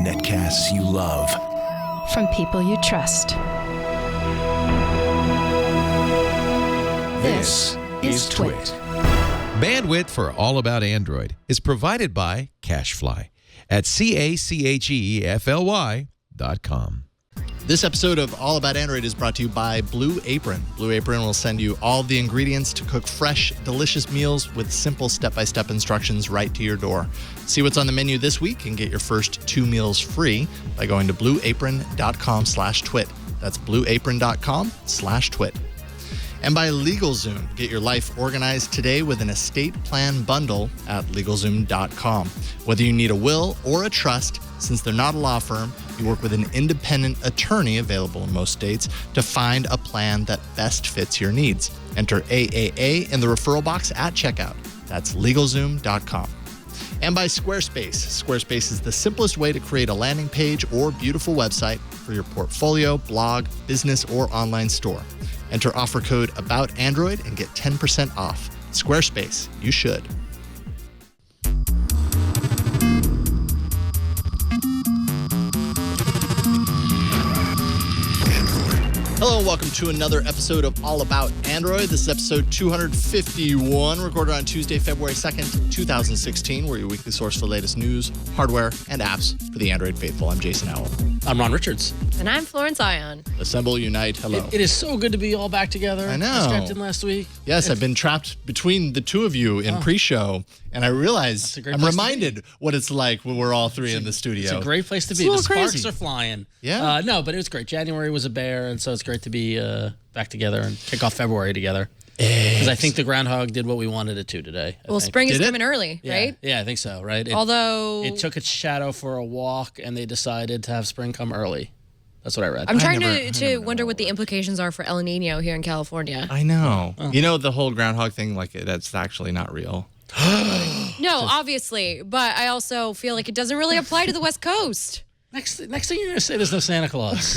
Netcasts you love. From people you trust. This is Twit. Bandwidth for All About Android is provided by CacheFly at CacheFly.com. This episode of All About Android is brought to you by Blue Apron. Blue Apron will send you all the ingredients to cook fresh, delicious meals with simple step-by-step instructions right to your door. See what's on the menu this week and get your first 2 meals free by going to blueapron.com/twit. That's blueapron.com/twit. And by LegalZoom. Get your life organized today with an estate plan bundle at LegalZoom.com. Whether you need a will or a trust, since they're not a law firm, you work with an independent attorney available in most states to find a plan that best fits your needs. Enter AAA in the referral box at checkout. That's LegalZoom.com. And by Squarespace. Squarespace is the simplest way to create a landing page or beautiful website for your portfolio, blog, business, or online store. Enter offer code ABOUTAndroid and get 10% off. Squarespace, you should. Hello and welcome to another episode of All About Android. This is episode 251, recorded on Tuesday, February 2nd, 2016. We're your weekly source for the latest news, hardware, and apps for the Android faithful. I'm Jason Howell. I'm Ron Richards. And I'm Florence Ion. Assemble, unite, hello. It is so good to be all back together. I know. I strapped in last week. Yes, I've been trapped between the two of you in pre-show, and I realize I'm reminded what it's like when we're all three in the studio. It's a great place to be. The sparks are flying. Yeah. No, but it was great. January was a bear, and so it's great to be back together and kick off February together. Because I think the groundhog did what we wanted it to today. Well, spring is coming early, right? Yeah, I think so, right? Although it took its shadow for a walk, and they decided to have spring come early. That's what I read. I'm trying to wonder what the implications are for El Nino here in California. I know. Oh. You know, the whole groundhog thing, like, that's actually not real. No, obviously. But I also feel like it doesn't really apply to the West Coast. Next thing you're going to say there's no Santa Claus.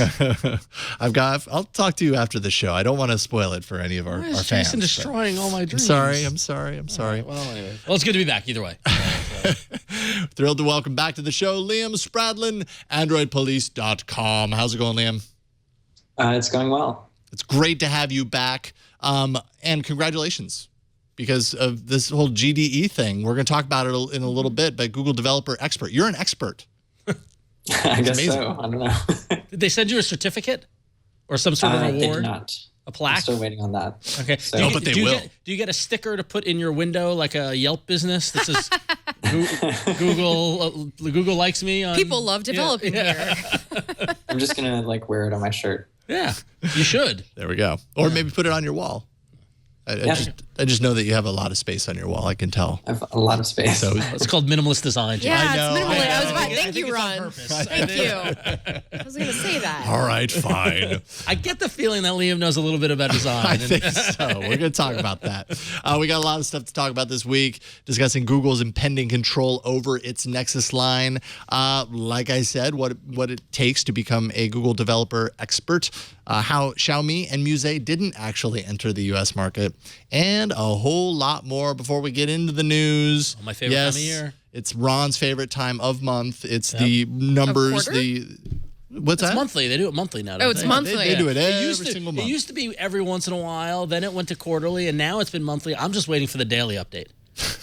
I'll talk to you after the show. I don't want to spoil it for any of our fans. Jason destroying all my dreams. I'm sorry. Right, well, anyway. Well, it's good to be back either way. Thrilled to welcome back to the show Liam Spradlin, AndroidPolice.com. How's it going, Liam? It's going well. It's great to have you back. And congratulations. Because of this whole GDE thing. We're going to talk about it in a little bit, but Google Developer Expert. You're an expert. I guess so. I don't know. Did they send you a certificate or some sort of award? They did not. A plaque? I'm still waiting on that. Okay. So. But they will. Do you get a sticker to put in your window like a Yelp business that says Google likes me? People love developing here. I'm just going to wear it on my shirt. Yeah, you should. There we go. Or maybe put it on your wall. I just know that you have a lot of space on your wall. I can tell. I have a lot of space. So it's called minimalist design. Yeah, I know. it's minimalist. I was about. Thank you, Ron. Thank you. I was going to say that. All right, fine. I get the feeling that Liam knows a little bit about design. I think so. We're going to talk about that. We got a lot of stuff to talk about this week, discussing Google's impending control over its Nexus line. Like I said, what it takes to become a Google Developer Expert, how Xiaomi and Muzei didn't actually enter the U.S. market, and a whole lot more before we get into the news. My favorite time of year. It's Ron's favorite time of month. It's the numbers. What's that? It's monthly. They do it monthly now. It's monthly. They do it every single month. It used to be every once in a while. Then it went to quarterly, and now it's been monthly. I'm just waiting for the daily update.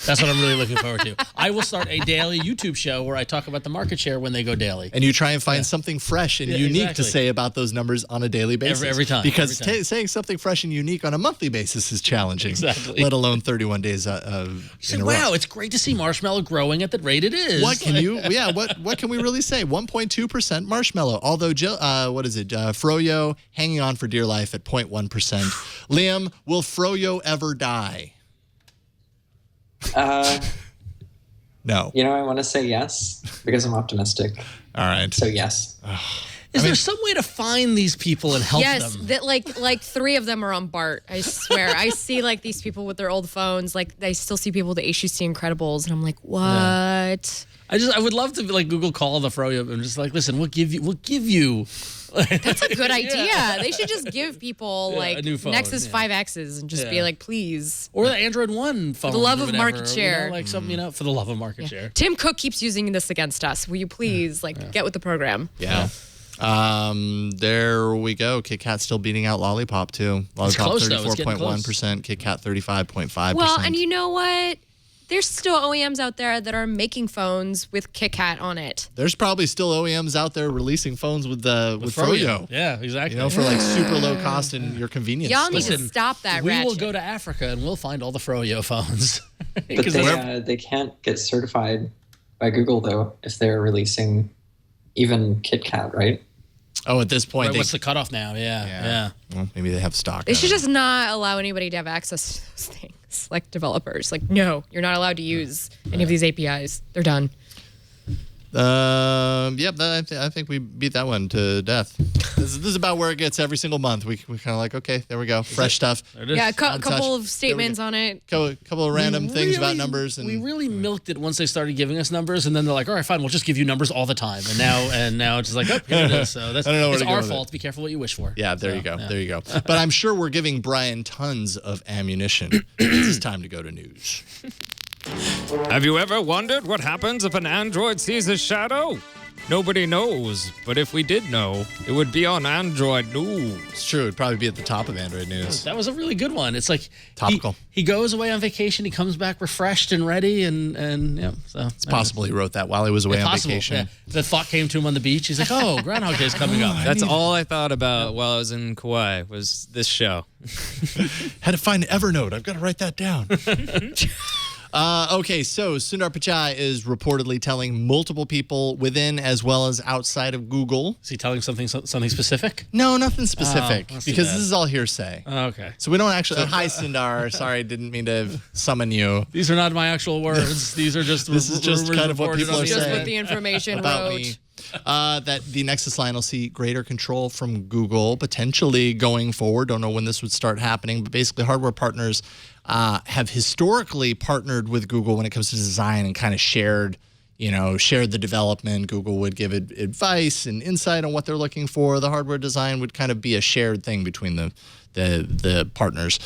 That's what I'm really looking forward to. I will start a daily YouTube show where I talk about the market share when they go daily. And you try and find something fresh and unique to say about those numbers on a daily basis. Every time. Because saying something fresh and unique on a monthly basis is challenging. Exactly. Let alone 31 days in a row. Wow, it's great to see Marshmallow growing at the rate it is. What can what can we really say? 1.2% Marshmallow. Although, Froyo hanging on for dear life at 0.1%. Liam, will Froyo ever die? No. I want to say yes because I'm optimistic. All right. So yes. Is there some way to find these people and help them? Yes, that like 3 of them are on BART. I swear. I see these people with their old phones. I still see people with the HTC Incredibles, and I'm like, what? Yeah. I would love to Google call the Froyo and just listen, we'll give you That's a good idea. They should just give people a new phone, Nexus yeah. 5Xs and just be like, please. Or the Android One phone. the love or of whatever, market share. like some, for the love of market share. Tim Cook keeps using this against us. Will you please get with the program? Yeah. There we go. Kit Kat still beating out Lollipop too. Lollipop close, though. It's getting 34.1%, Kit Kat 35.5%. Well, and you know what? There's still OEMs out there that are making phones with Kit Kat on it. There's probably still OEMs out there releasing phones with Froyo. Yeah, exactly. For like super low cost and your convenience. Y'all need store. to stop that We ratchet. will go to Africa and we'll find all the Froyo phones. But they can't get certified by Google, though, if they're releasing even Kit Kat, right? Oh, at this point, What's the cutoff now? Yeah. Well, maybe they have stock. They should just not allow anybody to have access to those things, like developers. Like, no, you're not allowed to use any of these APIs. They're done. I think we beat that one to death. This is about where it gets every single month. We kind of like, okay, there we go, fresh stuff. There it is. Yeah, a Untouched. couple of There statements we go. on it. Couple of random things about numbers. And we really milked it once they started giving us numbers, and then they're like, all right, fine, we'll just give you numbers all the time. And now it's just like, oh, here it is. So that's I don't know where it's to go our with fault. Be careful what you wish for. yeah, there So, you go. yeah. There you go. But I'm sure we're giving Brian tons of ammunition. It's time to go to news. Have you ever wondered what happens if an android sees a shadow? Nobody knows, but if we did know, it would be on Android News. It's true. It'd probably be at the top of Android News. That was a really good one. It's like Topical. He goes away on vacation. He comes back refreshed and ready, and yeah. So It's possible he wrote that while he was away on vacation. Yeah. The thought came to him on the beach. He's like, oh, Groundhog Day's coming up. That's all I thought about while I was in Kauai was this show. Had to find Evernote. I've got to write that down. Okay, so Sundar Pichai is reportedly telling multiple people within as well as outside of Google. Is he telling something specific? No, nothing specific, that's too because bad. this is all hearsay. Okay. So we don't actually. Hi, Sundar. Sorry, didn't mean to summon you. These are not my actual words. These are just This is just rumors kind of what reported people on are the Just saying. what the information About wrote. me. That the Nexus line will see greater control from Google potentially going forward. Don't know when this would start happening, but basically hardware partners have historically partnered with Google when it comes to design and kind of shared the development. Google would give advice and insight on what they're looking for. The hardware design would kind of be a shared thing between the partners.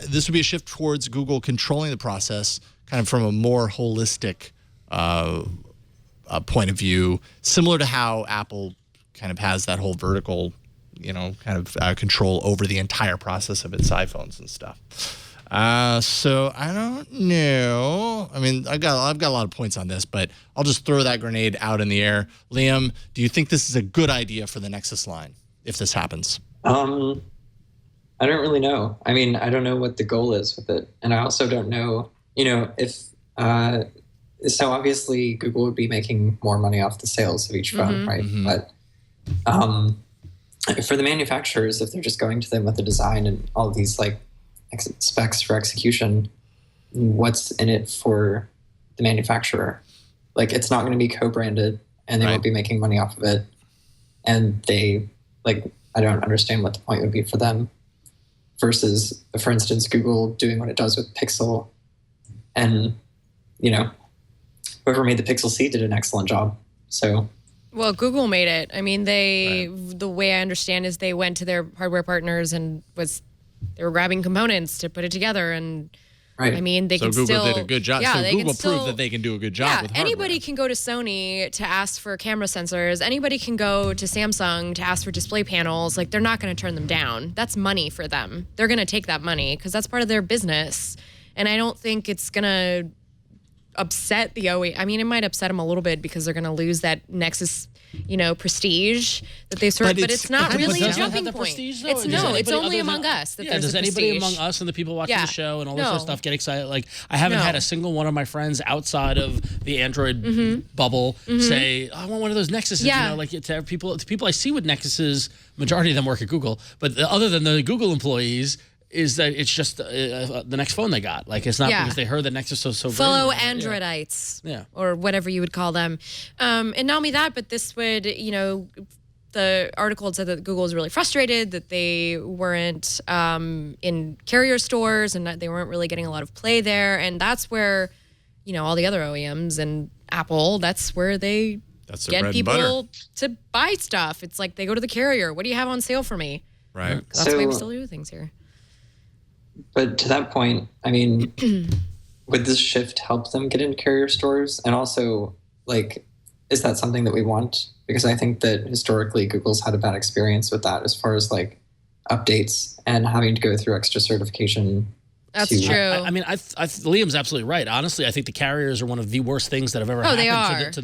This would be a shift towards Google controlling the process kind of from a more holistic point of view, similar to how Apple kind of has that whole vertical, control over the entire process of its iPhones and stuff. So I don't know. I mean, I've got a lot of points on this, but I'll just throw that grenade out in the air. Liam, do you think this is a good idea for the Nexus line if this happens? I don't really know. I mean, I don't know what the goal is with it. And I also don't know, if, so obviously Google would be making more money off the sales of each phone, right? Mm-hmm. But for the manufacturers, if they're just going to them with the design and all of these like specs for execution, what's in it for the manufacturer? Like, it's not going to be co-branded and they won't be making money off of it. And I don't understand what the point would be for them versus, for instance, Google doing what it does with Pixel. And, whoever made the Pixel C did an excellent job. So, Well, Google made it. I mean, the way I understand is they went to their hardware partners and they were grabbing components to put it together. And right. I mean, they So can Google still did a good job. Yeah, so they Google can still, proved that they can do a good job Yeah, with hardware. anybody can go to Sony to ask for camera sensors. Anybody can go to Samsung to ask for display panels. Like, they're not going to turn them down. That's money for them. They're going to take that money because that's part of their business. And I don't think it's going to upset the OE. I mean, it might upset them a little bit because they're going to lose that Nexus, prestige that they sort of, but it's not But really a does it have jumping the point. prestige, though? It's Or does it's anybody only other than- among us that there's does a anybody prestige. among us and the people watching Yeah. the show and all this No. other stuff get excited? Like, I haven't No. had a single one of my friends outside of the Android bubble say, I want one of those Nexuses. Yeah. Like, to people I see with Nexuses, majority of them work at Google, but other than the Google employees, is that it's just the next phone they got. Like, it's not Yeah. because they heard that Nexus was so Fellow great. Androidites, Yeah. or whatever you would call them. And not only that, but this would, the article said that Google was really frustrated that they weren't in carrier stores and that they weren't really getting a lot of play there. And that's where, all the other OEMs and Apple, that's where they That's their get bread and butter. people to buy stuff. It's like they go to the carrier. What do you have on sale for me? Right. That's the way we still do things here. But to that point, I mean, would this shift help them get into carrier stores? And also, like, is that something that we want? Because I think that historically Google's had a bad experience with that as far as like updates and having to go through extra certification. That's to- true. I mean, Liam's absolutely right. Honestly, I think the carriers are one of the worst things that have ever they happened are. to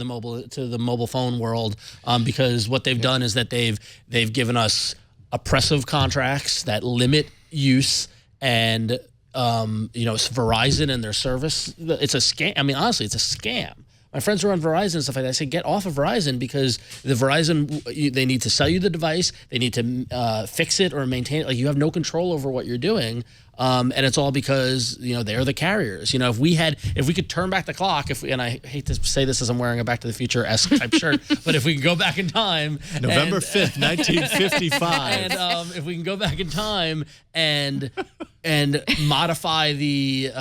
the mobile phone world, because what they've done is that they've given us oppressive contracts that limit use, and Verizon and their service. It's a scam. I mean, honestly, it's a scam. My friends who are on Verizon and stuff like that. I say, get off of Verizon, because the Verizon, they need to sell you the device. They need to fix it or maintain it. Like, you have no control over what you're doing. And it's all because, they're the carriers. If we could turn back the clock, and I hate to say this as I'm wearing a Back to the Future-esque type shirt, but if we can go back in time. November 5th, 1955. And if we can go back in time and modify the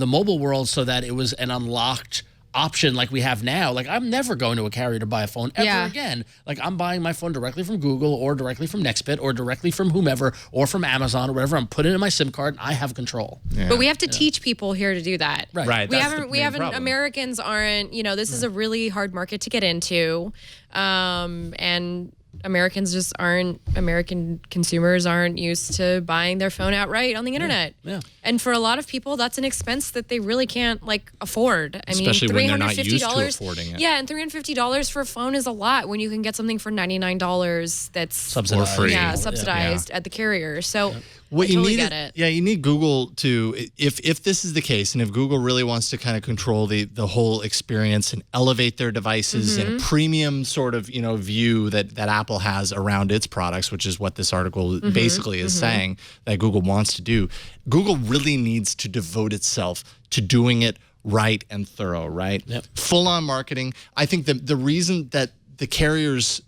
mobile world so that it was an unlocked option like we have now. Like, I'm never going to a carrier to buy a phone ever again. Like, I'm buying my phone directly from Google or directly from Nextbit or directly from whomever or from Amazon or whatever. I'm putting it in my SIM card and I have control. Yeah. But we have to teach people here to do that. Right. We that's the haven't. We main haven't. problem. Americans aren't. This is a really hard market to get into, and Americans just aren't. American consumers aren't used to buying their phone outright on the internet. Yeah. And for a lot of people, that's an expense that they really can't afford. I mean, Especially when they're not used to $350. affording it. Yeah, and $350 for a phone is a lot when you can get something for $99 that's Subsidized. Or free. Yeah, subsidized at the carrier. So What I totally you need get it. Yeah, you need Google to, if this is the case, and if Google really wants to kind of control the whole experience and elevate their devices in a premium sort of view that Apple has around its products, which is what this article basically is saying that Google wants to do. Google really needs to devote itself to doing it right and thorough, right? Yep. Full on marketing. I think the reason that the carriers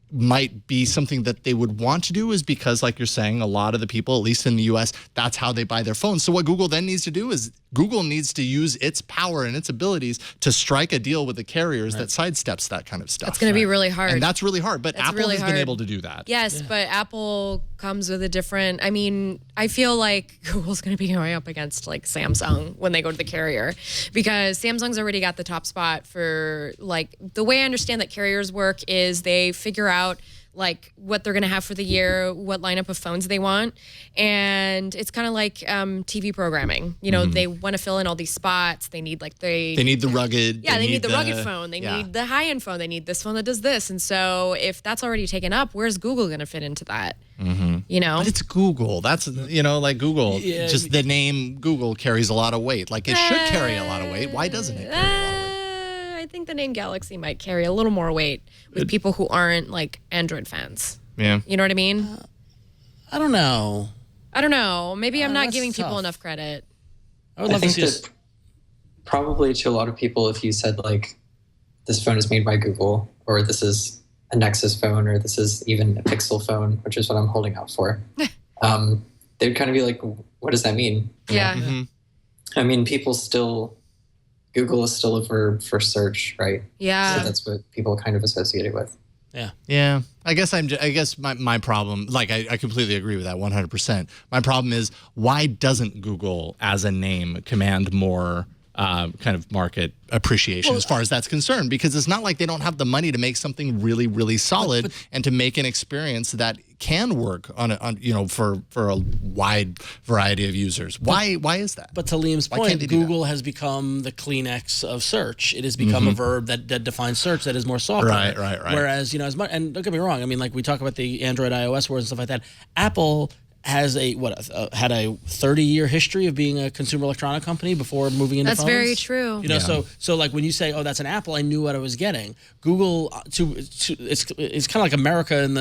might be something that they would want to do is because, like you're saying, a lot of the people, at least in the US, that's how they buy their phones. So what Google then needs to do is Google needs to use its power and its abilities to strike a deal with the carriers that sidesteps that kind of stuff. It's going to be really hard. And that's really hard, but That's Apple really has been hard. able to do that. Yes, but Apple comes with a different. I mean, I feel like Google's going to be going up against Samsung when they go to the carrier, because Samsung's already got the top spot for the way I understand that carriers work is they figure out what they're going to have for the year, what lineup of phones they want. And it's kind of like TV programming. They want to fill in all these spots. They need they need the rugged. Yeah, they need the rugged phone. They need the high-end phone. They need this phone that does this. And so if that's already taken up, where's Google going to fit into that? But it's Google. That's, Google. Yeah. Just the name Google carries a lot of weight. It should carry a lot of weight. Why doesn't it carry a lot of weight? I think the name Galaxy might carry a little more weight with people who aren't Android fans. Yeah. You know what I mean? I don't know. Maybe I'm not that's giving people tough. enough credit. I would I love to think see us. that probably to a lot of people, if you said this phone is made by Google, or this is a Nexus phone, or this is even a Pixel phone, which is what I'm holding out for, they'd kind of be like, what does that mean? Yeah. I mean, Google is still a verb for search, right? Yeah. So that's what people kind of associate it with. Yeah, I guess my problem, I completely agree with that 100%. My problem is, why doesn't Google as a name command more kind of market appreciation as far as that's concerned? Because it's not like they don't have the money to make something really, really solid and to make an experience that can work for a wide variety of users. Why is that? But to Liam's Why can't point, they do that? Google has become the Kleenex of search. It has become a verb that defines search that is more software. Right. Whereas, as much, and don't get me wrong, I mean, we talk about the Android, iOS wars and stuff like that. Apple has had a 30-year history of being a consumer electronic company before moving into That's phones. very true. So when you say, oh, that's an Apple, I knew what I was getting. Google, it's kind of like America in the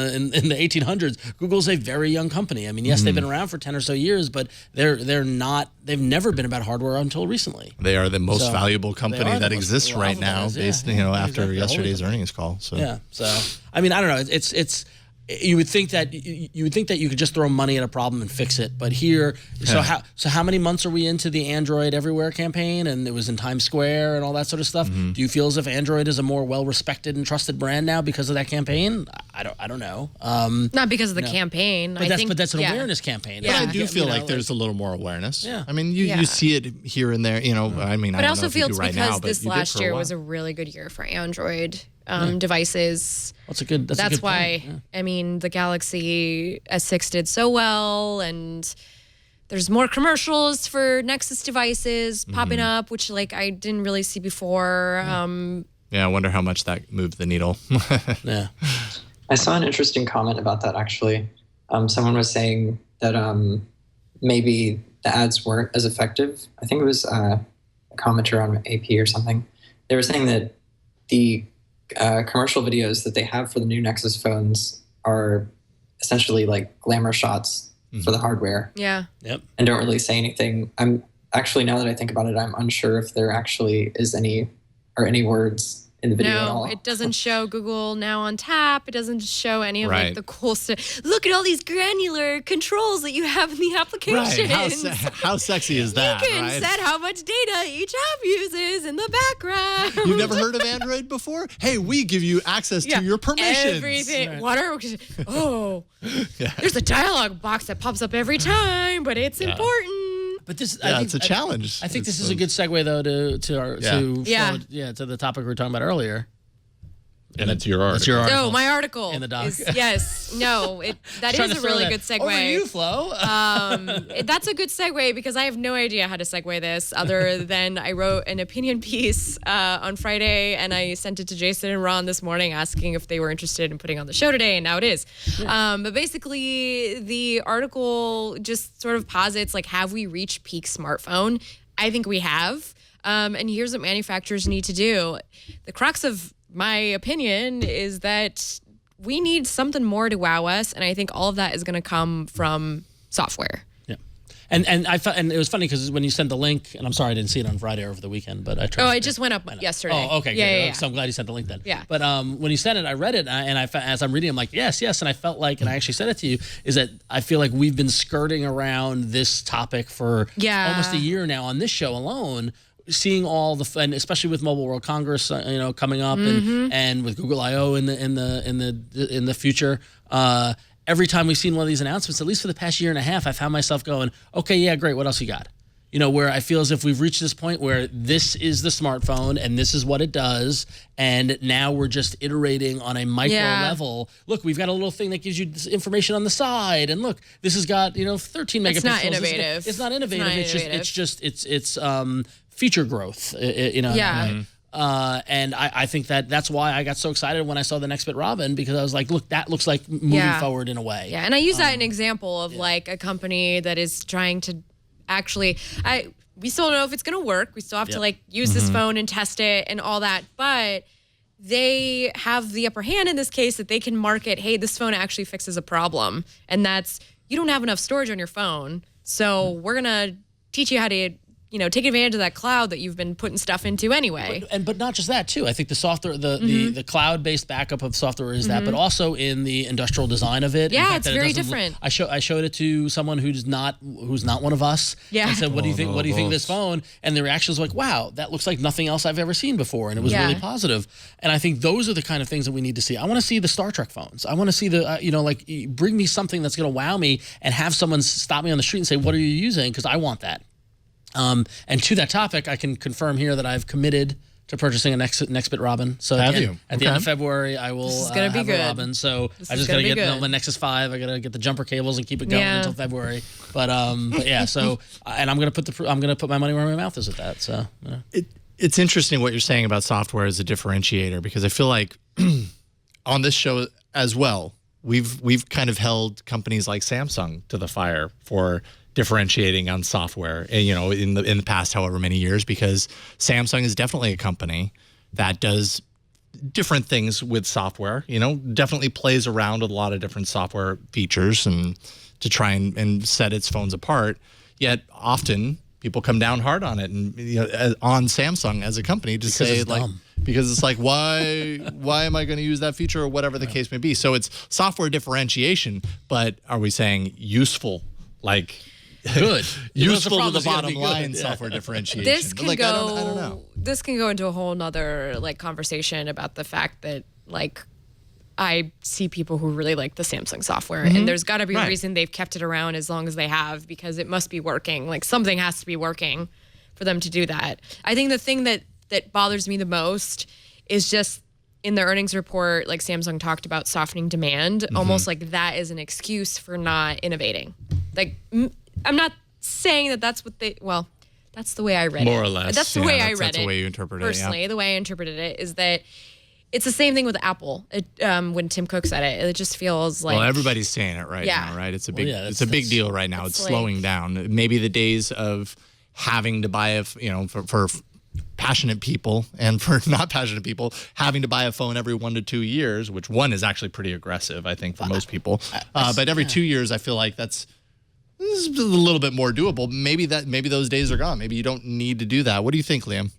1800s. Google's a very young company. I mean, yes, they've been around for 10 or so years, but they've never been about hardware until recently. They are the most So, valuable they company are the that most- exists right now, Alphabet is, based yeah, after exactly. yesterday's Holy- earnings call. So Yeah. So I mean, I don't know. It's you would think that you could just throw money at a problem and fix it, but here, so how many months are we into the Android Everywhere campaign, and it was in Times Square and all that sort of stuff? Do you feel as if Android is a more well-respected and trusted brand now because of that campaign? I don't know. Not because of the campaign. But that's an awareness campaign. But I do feel like there's a little more awareness. Yeah. I mean, you see it here and there. I mean, But I I don't know also if you feel do it's right because now, but this you did last for a year while. was a really good year for Android devices. That's That's why, I mean, the Galaxy S6 did so well, and there's more commercials for Nexus devices popping up, which I didn't really see before. Yeah, I wonder how much that moved the needle. Yeah. I saw an interesting comment about that, actually. Someone was saying that maybe the ads weren't as effective. I think it was a commenter on AP or something. They were saying that the commercial videos that they have for the new Nexus phones are essentially like glamour shots for the hardware. Yeah. Yep. And don't really say anything. I'm actually, now that I think about it, I'm unsure if there actually is any words in the video at all. No, it doesn't show Google Now on tap. It doesn't show any of Right. the cool stuff. Look at all these granular controls that you have in the application. Right. How sexy is that? You can right? set how much data each app uses in the background. You've never heard of Android before? Hey, we give you access to your permissions. Everything. There's a dialog box that pops up every time, but it's important. But this, Yeah, it's a challenge. I think this is a good segue though to the topic we were talking about earlier. And it's your article. That's your article. No, my article. In the doc. Yes. No, that Trying is to a throw really that good segue. over you, Flo. That's a good segue because I have no idea how to segue this other than I wrote an opinion piece on Friday and I sent it to Jason and Ron this morning asking if they were interested in putting on the show today, and now it is. But basically, the article just sort of posits, have we reached peak smartphone? I think we have. And here's what manufacturers need to do. The crux of my opinion is that we need something more to wow us, and I think all of that is going to come from software. Yeah, and it was funny because when you sent the link, and I'm sorry I didn't see it on Friday or over the weekend, but I tried. Oh, it just went up yesterday. Oh, okay, Yeah. good. So I'm glad you sent the link then. Yeah. But when you sent it, I read it, and as I'm reading, I'm like, yes, and I felt like, and I actually said it to you, is that I feel like we've been skirting around this topic for almost a year now on this show alone. Seeing all and especially with Mobile World Congress, coming up, and with Google I/O in the future, every time we've seen one of these announcements, at least for the past year and a half, I found myself going, okay, yeah, great. What else you got? Where I feel as if we've reached this point where this is the smartphone and this is what it does, and now we're just iterating on a micro level. Look, we've got a little thing that gives you this information on the side, and look, this has got 13 megapixels. It's not innovative. It's not innovative. It's feature growth. And I think that's why I got so excited when I saw the Next Bit Robin, because I was like, look, that looks like moving forward in a way. Yeah, and I use that as an example of a company that is trying to actually, we still don't know if it's going to work. We still have to use this phone and test it and all that, but they have the upper hand in this case that they can market, hey, this phone actually fixes a problem. And that's, you don't have enough storage on your phone, so we're going to teach you how to take advantage of that cloud that you've been putting stuff into anyway. But not just that too. I think the software, the cloud-based backup of software is that, but also in the industrial design of it. Yeah, it's very different. I showed it to someone who's not one of us. Yeah. I said, "What do you think? What do you think of this phone?" And the reaction was like, "Wow, that looks like nothing else I've ever seen before," and it was really positive. And I think those are the kind of things that we need to see. I want to see the Star Trek phones. I want to see the bring me something that's going to wow me, and have someone stop me on the street and say, "What are you using?" Because I want that. And to that topic, I can confirm here that I've committed to purchasing a Next Bit Robin. So at the end of February, I will have a Robin. So I just got to get my Nexus 5. I got to get the jumper cables and keep it going until February. But yeah. So and I'm gonna put my money where my mouth is at that. So it's interesting what you're saying about software as a differentiator, because I feel like on this show as well, we've kind of held companies like Samsung to the fire for differentiating on software, in the past however many years, because Samsung is definitely a company that does different things with software, definitely plays around with a lot of different software features and to try and set its phones apart. Yet often people come down hard on it and on Samsung as a company to say because it's like, why am I going to use that feature or whatever the case may be? So it's software differentiation, but are we saying useful, like good, useful to the bottom line software differentiation? This can like, go. I don't know. This can go into a whole nother like conversation about the fact that like I see people who really like the Samsung software, and there's got to be a reason they've kept it around as long as they have, because it must be working. Like something has to be working for them to do that. I think the thing that bothers me the most is just in the earnings report, like Samsung talked about softening demand, almost like that is an excuse for not innovating. Like I'm not saying that that's what they. Well, that's the way I read it. More or less. That's the way I read it. That's the way you interpret it. Personally, the way I interpreted it is that. It's the same thing with Apple. When Tim Cook said it, it just feels like. Well, everybody's saying it right now, right? It's a big, it's a big deal right now. It's slowing down. Maybe the days of having to buy for passionate people and for not passionate people, having to buy a phone every 1 to 2 years, which one is actually pretty aggressive, I think, for most people. But every 2 years, I feel like this is a little bit more doable. Maybe those days are gone. Maybe you don't need to do that. What do you think, Liam?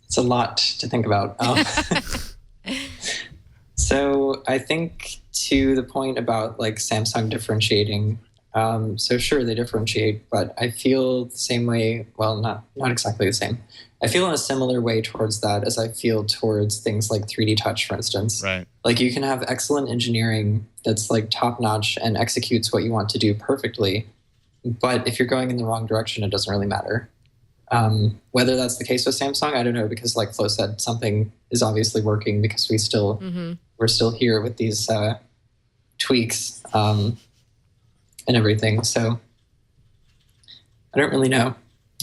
It's a lot to think about. So I think to the point about like Samsung differentiating, so sure they differentiate, but I feel the same way. Well, not exactly the same. I feel in a similar way towards that as I feel towards things like 3D Touch, for instance. Right. Like you can have excellent engineering that's like top notch and executes what you want to do perfectly, but if you're going in the wrong direction, it doesn't really matter. Whether that's the case with Samsung, I don't know, because like Flo said, something is obviously working because we're still here with these tweaks and everything. So I don't really know.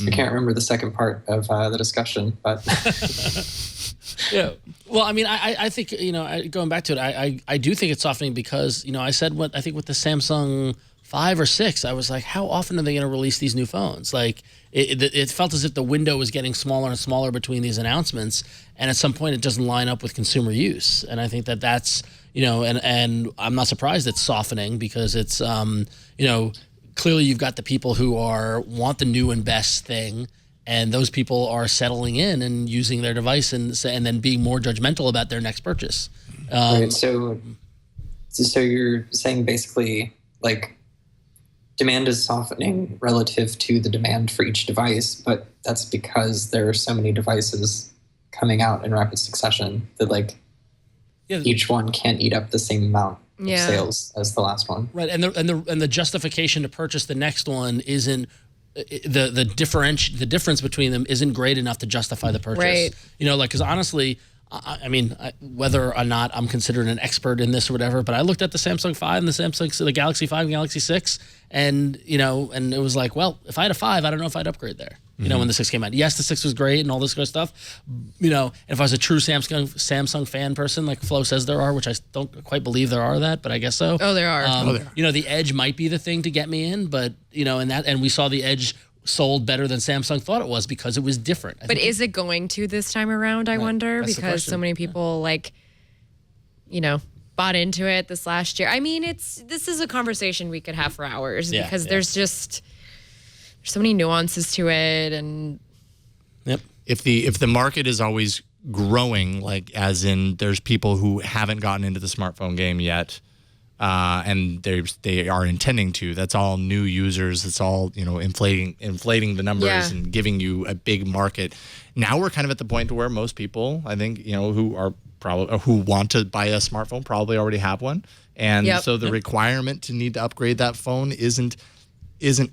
I can't remember the second part of the discussion, but yeah. Well, I mean, I think, going back to it, I do think it's softening because, I said what I think with the Samsung 5 or 6, I was like, how often are they going to release these new phones? Like, it felt as if the window was getting smaller and smaller between these announcements, and at some point it doesn't line up with consumer use. And I think that's, and I'm not surprised it's softening because it's, clearly you've got the people who want the new and best thing, and those people are settling in and using their device and then being more judgmental about their next purchase. Right, so you're saying basically like demand is softening relative to the demand for each device, but that's because there are so many devices coming out in rapid succession that like each one can't eat up the same amount of sales as the last one. Right, and the justification to purchase the next one isn't the difference between them isn't great enough to justify the purchase. Right. Because honestly, I mean, whether or not I'm considered an expert in this or whatever, but I looked at the Samsung 5 and the Galaxy 5 and Galaxy 6, and and it was like, well, if I had a 5, I don't know if I'd upgrade there. When the 6 came out. Yes, the 6 was great and all this good stuff. And if I was a true Samsung fan person, like Flo says there are, which I don't quite believe there are that, but I guess so. Oh, there are. The Edge might be the thing to get me in, but and we saw the Edge sold better than Samsung thought it was because it was different. But is it going to this time around, I wonder? That's because so many people bought into it this last year. I mean, this is a conversation we could have for hours because there's so many nuances to it, and if the market is always growing, like as in there's people who haven't gotten into the smartphone game yet, and they are intending to. That's all new users. It's all inflating the numbers and giving you a big market. Now we're kind of at the point to where most people, I think, who want to buy a smartphone probably already have one, and so the requirement to need to upgrade that phone isn't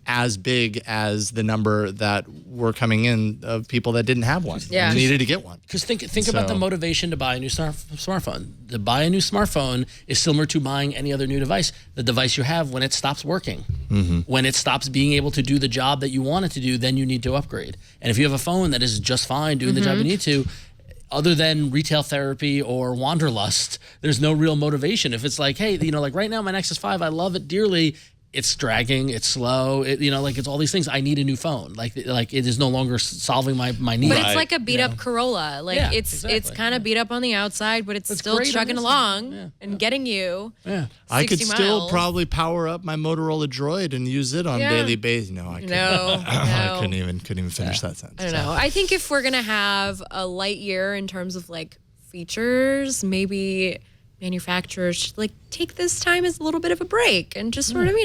as big as the number that were coming in of people that didn't have one. Yeah. Needed to get one. Because think about the motivation to buy a new smartphone. To buy a new smartphone is similar to buying any other new device. The device you have, when it stops working, when it stops being able to do the job that you want it to do, then you need to upgrade. And if you have a phone that is just fine doing the job you need to, other than retail therapy or wanderlust, there's no real motivation. If it's like, hey, like right now my Nexus 5, I love it dearly, it's dragging, it's slow, it's all these things. I need a new phone. Like it is no longer solving my needs. But it's like a beat up Corolla. Like it's kind of beat up on the outside, but it's still chugging along and getting you. Yeah. 60 I could still miles. probably power up my Motorola Droid and use it on daily basis. No, I couldn't. No, I couldn't even finish that sentence. I don't know. I think if we're gonna have a light year in terms of like features, maybe manufacturers should like take this time as a little bit of a break and just sort of,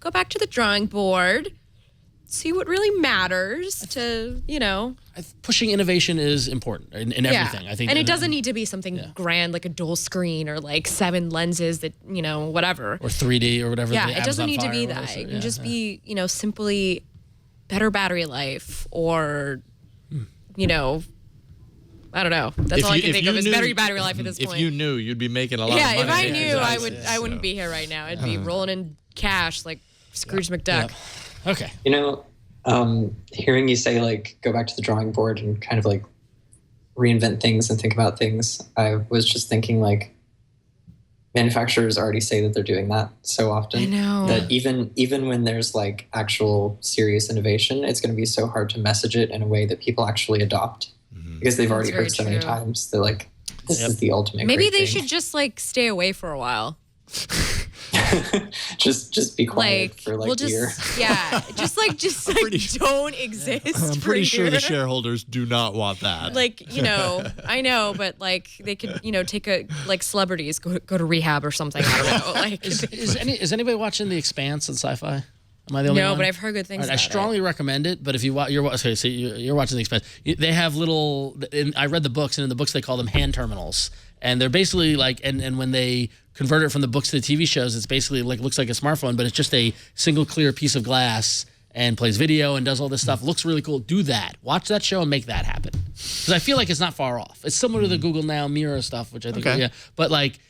go back to the drawing board, see what really matters to, Pushing innovation is important in everything. I think, and it doesn't need to be something grand like a dual screen or like 7 lenses that whatever or 3D or whatever. Yeah, it doesn't need to be that. It can just be simply better battery life or I don't know. That's all I can think of is better battery life at this point. If you knew, you'd be making a lot of money. Yeah, if I knew, I wouldn't be here right now. I'd be rolling in cash like Scrooge McDuck. Yeah. Okay. Hearing you say like go back to the drawing board and kind of like reinvent things and think about things, I was just thinking like manufacturers already say that they're doing that so often. I know. That even when there's like actual serious innovation, it's going to be so hard to message it in a way that people actually adopt. Because they've already heard so many times. They're like, this is the ultimate. Maybe they thing. should just like stay away for a while. just be quiet for like a year. Yeah. Just don't exist. I'm pretty sure the shareholders do not want that. Like, I know, but like they could, take like celebrities go to rehab or something. I don't know. Like is anybody watching The Expanse on Sci-Fi? Am I the only one? No, but I've heard good things about I strongly recommend it, but if you're watching The Expanse, they have little, I read the books, and in the books they call them hand terminals. And they're basically like, and when they convert it from the books to the TV shows, it's basically like, looks like a smartphone, but it's just a single clear piece of glass and plays video and does all this stuff. Looks really cool. Do that. Watch that show and make that happen. Because I feel like it's not far off. It's similar to the Google Now Mirror stuff, which I think, but like,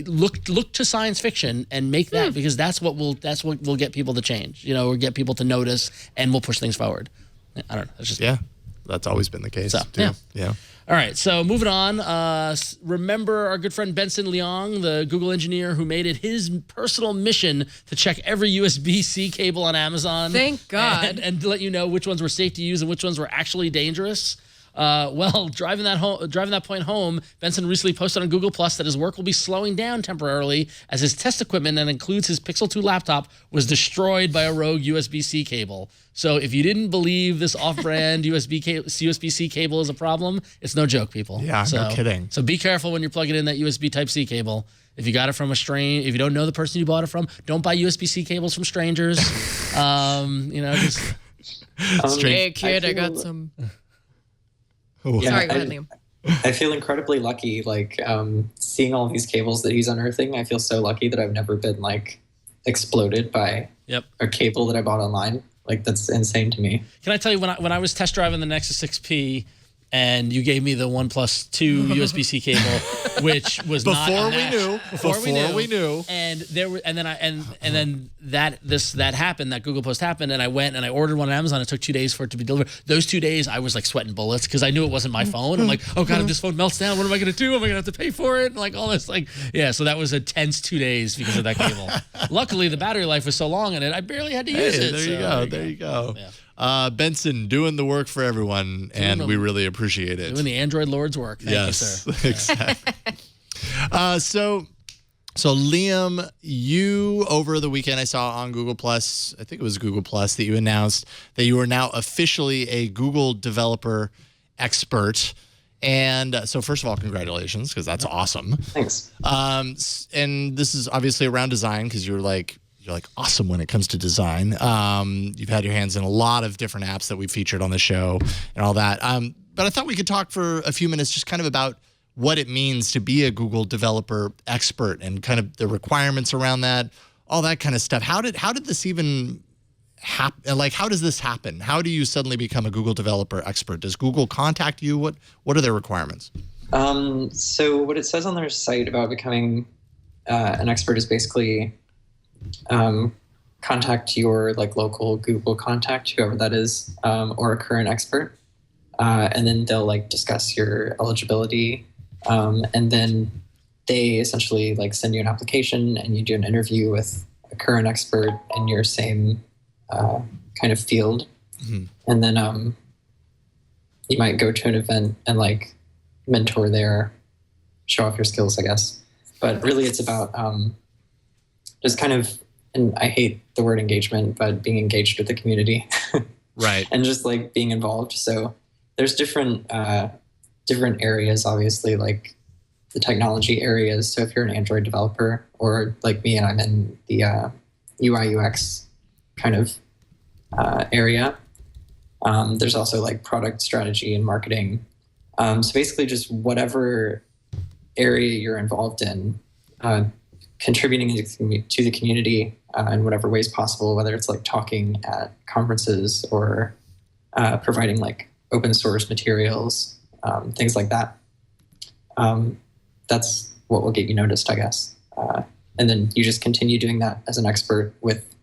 look to science fiction and make that because that's what will get people to change, or get people to notice, and we'll push things forward. I don't know. It's just that's always been the case. So, too. Yeah. All right, so moving on. Remember our good friend Benson Leong, the Google engineer who made it his personal mission to check every USB-C cable on Amazon. Thank God. And to let you know which ones were safe to use and which ones were actually dangerous. Driving that point home, Benson recently posted on Google Plus that his work will be slowing down temporarily as his test equipment that includes his Pixel 2 laptop was destroyed by a rogue USB-C cable. So if you didn't believe this off-brand USB-C cable is a problem, it's no joke, people. Yeah, no kidding. So be careful when you're plugging in that USB Type-C cable. If you got it from if you don't know the person you bought it from, don't buy USB-C cables from strangers. Hey kid, I got some. Yeah, sorry, go ahead, Liam. I feel incredibly lucky, like seeing all these cables that he's unearthing. I feel so lucky that I've never been like exploded by a cable that I bought online. Like that's insane to me. Can I tell you when I was test driving the Nexus 6P and you gave me the 1+2 USB-C cable, which was before we knew, and then that happened. That Google post happened, and I went and I ordered one on Amazon. It took 2 days for it to be delivered. Those 2 days, I was like sweating bullets because I knew it wasn't my phone. I'm like, oh god, if this phone melts down, what am I gonna do? Am I gonna have to pay for it? And like all this, like So that was a tense 2 days because of that cable. Luckily, the battery life was so long in it, I barely had to use it. There you go. Yeah. Benson doing the work for everyone, and we really appreciate it. Doing the Android Lord's work. Thank you, sir. Exactly. So Liam, you over the weekend I saw on Google Plus, I think it was Google Plus, that you announced that you are now officially a Google developer expert. And so first of all, congratulations, because that's awesome. Thanks. And this is obviously around design because you're like awesome when it comes to design. You've had your hands in a lot of different apps that we've featured on the show and all that. But I thought we could talk for a few minutes just kind of about what it means to be a Google developer expert and kind of the requirements around that, all that kind of stuff. How did this even happen? Like, how does this happen? How do you suddenly become a Google developer expert? Does Google contact you? What are their requirements? So what it says on their site about becoming an expert is basically contact your like local Google contact, whoever that is, or a current expert, and then they'll like discuss your eligibility, and then they essentially like send you an application and you do an interview with a current expert in your same kind of field. And then you might go to an event and like mentor there, show off your skills, I guess. But really it's about just kind of, and I hate the word engagement, but being engaged with the community. Right. And just like being involved. So there's different areas, obviously, like the technology areas. So if you're an Android developer or like me and I'm in the UI UX kind of area, there's also like product strategy and marketing. So basically just whatever area you're involved in, contributing to the community in whatever ways possible, whether it's like talking at conferences or providing like open source materials, things like that. That's what will get you noticed, I guess. And then you just continue doing that as an expert with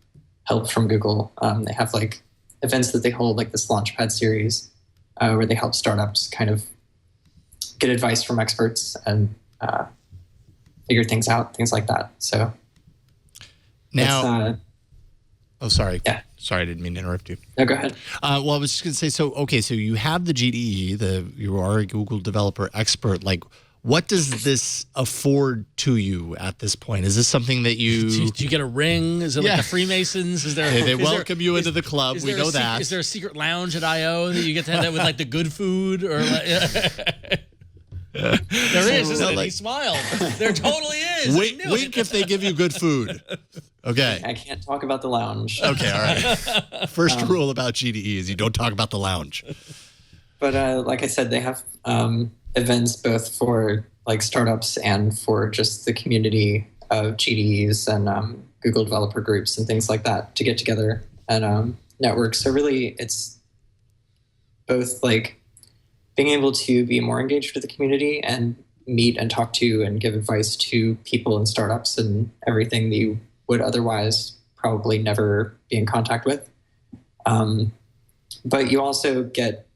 help from Google. They have like events that they hold, like this Launchpad series, where they help startups kind of get advice from experts and figure things out, things like that. So now, sorry. Yeah. Sorry, I didn't mean to interrupt you. No, go ahead. Well, I was just going to say, so you have the GDE, you are a Google developer expert. Like, what does this afford to you at this point? Is this something that you... Do you get a ring? Is it like the Freemasons? Is there? They welcome you into the club. We know that. Is there a secret lounge at I.O. that you get to have that with like the good food? Or like, there is, isn't it? He smiled. There totally is. Wink if they give you good food. Okay. I can't talk about the lounge. Okay, all right. First rule about GDE is you don't talk about the lounge. But like I said, they have events both for like startups and for just the community of GDEs and Google developer groups and things like that to get together and network. So really it's both like being able to be more engaged with the community and meet and talk to and give advice to people and startups and everything that you would otherwise probably never be in contact with. But you also get,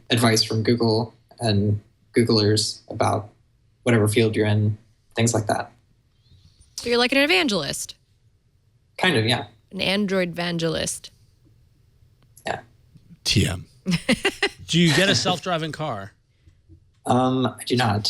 advice from Google and Googlers about whatever field you're in, things like that. So you're like an evangelist. Kind of, yeah. An Android evangelist. Yeah. TM. Do you get a self-driving car? I do not.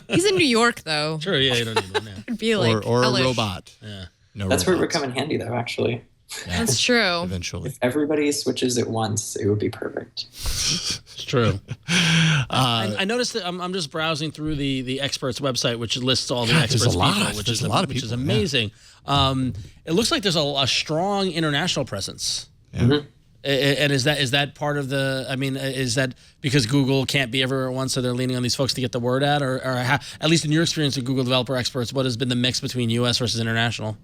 He's in New York, though. Sure, yeah, you don't need one. Yeah. It'd be like or a hellish. robot. Yeah. No, That's where it would robots. come in handy, though, actually. Yeah. That's true. Eventually. If everybody switches at once, it would be perfect. It's true. I noticed that I'm just browsing through the experts website, which lists all the experts there's a lot. people, which There's is a lot of which is people, amazing. It looks like there's a strong international presence. Yeah. Mm-hmm. And is that part of the? I mean, is that because Google can't be everywhere at once, so they're leaning on these folks to get the word out, or how, at least in your experience with Google developer experts, what has been the mix between U.S. versus international?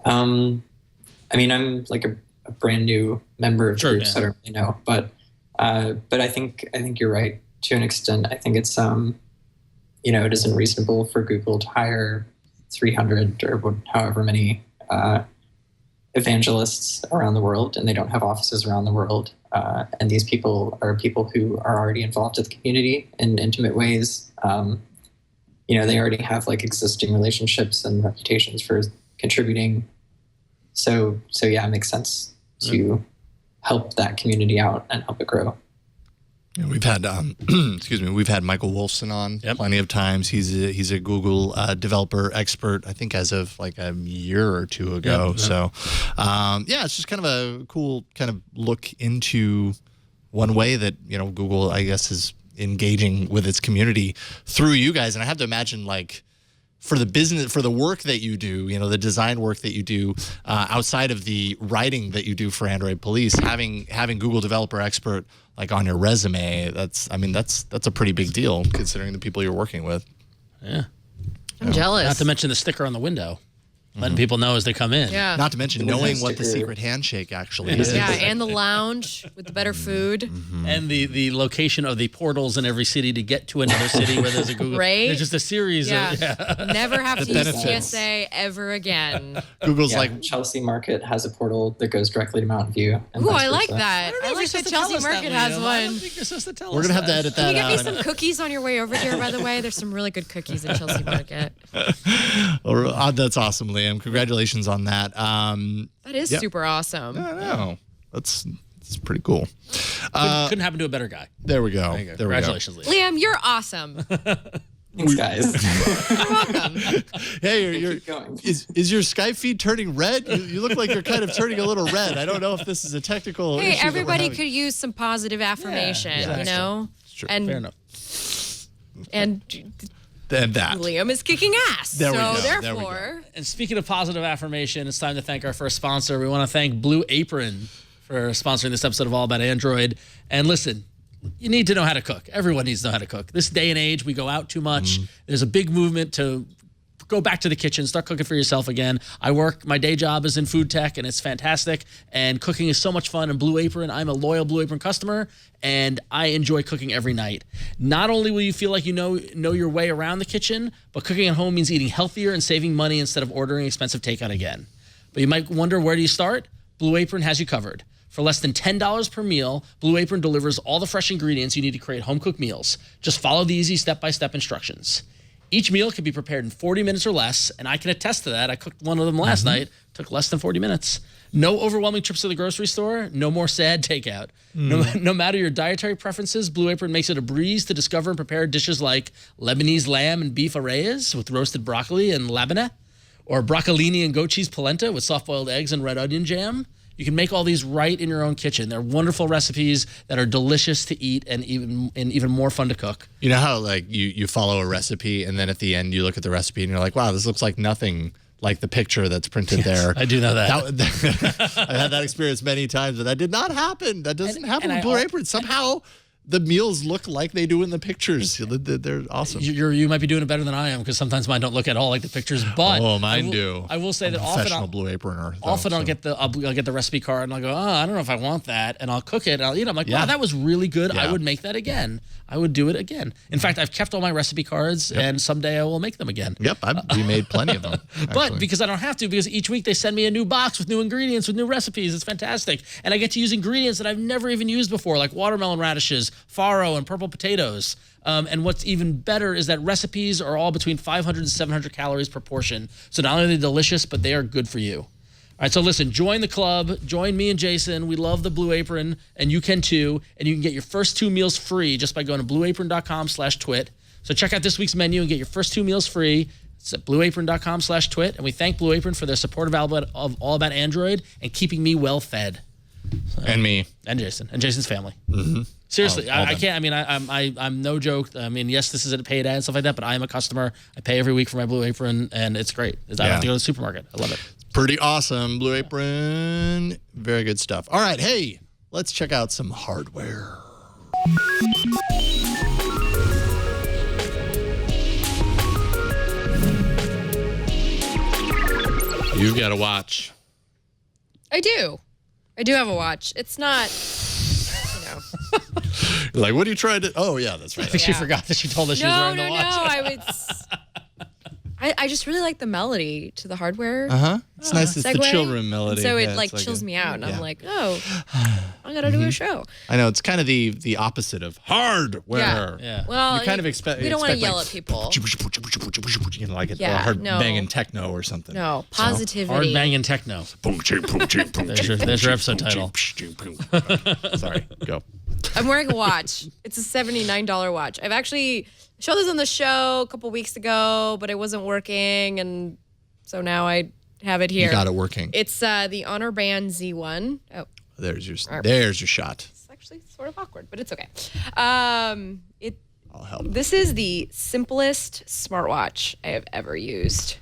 I mean, I'm like a brand new member of the group, so I don't really know. But I think you're right to an extent. I think it's it isn't reasonable for Google to hire 300 or however many evangelists around the world, and they don't have offices around the world. And these people are people who are already involved with the community in intimate ways. They already have like existing relationships and reputations for contributing. So yeah, it makes sense to help that community out and help it grow. Yeah, we've had we've had Michael Wolfson on plenty of times. He's a Google developer expert, I think as of like a year or two ago. So it's just kind of a cool kind of look into one way that Google, I guess, is engaging with its community through you guys. And I have to imagine, like, for the business, for the work that you do, the design work that you do, outside of the writing that you do for Android Police, having Google developer expert like on your resume, that's a pretty big deal considering the people you're working with. Yeah, I'm jealous. Not to mention the sticker on the window, letting people know as they come in. Yeah. Not to mention knowing what the secret handshake actually is. Yeah, and the lounge with the better food. And the location of the portals in every city to get to another city where there's a Google. Right? There's just a series of... Never have to use benefits. TSA ever again. Google's like Chelsea Market has a portal that goes directly to Mountain View. And Ooh, vice I like versa. that. I like that Chelsea Market has I don't one. think you're supposed to tell We're us going to have to edit Can that you get me out. some cookies on your way over here, by the way? There's some really good cookies at Chelsea Market. That's awesome, Lee. Liam. Congratulations on that. That is super awesome. I know. That's pretty cool. Couldn't happen to a better guy. There we go. Congratulations, Liam. Liam, you're awesome. Thanks, guys. You're welcome. Hey, Keep going. is your Skype feed turning red? You look like you're kind of turning a little red. I don't know if this is a technical Hey, issue that we're everybody having. could use some positive affirmation, you know? True. And, Fair enough. and And that. Liam is kicking ass. There we so go. There we therefore, And speaking of positive affirmation, it's time to thank our first sponsor. We want to thank Blue Apron for sponsoring this episode of All About Android. And listen, you need to know how to cook. Everyone needs to know how to cook. This day and age, we go out too much. There's a big movement to go back to the kitchen, start cooking for yourself again. My day job is in food tech, and it's fantastic. And cooking is so much fun. And Blue Apron, I'm a loyal Blue Apron customer, and I enjoy cooking every night. Not only will you feel like you know your way around the kitchen, but cooking at home means eating healthier and saving money instead of ordering expensive takeout again. But you might wonder, where do you start? Blue Apron has you covered. For less than $10 per meal, Blue Apron delivers all the fresh ingredients you need to create home-cooked meals. Just follow the easy step-by-step instructions. Each meal can be prepared in 40 minutes or less, and I can attest to that. I cooked one of them last night. Took less than 40 minutes. No overwhelming trips to the grocery store. No more sad takeout. No matter your dietary preferences, Blue Apron makes it a breeze to discover and prepare dishes like Lebanese lamb and beef arrayes with roasted broccoli and labneh, or broccolini and goat cheese polenta with soft-boiled eggs and red onion jam. You can make all these right in your own kitchen. They're wonderful recipes that are delicious to eat and even more fun to cook. You know how like you follow a recipe and then at the end you look at the recipe and you're like, wow, this looks like nothing like the picture that's printed there. I do know that. I've had that experience many times, but that did not happen. That doesn't happen with Blue Apron. Somehow the meals look like they do in the pictures. They're awesome. You might be doing it better than I am, because sometimes mine don't look at all like the pictures. But mine do. I will say I'm that a professional Blue Apron. I'll get the recipe card and I'll go, I don't know if I want that, and I'll cook it. And I'll eat it. I'm like, wow, that was really good. Yeah. I would make that again. I would do it again. In fact, I've kept all my recipe cards, and someday I will make them again. Yep, we made plenty of them. But because I don't have to, because each week they send me a new box with new ingredients, with new recipes. It's fantastic. And I get to use ingredients that I've never even used before, like watermelon radishes, farro, and purple potatoes. And what's even better is that recipes are all between 500 and 700 calories per portion. So not only are they delicious, but they are good for you. All right, so listen, join the club. Join me and Jason. We love the Blue Apron, and you can too. And you can get your first 2 meals free just by going to blueapron.com/twit. So check out this week's menu and get your first 2 meals free. It's at blueapron.com/twit. And we thank Blue Apron for their support of All About Android and keeping me well fed. So, and me. And Jason. And Jason's family. Mm-hmm. Seriously, I can't. I mean, I'm no joke. I mean, yes, this is a paid ad and stuff like that, but I am a customer. I pay every week for my Blue Apron, and it's great. I don't have to go to the supermarket. I love it. Pretty awesome. Blue Apron. Very good stuff. All right. Hey, let's check out some hardware. You've got a watch. I do have a watch. It's not, You're like, what are you trying to? Oh, yeah, that's right. I think she forgot that she told us she was wearing the watch. I just really like the melody to the hardware. It's nice. It's segue. the children melody. So it Yeah, like it's chills me out, and yeah. I'm like, oh, I'm gonna do a show. I know it's kind of the opposite of hardware. Yeah. Well, You kind of expect. we don't want to expect, yell at people. You know, like Yeah, hard no. banging techno or something. No, positivity. Hard banging techno. There's your episode title. Sorry, go. I'm wearing a watch. It's a $79 watch. I've actually showed this on the show a couple weeks ago, but it wasn't working, and so now I have it here. You got it working. It's the Honor Band Z1. Oh, There's your shot. it's actually sort of awkward, but it's okay. I'll help. This is the simplest smartwatch I have ever used.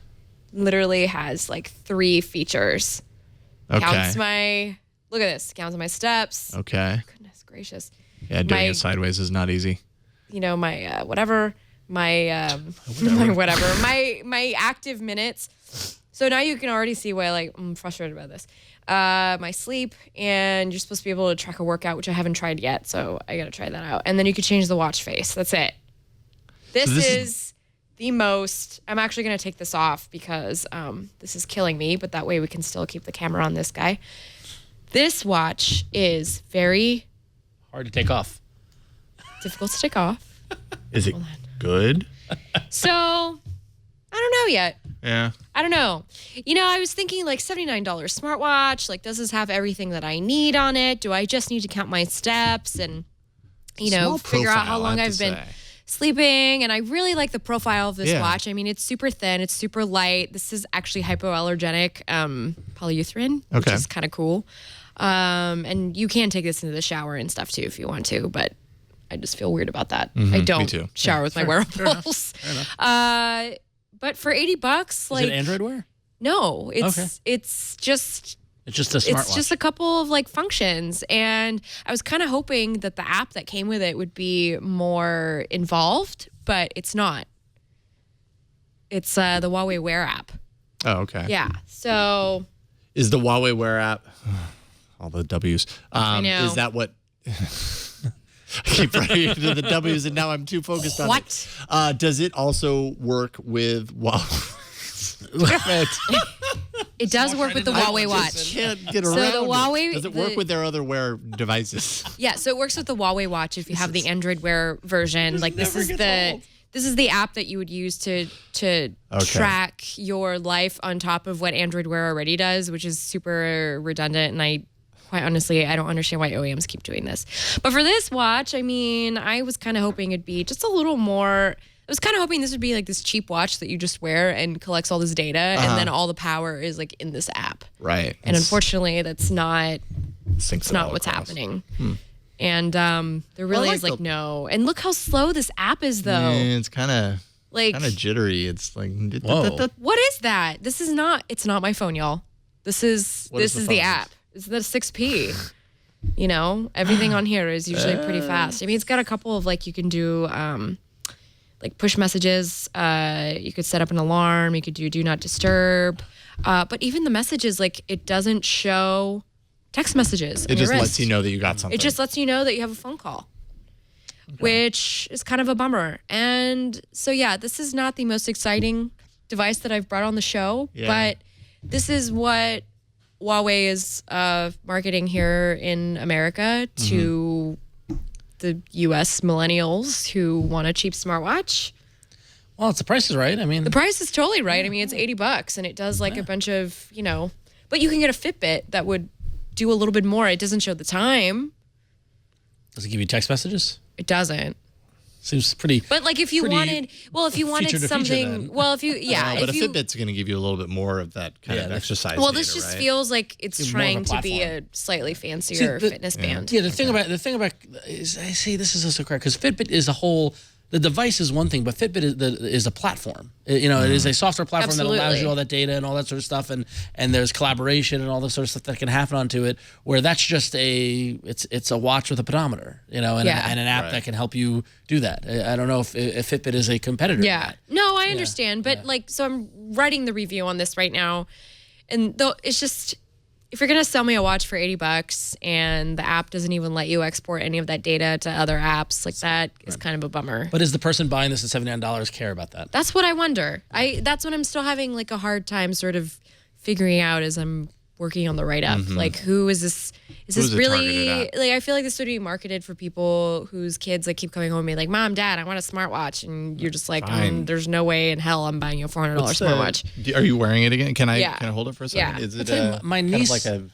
Literally has like 3 features. Okay. Look at this. Counts my steps. Okay. Goodness gracious. Yeah, doing it sideways is not easy. You know, my my active minutes. So now you can already see why I'm frustrated about this. My sleep, and you're supposed to be able to track a workout, which I haven't tried yet, so I gotta try that out. And then you could change the watch face. That's it. This is the most. I'm actually gonna take this off because this is killing me, but that way we can still keep the camera on this guy. This watch is very Hard to take off. difficult to take off. Is it good? So, I don't know yet. Yeah. I don't know. You know, I was thinking like $79 smartwatch. Like, does this have everything that I need on it? Do I just need to count my steps and, you know, Small figure out how profile, long I have I've to been say. sleeping? And I really like the profile of this Yeah. watch. I mean, it's super thin. It's super light. This is actually hypoallergenic polyurethane, which Okay. is kind of cool. And you can take this into the shower and stuff too if you want to, but I just feel weird about that. I don't too. shower with my wearables. But for $80, like Is it Android Wear? no, Okay. it's just It's just a smartwatch. it's just a couple of like functions, and I was kind of hoping that the app that came with it would be more involved, but it's not. It's the Huawei Wear app. Oh, okay. Yeah. So Is the Huawei Wear app all the W's? know. Is that what? I keep writing into the W's, and now I'm too focused on What? it. Does it also work with Huawei? it does work with the Huawei watch. Can't get So around the it. Huawei- Does it work the- with their other Wear devices? Yeah, so it works with the Huawei watch if you have the Android Wear version. Like this is the app that you would use to track your life on top of what Android Wear already does, which is super redundant. And I quite honestly, I don't understand why OEMs keep doing this. But for this watch, I mean, I was kind of hoping it'd be just a little more. I was kind of hoping this would be like this cheap watch that you just wear and collects all this data, and then all the power is like in this app. Right. And unfortunately, that's not. Syncs It's it not all what's across. happening. And there really like is like the- no. And look how slow this app is though. It's kind of Like jittery. It's like Whoa. what is that? This is not. It's not my phone, y'all. This is What is the the phone? app. It's the 6P. You know, everything on here is usually pretty fast. I mean, it's got a couple of like you can do like push messages. You could set up an alarm. You could do not disturb. But even the messages, like it doesn't show text messages. It on your just lets wrist. you know that you got something. It just lets you know that you have a phone call, which is kind of a bummer. And so, yeah, this is not the most exciting device that I've brought on the show, Yeah. but this is what Huawei is marketing here in America to the U.S. millennials who want a cheap smartwatch. Well, it's the price is right. I mean, The price is totally right. I mean, it's $80 and it does like a bunch of, you know, but you can get a Fitbit that would do a little bit more. It doesn't show the time. does it give you text messages? It doesn't. Seems pretty. But like if you Pretty wanted, if you wanted feature to feature something, then. well, if you, yeah, but if a you, Fitbit's going to give you a little bit more of that kind of exercise. well, data, this just right? feels like it's More of a trying to be a platform. slightly fancier the- fitness band. Yeah, the thing about is I say this is also correct because Fitbit is a whole. The device is one thing, but Fitbit is a platform. You know, it is a software platform that allows Absolutely. you all that data and all that sort of stuff, and there's collaboration and all this sort of stuff that can happen onto it. Where that's just it's a watch with a pedometer, you know, and, Yeah. and an app that can help you do that. I don't know if Fitbit is a competitor. to Yeah. that. No, I understand. But like, so I'm writing the review on this right now. And though it's just, if you're going to sell me a watch for $80 and the app doesn't even let you export any of that data to other apps, like that is kind of a bummer. But does the person buying this at $79 care about that? That's what I wonder. That's what I'm still having like a hard time sort of figuring out as I'm working on the write-up. Like, who is this? Is Who's this it really targeted at? like? I feel like this would be marketed for people whose kids like keep coming home and be like, "Mom, Dad, I want a smartwatch," and you're just like, Fine. "There's no way in hell I'm buying you a $400 What's the- smartwatch." Are you wearing it again? Can I Yeah. hold it for a second? Yeah. Is it tell you, my kind of niece- like a?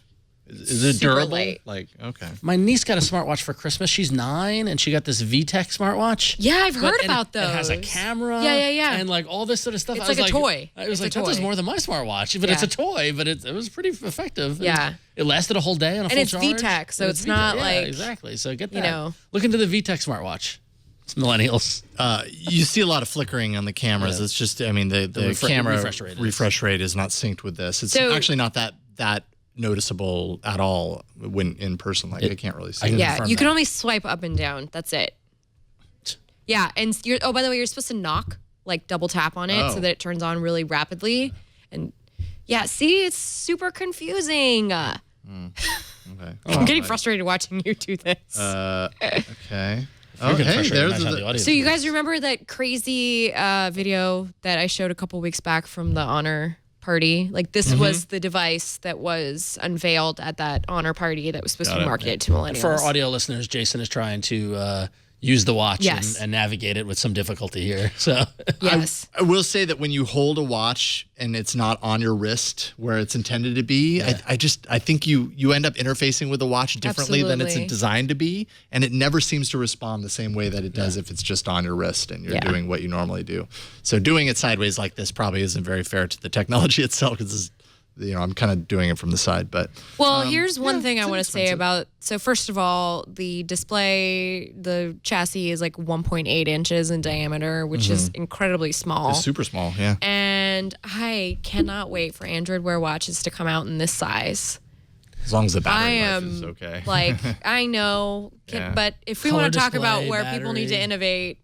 Is it Super durable? light. Like okay. My niece got a smartwatch for Christmas. She's 9, and she got this VTech smartwatch. Yeah, I've heard And about those. It has a camera. Yeah. And like all this sort of stuff. It's I was like a toy. I was It's like, a that does toy. more than my smartwatch. But it's Yeah. a toy, but it was pretty effective. Yeah. It lasted a whole day on a full it's charge. VTech, so And it's not VTech. like, Yeah, exactly. So get that. you know. Look into the VTech smartwatch. It's millennials. You see a lot of flickering on the cameras. It's just, I mean, the camera refresh rate is not synced with this. It's So- actually not that noticeable at all when in person. Like I can't really see. it. Yeah, confirm you can that. only swipe up and down. That's it. Yeah, and you're. Oh, by the way, you're supposed to knock, like double tap on it, Oh. so that it turns on really rapidly. And yeah, see, it's super confusing. Okay. I'm getting frustrated watching you do this. Okay. You're Oh, getting hey, frustrated. there's Imagine how the the. audience So you is. guys remember that crazy video that I showed a couple weeks back from the Honor party? Like this was the device that was unveiled at that Honor party that was supposed to be marketed to millennials. For our audio listeners, Jason is trying to use the watch Yes. and navigate it with some difficulty here. So Yes. I will say that when you hold a watch and it's not on your wrist where it's intended to be, I think you end up interfacing with the watch differently than it's Absolutely. designed to be, and it never seems to respond the same way that it does if it's just on your wrist and you're doing what you normally do. So doing it sideways like this probably isn't very fair to the technology itself, because I'm kind of doing it from the side. But Well, here's one thing I want to say about. So first of all, the display, the chassis is like 1.8 inches in diameter, which is incredibly small. it's super small, yeah. And I cannot wait for Android Wear watches to come out in this size. As long as the I battery life am is okay. like, I know, but if we Color want to talk about display, where people need to battery. innovate,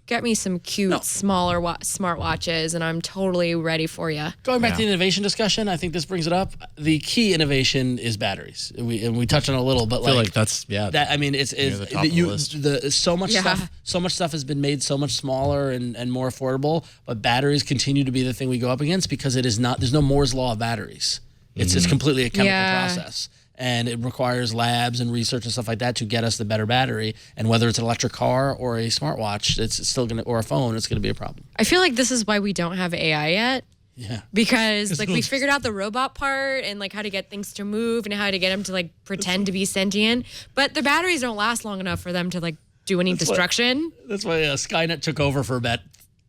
get me some cute, smaller smart watches, and I'm totally ready for you. going back to the innovation discussion, I think this brings it up. The key innovation is batteries. We touched on it a little, but I feel like that's that. I mean, it's the top of the list. so much Yeah. stuff. So much stuff has been made so much smaller and more affordable. But batteries continue to be the thing we go up against, because it is not. There's no Moore's law of batteries. It's completely a chemical process. And it requires labs and research and stuff like that to get us the better battery. And whether it's an electric car or a smartwatch, it's still gonna, or a phone, it's gonna be a problem. I feel like this is why we don't have AI yet. Yeah. Because like we figured out the robot part and like how to get things to move and how to get them to like pretend to be sentient, but the batteries don't last long enough for them to like do any destruction. That's why Skynet took over for about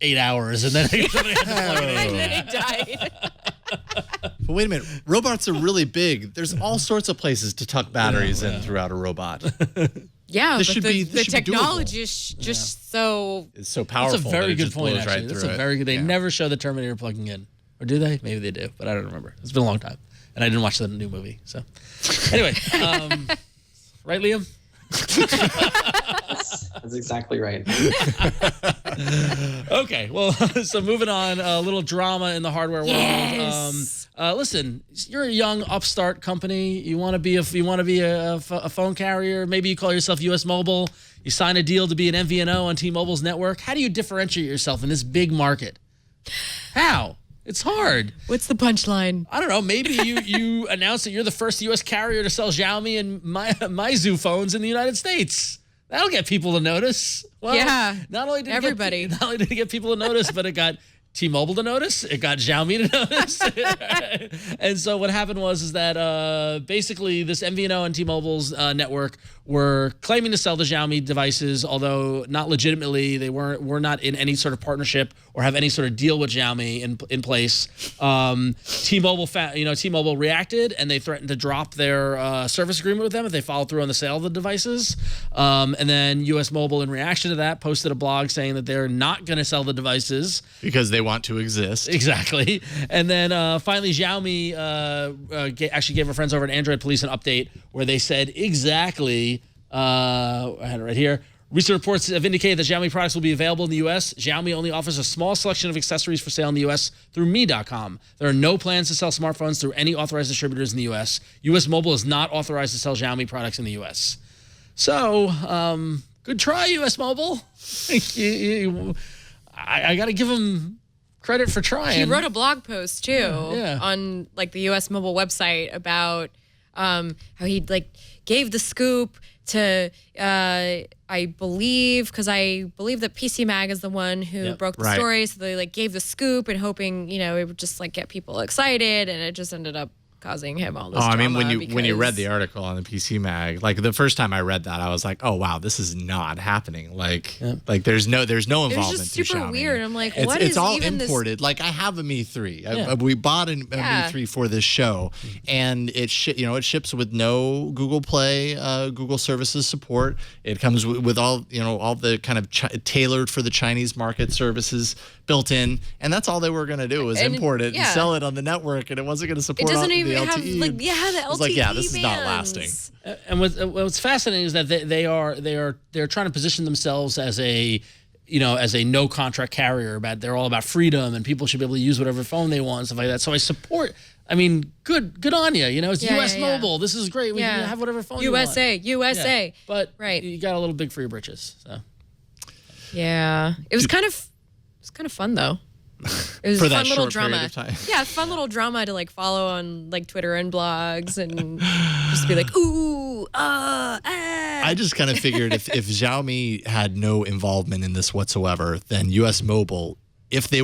8 hours, and then somebody had to plug it in. And then it died. But wait a minute, robots are really big. There's all sorts of places to tuck batteries in throughout a robot. Yeah, This but should the, be- the this should be doable. technology is just so. It's so powerful. That's a very that it good just point, blows actually. right That's through a it. very good. They Yeah. never show the Terminator plugging in, or do they? Maybe they do, but I don't remember. It's been a long time, and I didn't watch the new movie. So, anyway, right, Liam? That's exactly right. Okay, well, so moving on, a little drama in the hardware world. Yes. Listen, you're a young upstart company. You want to be a phone carrier. Maybe you call yourself US Mobile. You sign a deal to be an MVNO on T-Mobile's network. How do you differentiate yourself in this big market? How? It's hard. What's the punchline? I don't know. Maybe you announce that you're the first U.S. carrier to sell Xiaomi and Muzei phones in the United States. That'll get people to notice. Well, Yeah, not only did everybody. not only did it get people to notice, but it got T-Mobile to notice. It got Xiaomi to notice. And so what happened was that basically this MVNO and T-Mobile's network were claiming to sell the Xiaomi devices, although not legitimately. They were not in any sort of partnership or have any sort of deal with Xiaomi in place. T-Mobile reacted, and they threatened to drop their service agreement with them if they followed through on the sale of the devices. And then US Mobile, in reaction to that, posted a blog saying that they're not going to sell the devices Because they want to exist. exactly. And then finally, Xiaomi actually gave our friends over at Android Police an update where they said exactly. I had it right here. Recent reports have indicated that Xiaomi products will be available in the U.S. Xiaomi only offers a small selection of accessories for sale in the U.S. through Me.com. There are no plans to sell smartphones through any authorized distributors in the U.S. U.S. Mobile is not authorized to sell Xiaomi products in the U.S. So, good try, U.S. Mobile. I got to give them credit for trying. He wrote a blog post too Yeah. on like the US Mobile website about how he like gave the scoop to I believe that PC Mag is the one who Yep. broke the Right. story, so they like gave the scoop and hoping it would just like get people excited, and it just ended up causing him all this Oh, I mean, when drama you read because- the article on the PC Mag, like the first time I read that, I was like, oh wow, this is not happening. Like there's no involvement. It was just through super Xiaomi. weird. I'm like, It's, what it's is all even imported. Like I have a Mi 3. Yeah. We bought a Mi Yeah. 3 for this show, and it it ships with no Google Play, Google Services support. It comes with all all the kind of tailored for the Chinese market services built in, and that's all they were going to do was And- import it and yeah. sell it on the network, and it wasn't going to It support doesn't all even the have LTE. like the LTE I was like, yeah, this is not bands. lasting. And what's fascinating is that they're trying to position themselves as a no contract carrier. They're all about freedom, and people should be able to use whatever phone they want and stuff like that. So I support. I mean, good on you. It's Yeah, U.S. yeah, yeah. Mobile. This is great. We can have whatever phone you want. USA. Yeah. But Right. you got a little big for your britches. So. Yeah, it was kind of fun though. It was For a that fun little short period drama. of time. Yeah, fun little drama to like follow on like Twitter and blogs and just be like, ooh, I just kind of figured if Xiaomi had no involvement in this whatsoever, then U.S. Mobile, if they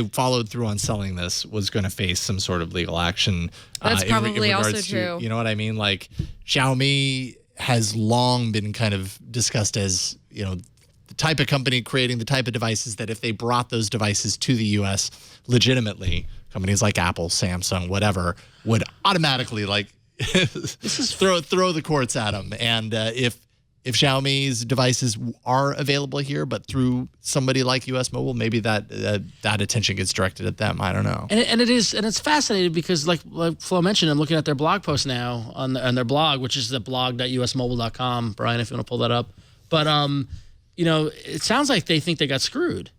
followed through on selling this, was going to face some sort of legal action. That's probably in also regards true. To, you know what I mean? Like Xiaomi has long been kind of discussed as, the type of company creating the type of devices that if they brought those devices to the U.S. legitimately, companies like Apple, Samsung, whatever, would automatically throw the courts at them. And if Xiaomi's devices are available here, but through somebody like U.S. Mobile, maybe that attention gets directed at them. I don't know. And it's fascinating because like Flo mentioned, I'm looking at their blog post now on their blog, which is the blog.usmobile.com. Brian, if you want to pull that up. But it sounds like they think they got screwed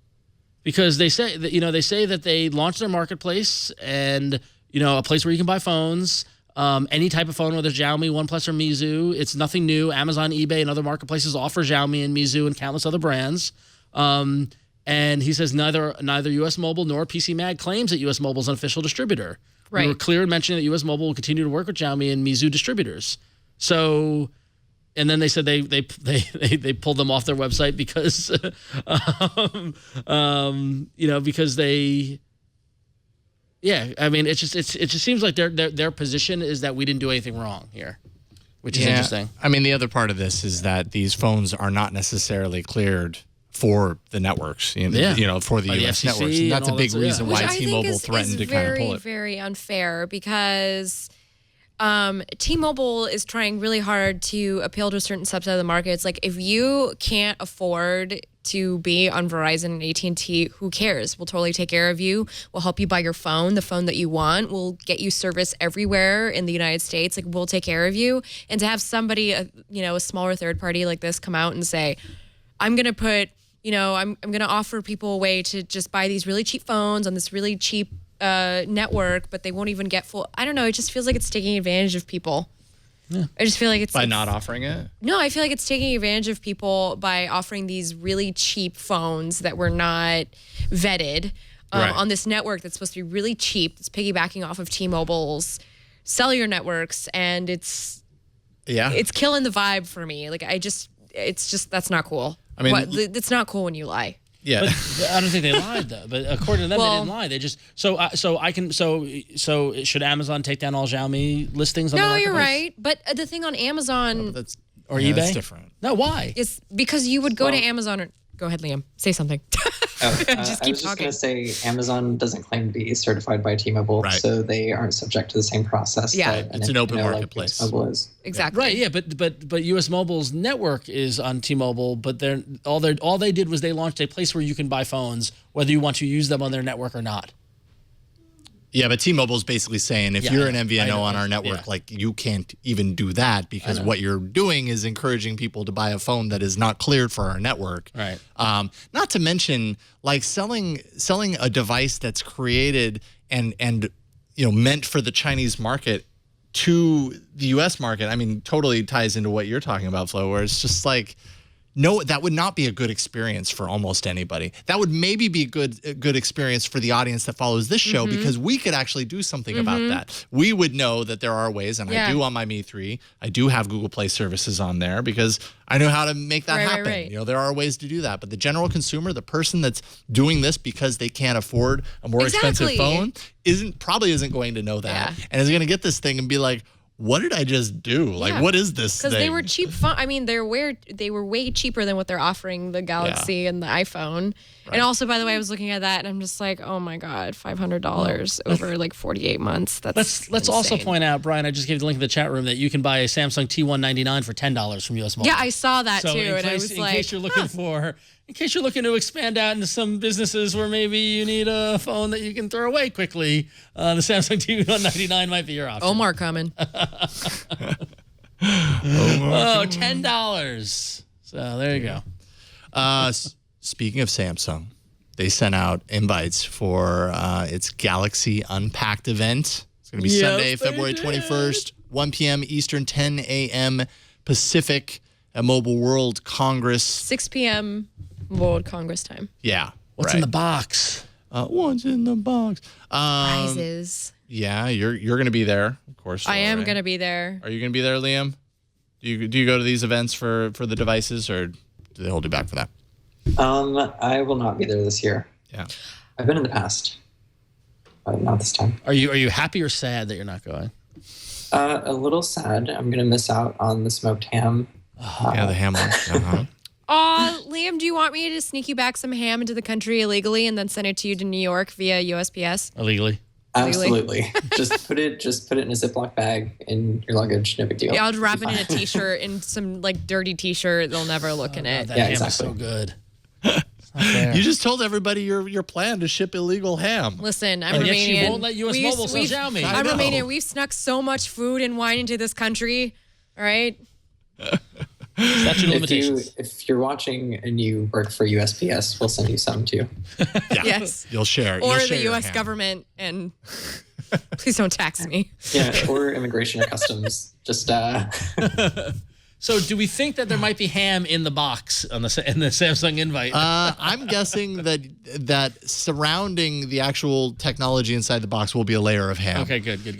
because they say that they launched their marketplace and a place where you can buy phones. Any type of phone, whether it's Xiaomi, OnePlus, or Meizu, it's nothing new. Amazon, eBay, and other marketplaces offer Xiaomi and Meizu and countless other brands. And he says neither U.S. Mobile nor PC Mag claims that U.S. Mobile is an official distributor. Right. We were clear in mentioning that U.S. Mobile will continue to work with Xiaomi and Meizu distributors. So, and then they said they pulled them off their website because, because they. Yeah, I mean, it just seems like their position is that we didn't do anything wrong here, which is interesting. I mean, the other part of this is that these phones are not necessarily cleared for the networks, for the U.S. FCC networks. And that's a big reason Which why I think T-Mobile threatened to kind of pull it. Very unfair because T-Mobile is trying really hard to appeal to a certain subset of the market. It's like if you can't afford to be on Verizon and AT&T, who cares? We'll totally take care of you. We'll help you buy your phone, the phone that you want. We'll get you service everywhere in the United States. Like, we'll take care of you. And to have somebody, a smaller third party like this come out and say, I'm going to put, I'm going to offer people a way to just buy these really cheap phones on this really cheap network, but they won't even get full. I don't know. It just feels like it's taking advantage of people. Yeah. I just feel like it's by not offering it. No, I feel like it's taking advantage of people by offering these really cheap phones that were not vetted on this network that's supposed to be really cheap. It's piggybacking off of T-Mobile's cellular networks, and it's killing the vibe for me. Like it's just that's not cool. I mean, it's not cool when you lie. Yeah, but I don't think they lied though. But according to them, they didn't lie. They just so should Amazon take down all Xiaomi listings? On the you're right. But the thing on Amazon or eBay, that's different. No, why? It's because you would go to Amazon or go ahead, Liam. Say something. Just keep talking. I was just going to say Amazon doesn't claim to be certified by T-Mobile, so they aren't subject to the same process. Yeah, it's an open marketplace. Mobile is. Exactly. Right. Yeah, but U.S. Mobile's network is on T-Mobile, but all they did was they launched a place where you can buy phones, whether you want to use them on their network or not. Yeah, but T-Mobile is basically saying if you're an MVNO on our network, like you can't even do that because what you're doing is encouraging people to buy a phone that is not cleared for our network. Right. Not to mention like selling a device that's created and meant for the Chinese market to the U.S. market. I mean, totally ties into what you're talking about, Flo, where it's just like. No, that would not be a good experience for almost anybody. That would maybe be a good experience for the audience that follows this show because we could actually do something about that. We would know that there are ways, and I do on my Mi 3. I do have Google Play services on there because I know how to make that happen. Right. There are ways to do that. But the general consumer, the person that's doing this because they can't afford a more expensive phone, probably isn't going to know that and is going to get this thing and be like, what did I just do? Like, what is this thing? Because they were cheap phone. I mean, they were way cheaper than what they're offering the Galaxy and the iPhone. Right. And also, by the way, I was looking at that and I'm just like, oh my God, $500 over like 48 months. Let's also point out, Brian, I just gave the link in the chat room that you can buy a Samsung T199 for $10 from US Mobile. Yeah, I saw that too. And I was like, in case you're looking to expand out into some businesses where maybe you need a phone that you can throw away quickly, the Samsung T199 might be your option. Omar coming. $10. So there you go. Speaking of Samsung, they sent out invites for its Galaxy Unpacked event. It's going to be Sunday, February 21st, 1 p.m. Eastern, 10 a.m. Pacific at Mobile World Congress. 6 p.m. World Congress time. Yeah. What's in the box? What's in the box? Prizes. Yeah, you're going to be there, of course. I am going to be there. Are you going to be there, Liam? Do you go to these events for the devices, or do they hold you back for that? I will not be there this year. Yeah. I've been in the past, but not this time. Are you happy or sad that you're not going? A little sad. I'm going to miss out on the smoked ham. Yeah, the ham one. Uh-huh. Liam, do you want me to sneak you back some ham into the country illegally and then send it to you to New York via USPS? Illegally. Absolutely. just put it in a Ziploc bag in your luggage. No big deal. Yeah, I'll wrap it in a t-shirt, in some like dirty t-shirt. They'll never look in it. That ham exactly. is so good. It's not fair. You just told everybody your plan to ship illegal ham. Listen, I'm And yet Romanian. she won't let US Mobile sell Xiaomi. I'm know. Romanian. We've snuck so much food and wine into this country. All right. Statute of limitations. If you're watching and you work for USPS, we'll send you some too. Yeah. Yes. You'll share. Or You'll the share your U.S. ham. government, and please don't tax me. Yeah, or immigration or customs. Just So do we think that there might be ham in the box in the Samsung invite? I'm guessing that surrounding the actual technology inside the box will be a layer of ham. Okay, good. If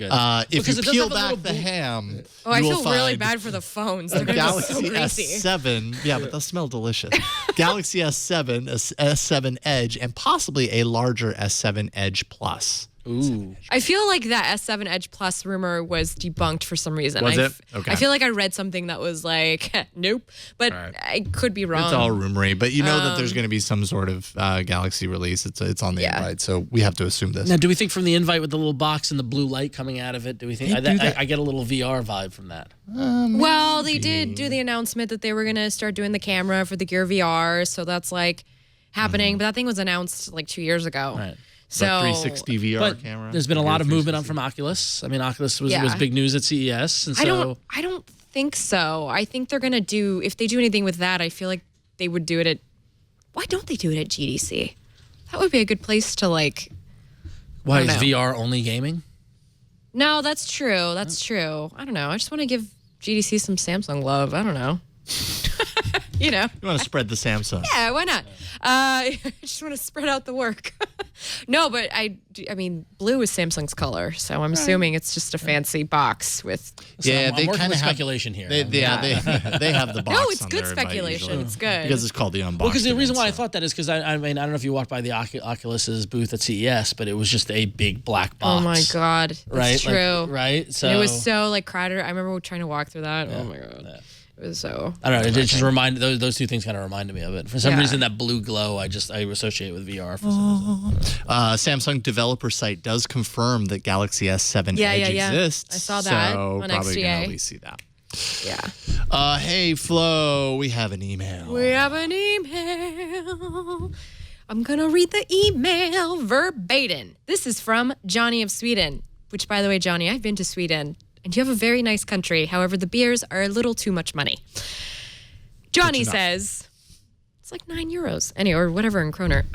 Because you it does peel have a back little the ham, Oh, I you feel will really find bad for the phones. a They're going to be so Galaxy greasy. S7. Yeah, but they'll smell delicious. Galaxy S7, a S7 Edge, and possibly a larger S7 Edge Plus. Ooh. I feel like that S7 Edge Plus rumor was debunked for some reason. Was it? Okay. I feel like I read something that was like, nope, but right. I could be wrong. It's all rumory, but you know that there's going to be some sort of Galaxy release. It's on the invite, so we have to assume this. Now, do we think from the invite with the little box and the blue light coming out of it, do we think I get a little VR vibe from that? Well, they did do the announcement that they were going to start doing the camera for the Gear VR, so that's like happening. But that thing was announced like 2 years ago. Right. So 360 VR But camera. there's been a lot of movement 360. from Oculus. I mean, Oculus was Yeah. big news at CES, and so I don't think so. I think they're gonna do, if they do anything with that, I feel like they would do it at, why don't they do it at GDC? That would be a good place to like. why I is don't know. VR only gaming? No, that's true. That's true. I don't know. I just want to give GDC some Samsung love. I don't know. You know. You want to spread the Samsung. Yeah, why not? I just want to spread out the work. No, but I mean, blue is Samsung's color, so I'm assuming it's just a fancy box with. So Yeah, I'm they working kind with of have speculation here. They have the box. No, it's on good their invite speculation. usually. It's good. Because it's called the unboxed. Well, because the reason why I event, so. thought that is because I mean, I don't know if you walked by the Oculus's booth at CES, but it was just a big black box. Oh my God, that's Right? true. Like, right? So And it was so like crowded. I remember trying to walk through that. Oh my God. It was so. I don't know. It just reminded those two things kind of reminded me of it. For some Yeah. reason, that blue glow I associate with VR. For some reason. Samsung developer site does confirm that Galaxy S7 Yeah, Edge yeah. exists. I saw that so on probably XGA. gonna at least see that. Yeah. Hey Flo, we have an email. We have an email. I'm going to read the email verbatim. This is from Johnny of Sweden, which, by the way, Johnny, I've been to Sweden, and you have a very nice country. However, the beers are a little too much money. Johnny says, it's like €9. Anyway, or whatever in kroner.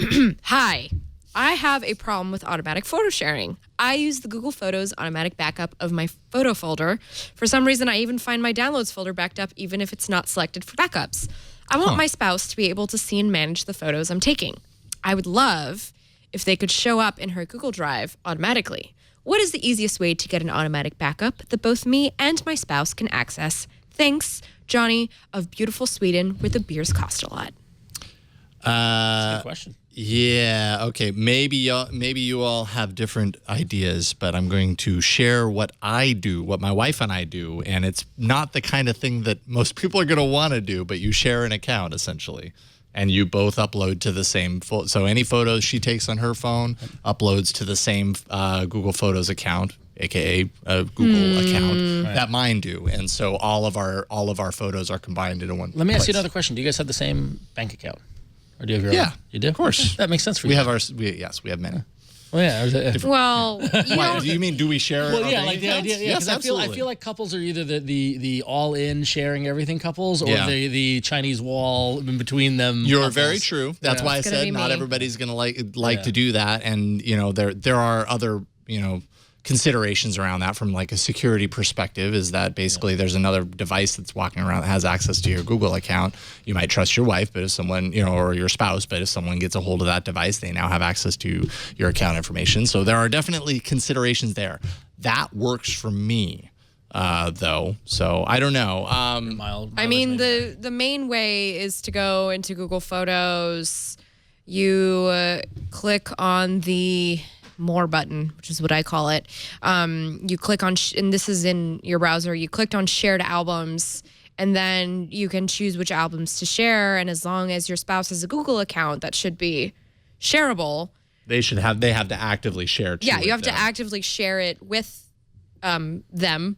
Hi. I have a problem with automatic photo sharing. I use the Google Photos automatic backup of my photo folder. For some reason, I even find my downloads folder backed up even if it's not selected for backups. I want my spouse to be able to see and manage the photos I'm taking. I would love if they could show up in her Google Drive automatically. What is the easiest way to get an automatic backup that both me and my spouse can access? Thanks, Johnny of beautiful Sweden, where the beers cost a lot. Good question. Yeah, okay. Maybe you all have different ideas, but I'm going to share what I do, what my wife and I do, and it's not the kind of thing that most people are going to want to do, but you share an account essentially. And you both upload to the same so any photos she takes on her phone uploads to the same Google Photos account, aka Google account that mine do, and so all of our photos are combined into one. Let me ask you place. another question. Do you guys have the same bank account? Or do you have your Yeah, own? You do? of course. That makes sense for We you. have yes, we have many. Well, yeah. Well, you Why, know, do you mean do we share? Well, our yeah, bank like the accounts? idea. Yeah, Yes, 'cause I absolutely. feel like couples are either the all-in sharing everything couples, or Yeah. the Chinese wall in between them. You're couples. very true. That's Yeah. why I It's gonna said be not me. everybody's going to like to do that, and there are other considerations around that from like a security perspective. Is that basically there's another device that's walking around that has access to your Google account. You might trust your wife, but if someone or your spouse, but if someone gets a hold of that device, they now have access to your account information. So there are definitely considerations there. That works for me. though. So I don't know. I mean, the main way is to go into Google Photos. You click on the More button, which is what I call it. You click on, and this is in your browser, you clicked on Shared Albums, and then you can choose which albums to share. And as long as your spouse has a Google account, that should be shareable. They have to actively share. Yeah, you have to actively share it with them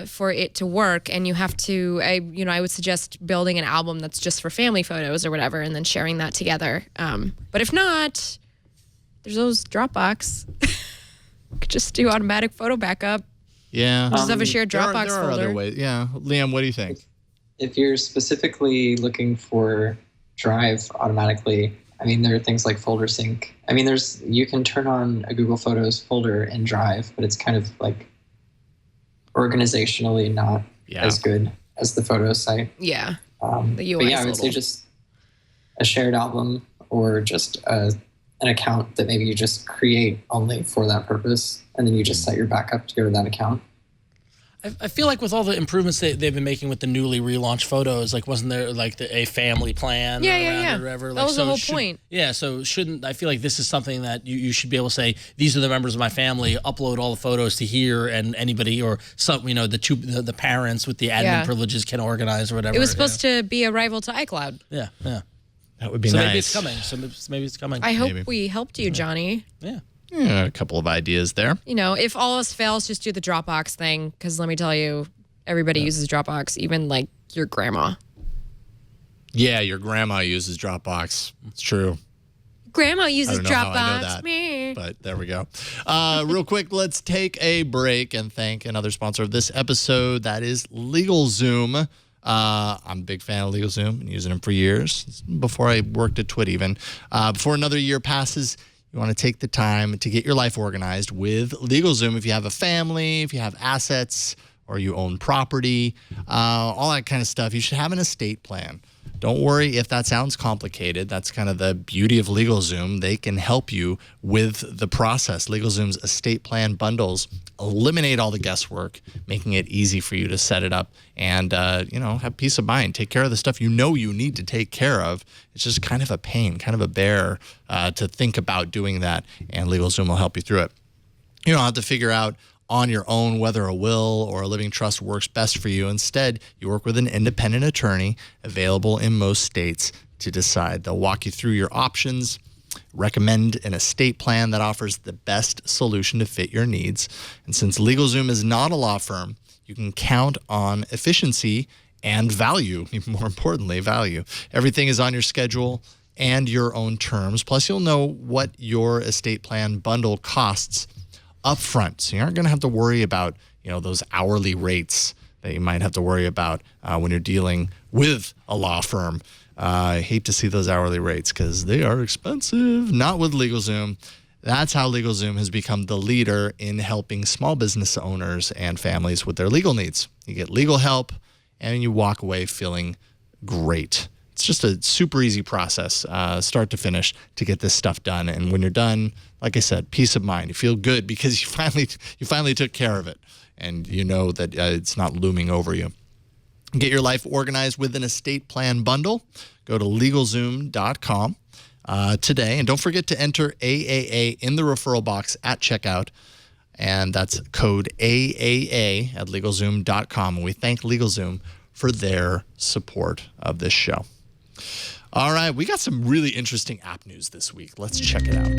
for it to work. And you have to, I would suggest building an album that's just for family photos or whatever, and then sharing that together. But if not, there's those Dropbox. You could just do automatic photo backup. Yeah. Just have a shared Dropbox there are folder. other ways. Yeah. Liam, what do you think? If you're specifically looking for Drive automatically, I mean, there are things like folder sync. I mean, you can turn on a Google Photos folder in Drive, but it's kind of like organizationally not as good as the Photos site. Yeah. The But UI yeah, I would say just a shared album or just an account that maybe you just create only for that purpose, and then you just set your backup to go to that account. I feel like with all the improvements they've been making with the newly relaunched Photos, like wasn't there like a family plan? Yeah. Or whatever? That was the whole point. Yeah, so I feel like this is something that you should be able to say, these are the members of my family, upload all the photos to here, and anybody or some, the parents with the admin privileges can organize or whatever. It was supposed to be a rival to iCloud. Yeah. That would be nice. nice. Maybe it's coming. So maybe it's coming. I hope we helped you, Johnny. Yeah. Yeah, a couple of ideas there. If all else fails, just do the Dropbox thing. Because let me tell you, everybody uses Dropbox, even like your grandma. Yeah, your grandma uses Dropbox. It's true. Grandma uses I don't know Dropbox. how I know that, Me. but there we go. Real quick, let's take a break and thank another sponsor of this episode. That is LegalZoom. I'm a big fan of LegalZoom and using them for years, before I worked at Twit even. Before another year passes, you want to take the time to get your life organized with LegalZoom. If you have a family, if you have assets, or you own property, all that kind of stuff, you should have an estate plan. Don't worry if that sounds complicated. That's kind of the beauty of LegalZoom. They can help you with the process. LegalZoom's estate plan bundles eliminate all the guesswork, making it easy for you to set it up and, have peace of mind. Take care of the stuff you need to take care of. It's just kind of a pain, kind of a bear to think about doing that, and LegalZoom will help you through it. You don't have to figure out on your own whether a will or a living trust works best for you. Instead, you work with an independent attorney available in most states to decide. They'll walk you through your options, recommend an estate plan that offers the best solution to fit your needs. And since LegalZoom is not a law firm, you can count on efficiency and value, even more importantly, value. Everything is on your schedule and your own terms. Plus, you'll know what your estate plan bundle costs upfront. So you aren't going to have to worry about, those hourly rates that you might have to worry about when you're dealing with a law firm. I hate to see those hourly rates because they are expensive. Not with LegalZoom. That's how LegalZoom has become the leader in helping small business owners and families with their legal needs. You get legal help and you walk away feeling great. It's just a super easy process, start to finish, to get this stuff done. And when you're done, like I said, peace of mind. You feel good because you finally took care of it, and you know that it's not looming over you. Get your life organized with an estate plan bundle. Go to LegalZoom.com today, and don't forget to enter AAA in the referral box at checkout. And that's code AAA at LegalZoom.com. And we thank LegalZoom for their support of this show. All right, we got some really interesting app news this week. Let's check it out.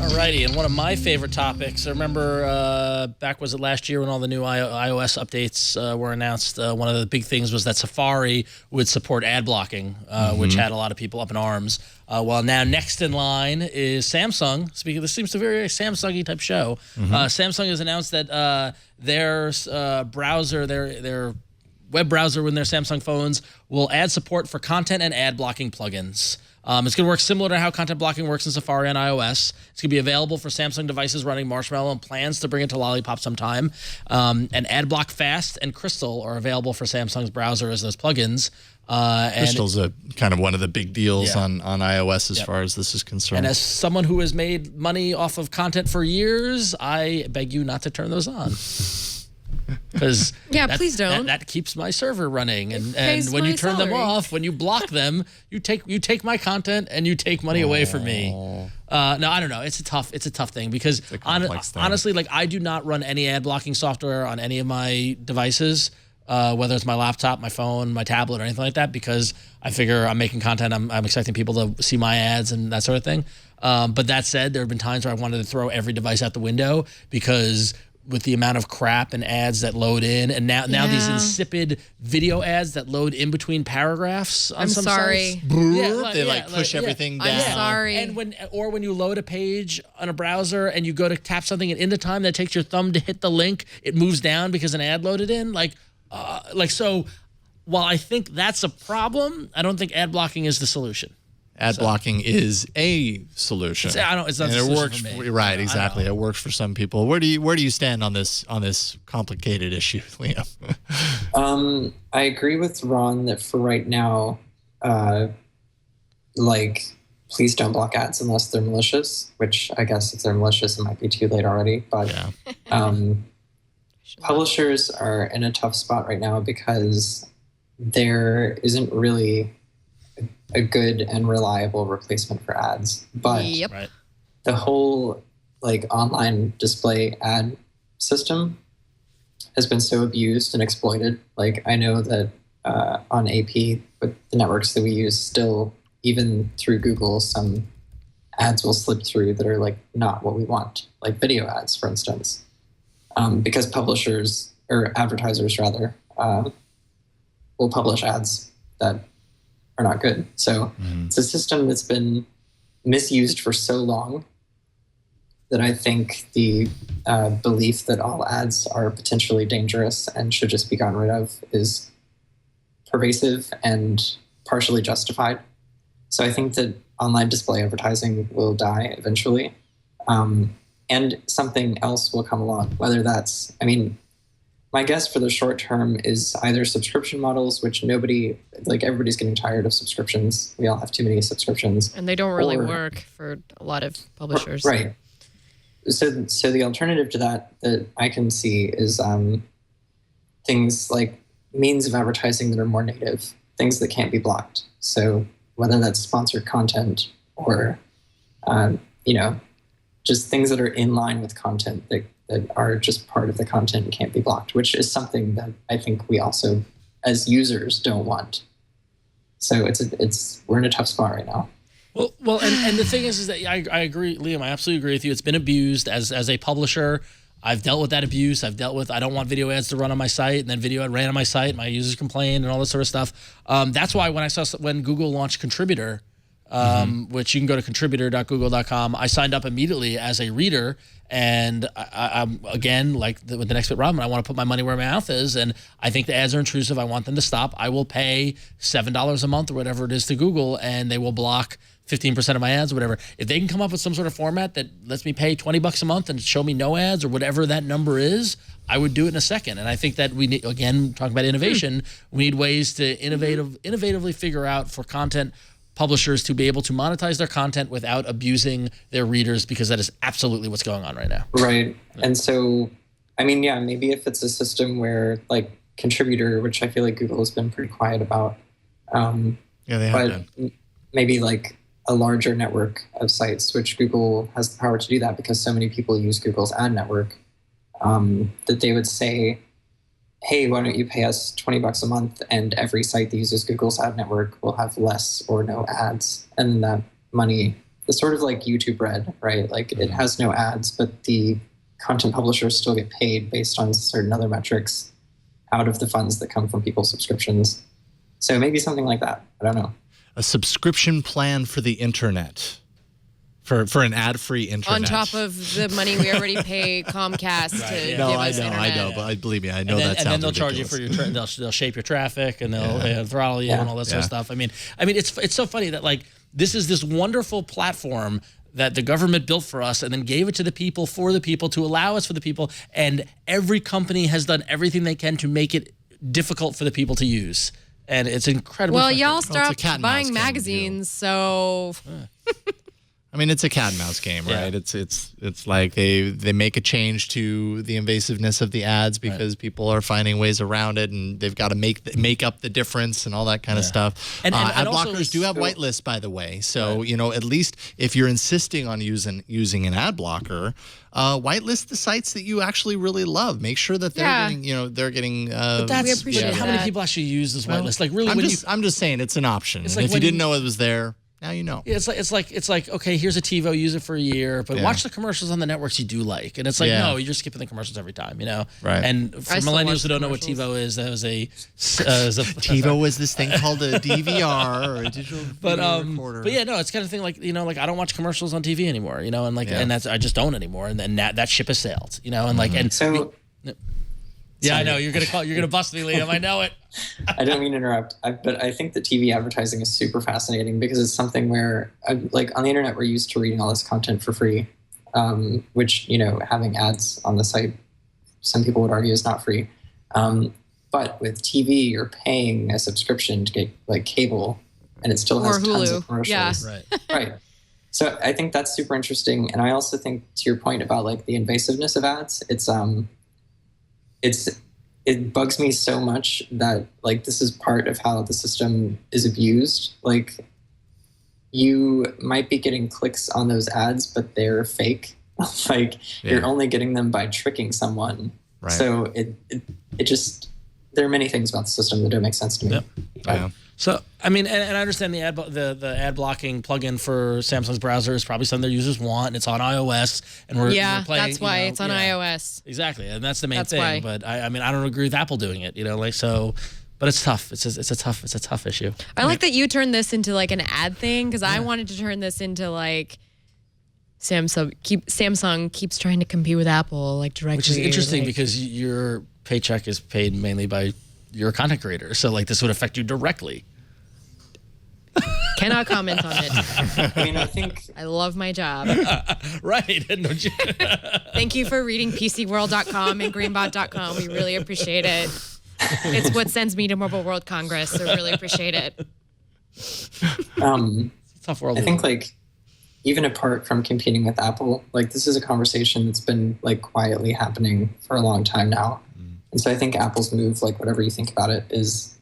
Alrighty, and one of my favorite topics, I remember back, was it last year when all the new iOS updates were announced, one of the big things was that Safari would support ad blocking, which had a lot of people up in arms. Well, now next in line is Samsung. Speaking of, this seems to be a very Samsung-y type show. Samsung has announced that their browser, their web browser in their Samsung phones will add support for content and ad blocking plugins. It's going to work similar to how content blocking works in Safari on iOS. It's going to be available for Samsung devices running Marshmallow and plans to bring it to Lollipop sometime. And AdBlock Fast and Crystal are available for Samsung's browser as those plugins. Crystal's a kind of one of the big deals on iOS as far as this is concerned. And as someone who has made money off of content for years, I beg you not to turn those on. Because please don't. That keeps my server running, and pays when my you turn them salary. off, when you block them, you take my content and you take money away from me. No, I don't know. It's a tough thing because complex thing. honestly, like I do not run any ad blocking software on any of my devices, whether it's my laptop, my phone, my tablet, or anything like that, because I figure I'm making content. I'm expecting people to see my ads and that sort of thing. But that said, there have been times where I wanted to throw every device out the window because with the amount of crap and ads that load in, and now these insipid video ads that load in between paragraphs on some sites. They push everything down. I'm sorry. And when you load a page on a browser and you go to tap something, and in the time that takes your thumb to hit the link, it moves down because an ad loaded in. So while I think that's a problem, I don't think ad blocking is the solution. Ad blocking is a solution. It's not and a it solution works. for me. Right, exactly. It works for some people. Where do you stand on this complicated issue, Liam? I agree with Ron that for right now, please don't block ads unless they're malicious. Which I guess if they're malicious, it might be too late already. But publishers are in a tough spot right now because there isn't really a good and reliable replacement for ads. But the whole online display ad system has been so abused and exploited. I know that on AP, with the networks that we use, still, even through Google, some ads will slip through that are not what we want, like video ads, for instance, because publishers, or advertisers rather, will publish ads that are not good. So it's a system that's been misused for so long that I think the belief that all ads are potentially dangerous and should just be gotten rid of is pervasive and partially justified. So I think that online display advertising will die eventually, and something else will come along, whether that's, my guess for the short term is either subscription models, which everybody's getting tired of subscriptions. We all have too many subscriptions. And they don't really work for a lot of publishers. Right. So the alternative to that I can see is things like means of advertising that are more native, things that can't be blocked. So whether that's sponsored content or, just things that are in line with content that are just part of the content and can't be blocked, which is something that I think we also, as users, don't want. So we're in a tough spot right now. Well, and the thing is that I agree, Liam. I absolutely agree with you. It's been abused as a publisher. I've dealt with that abuse. I don't want video ads to run on my site, and then video ad ran on my site. My users complained and all this sort of stuff. That's why when Google launched Contributor, which you can go to contributor.google.com, I signed up immediately as a reader. And I'm again, with the Next Fit Robin, I want to put my money where my mouth is, and I think the ads are intrusive. I want them to stop. I will pay $7 a month or whatever it is to Google, and they will block 15% of my ads or whatever. If they can come up with some sort of format that lets me pay $20 a month and show me no ads or whatever that number is, I would do it in a second. And I think that we need, again, talking about innovation, we need ways to innovatively figure out for content publishers to be able to monetize their content without abusing their readers, because that is absolutely what's going on right now. Right. And so, maybe if it's a system where Contributor, which I feel like Google has been pretty quiet about. They have been. Maybe a larger network of sites, which Google has the power to do that because so many people use Google's ad network, that they would say, hey, why don't you pay us $20 a month, and every site that uses Google's ad network will have less or no ads. And that money is sort of like YouTube Red, right? It has no ads, but the content publishers still get paid based on certain other metrics out of the funds that come from people's subscriptions. So maybe something like that. I don't know. A subscription plan for the internet. For an ad-free internet. On top of the money we already pay Comcast to give us internet. I know, but believe me, I know that sounds ridiculous. And then they'll charge you for your they'll shape your traffic, and they'll throttle you and all that sort of stuff. It's so funny that this is this wonderful platform that the government built for us and then gave it to the people for the people to allow us for the people. And every company has done everything they can to make it difficult for the people to use. And it's incredible. Well, y'all stopped buying magazines, so... I mean, it's a cat and mouse game, right? Yeah. It's like they make a change to the invasiveness of the ads because people are finding ways around it, and they've got to make up the difference and all that kind of stuff. And ad blockers do have whitelists, by the way. So at least if you're insisting on using an ad blocker, whitelist the sites that you actually really love. Make sure that they're getting. But we appreciate how many people actually use this whitelist. Like really, I'm just saying it's an option. It's like if you didn't know it was there. Now you know. Yeah, it's like okay, here's a TiVo, use it for a year, but watch the commercials on the networks you do like. And it's like, no, you're skipping the commercials every time, Right. And for millennials who don't know what TiVo is, that was a TiVo was this thing called a DVR or a digital video recorder. But yeah, no, it's kind of thing like like I don't watch commercials on TV anymore, and like and that's I just don't anymore, and then that ship has sailed, and like and so. Yeah, I know you're gonna bust me, Liam. I know it. I don't mean to interrupt, but I think the TV advertising is super fascinating because it's something where, like on the internet, we're used to reading all this content for free, which having ads on the site, some people would argue is not free. But with TV, you're paying a subscription to get like cable, and it still has tons of commercials. Yeah. Right. So I think that's super interesting, and I also think to your point about like the invasiveness of ads, it bugs me so much that like this is part of how the system is abused. Like you might be getting clicks on those ads, but they're fake. Like you're only getting them by tricking someone. Right. So it just there are many things about the system that don't make sense to me. Yep. Yeah. So I mean, and I understand the ad blocking plugin for Samsung's browser is probably something their users want, and it's on iOS, and we're playing. That's why it's on iOS. Exactly, and that's the main thing. Why. But I mean, I don't agree with Apple doing it. But it's tough. It's a tough issue. I like that you turned this into like an ad thing because I wanted to turn this into like Samsung keeps trying to compete with Apple like directly. Which is interesting because your paycheck is paid mainly by your content creator, so like this would affect you directly. Cannot comment on it. I mean, I think I love my job. Right. Thank you for reading PCWorld.com and Greenbot.com. We really appreciate it. It's what sends me to Mobile World Congress, so really appreciate it. It's a tough world. I think like even apart from competing with Apple, like this is a conversation that's been like quietly happening for a long time now. And so I think Apple's move, like whatever you think about it, is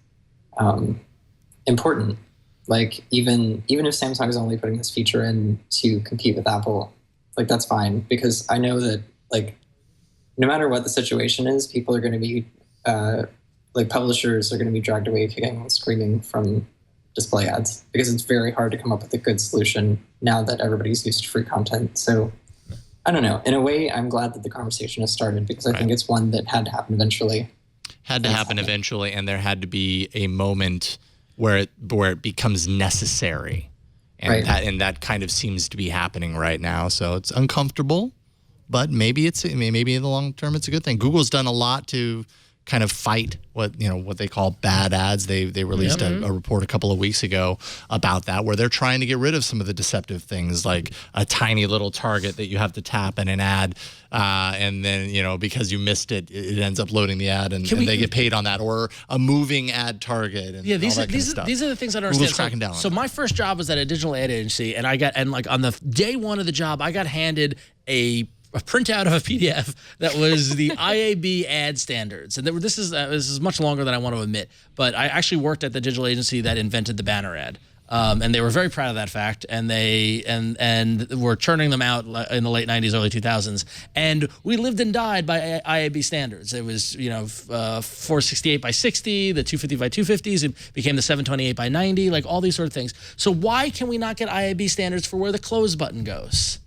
important. Like even if Samsung is only putting this feature in to compete with Apple, like that's fine because I know that like no matter what the situation is, people are going to be like publishers are going to be dragged away kicking and screaming from display ads because it's very hard to come up with a good solution now that everybody's used to free content. So I don't know. In a way, I'm glad that the conversation has started because I think it's one that had to happen eventually. Eventually, and there had to be a moment where it becomes necessary, and that kind of seems to be happening right now. So it's uncomfortable, but maybe in the long term it's a good thing. Google's done a lot to kind of fight what they call bad ads. They released a report a couple of weeks ago about that, where they're trying to get rid of some of the deceptive things, like a tiny little target that you have to tap in an ad, and then because you missed it, it ends up loading the ad, and they get paid on that, or a moving ad target. And these are the things I don't understand. Google's cracking down on so my first job was at a digital ad agency, and on the day one of the job, I got handed a printout of a PDF that was the IAB ad standards. And this is much longer than I want to admit, but I actually worked at the digital agency that invented the banner ad. And they were very proud of that fact, and they were churning them out in the late 90s, early 2000s. And we lived and died by IAB standards. It was 468 by 60, the 250 by 250s. It became the 728 by 90, like all these sort of things. So why can we not get IAB standards for where the close button goes?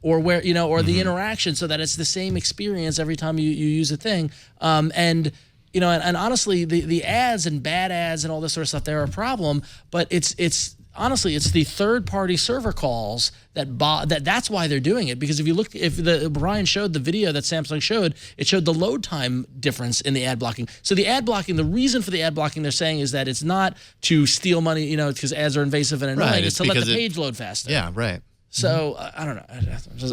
Or where or the interaction, so that it's the same experience every time you use a thing. And honestly, the ads and bad ads and all this sort of stuff, they're a problem. But it's honestly, it's the third-party server calls that's why they're doing it. Because if Brian showed the video that Samsung showed, it showed the load time difference in the ad blocking. So the ad blocking, the reason for the ad blocking, they're saying is that it's not to steal money, because ads are invasive and annoying. It's to let the page load faster. Yeah, right. So I don't know.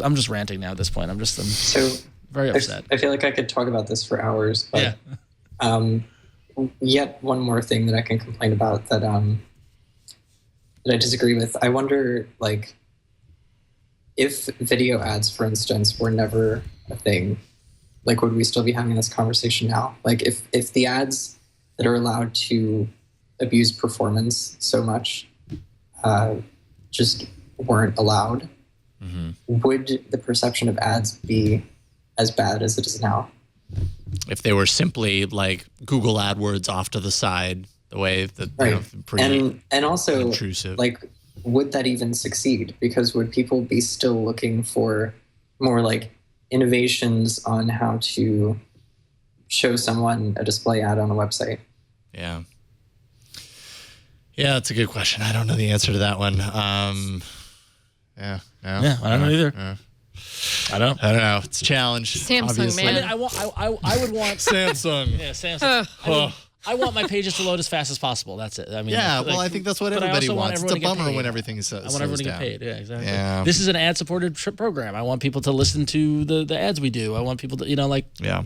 I'm just ranting now at this point. I'm so very upset. I feel like I could talk about this for hours. But, yet one more thing that I can complain about that I disagree with. I wonder, like, if video ads, for instance, were never a thing, like, would we still be having this conversation now? Like, if the ads that are allowed to abuse performance so much just weren't allowed, would the perception of ads be as bad as it is now? If they were simply like Google AdWords off to the side, the way that pretty and also intrusive. Like, would that even succeed? Because would people be still looking for more like innovations on how to show someone a display ad on a website? Yeah, that's a good question. I don't know the answer to that one. I don't know either. I don't know. It's a challenge. Samsung, obviously. man. I would want Samsung. Yeah, Samsung. I want my pages to load as fast as possible. That's it. I mean, I think that's what everybody wants. It's a bummer when everything is. I want everyone to get paid. Yeah, exactly. Yeah. This is an ad-supported program. I want people to listen to the ads we do. I want people to, Yeah. Yeah.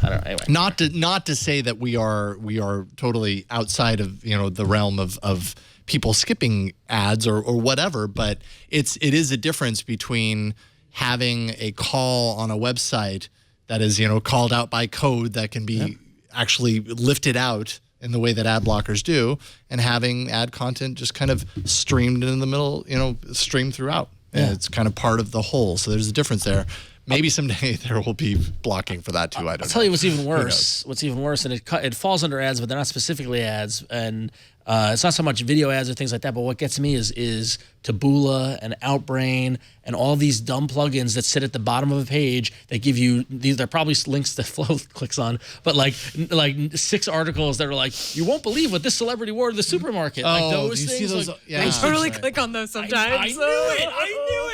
I don't know. Anyway. Not to say that we are totally outside of the realm of people skipping ads or whatever, but it is a difference between having a call on a website that is called out by code that can be actually lifted out in the way that ad blockers do, and having ad content just kind of streamed in the middle, streamed throughout. And it's kind of part of the whole. So there's a difference there. Maybe someday there will be blocking for that too. I don't know. I'll tell you what's even worse. What's even worse, and it falls under ads, but they're not specifically ads, and it's not so much video ads or things like that. But what gets me is Taboola and Outbrain and all these dumb plugins that sit at the bottom of a page that give you these. They're probably links that Flo clicks on, but like 6 articles that are like, you won't believe what this celebrity wore to the supermarket. Oh, like those you things. see those? Like, I totally click on those sometimes. I knew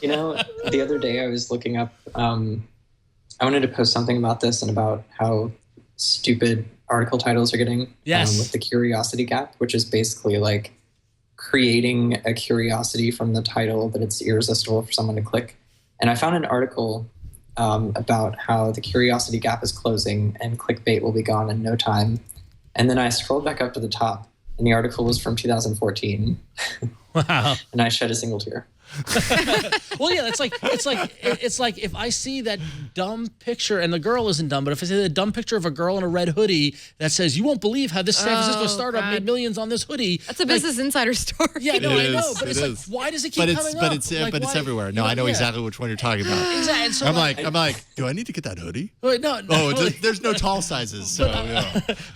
it. The other day I was looking up, I wanted to post something about this and about how stupid article titles are getting with the curiosity gap, which is basically like creating a curiosity from the title that it's irresistible for someone to click. And I found an article about how the curiosity gap is closing and clickbait will be gone in no time. And then I scrolled back up to the top, and the article was from 2014. Wow. And I shed a single tear. Well, yeah, it's like if I see that dumb picture, and the girl isn't dumb, but if I see the dumb picture of a girl in a red hoodie that says, "You won't believe how this San Francisco startup made millions on this hoodie." That's a Business Insider story. Yeah, no, I know, but it's like, why does it keep coming up? But it's everywhere. No, I know exactly which one you're talking about. Exactly. So I'm like, do I need to get that hoodie? Wait, no. There's no tall sizes. So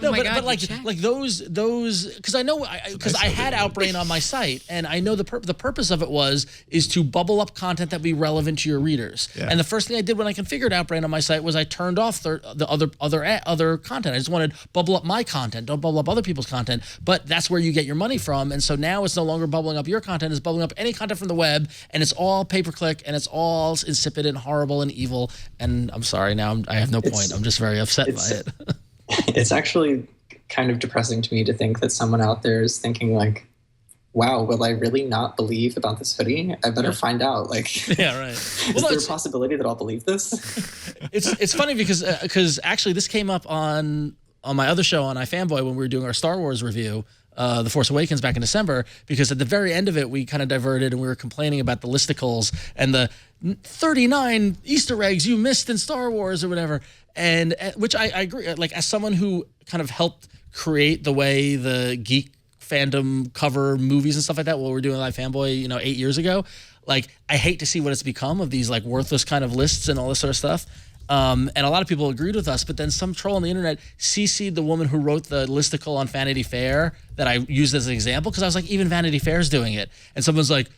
No, my God, like those because I know because I had Outbrain on my site, and I know the purpose of it is to bubble up content that be relevant to your readers. Yeah. And the first thing I did when I configured Outbrain on my site was I turned off the other content. I just wanted to bubble up my content, don't bubble up other people's content. But that's where you get your money from. And so now it's no longer bubbling up your content; it's bubbling up any content from the web, and it's all pay-per-click, and it's all insipid and horrible and evil. And I'm sorry, now I have no point. I'm just very upset by it. It's actually kind of depressing to me to think that someone out there is thinking like, wow, will I really not believe about this hoodie? I better find out. Like, yeah, right. Is there a possibility that I'll believe this? It's funny because actually this came up on my other show on iFanboy when we were doing our Star Wars review, The Force Awakens back in December, because at the very end of it we kind of diverted and we were complaining about the listicles and the 39 Easter eggs you missed in Star Wars or whatever, and which I agree. Like, as someone who kind of helped create the way the geek fandom cover movies and stuff like that, what we're doing with iFanboy, 8 years ago, like, I hate to see what it's become of these like worthless kind of lists and all this sort of stuff. And a lot of people agreed with us, but then some troll on the internet CC'd the woman who wrote the listicle on Vanity Fair that I used as an example, because I was like, even Vanity Fair's doing it. And someone's like,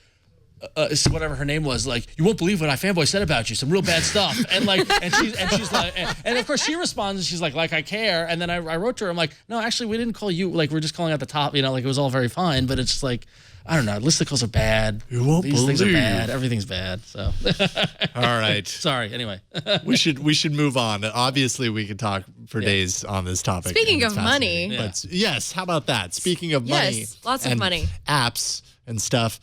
whatever her name was, like, you won't believe what I fanboy said about you, some real bad stuff. And like, and she's like, and of course she responds and she's like I care. And then I wrote to her, I'm like, no, actually we didn't call you, like we're just calling out the top, like it was all very fine, but it's just like, I don't know, listicles are bad. You won't These things are believe. bad. Everything's bad. So All right. sorry. Anyway. we should move on. Obviously, we could talk for days on this topic. Speaking and it's of money. fascinating. But yes, how about that? Speaking of money, Yes, lots of and money. apps and stuff.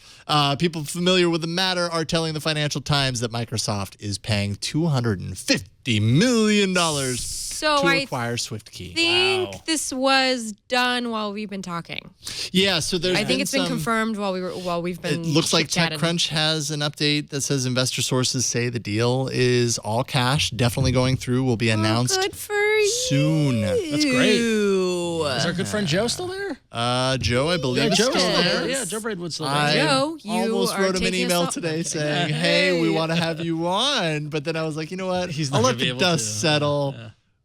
People familiar with the matter are telling the Financial Times that Microsoft is paying $250 million So to I acquire SwiftKey. think this was done while we've been talking. Yeah, so there's I think been it's been some- confirmed while we've been. It looks like chit-chatting. TechCrunch has an update that says investor sources say the deal is all cash, definitely going through, will be announced Good for you. soon. That's great. Is our good friend Joe still there? Joe, I believe, is Joe's still there. Yeah, Joe Braidwood's still there. I Joe, you almost are wrote him an taking us email off- today I'm saying, hey, we want to have you on. But then I was like, you know what? He's I'll not let gonna be the able dust to. settle.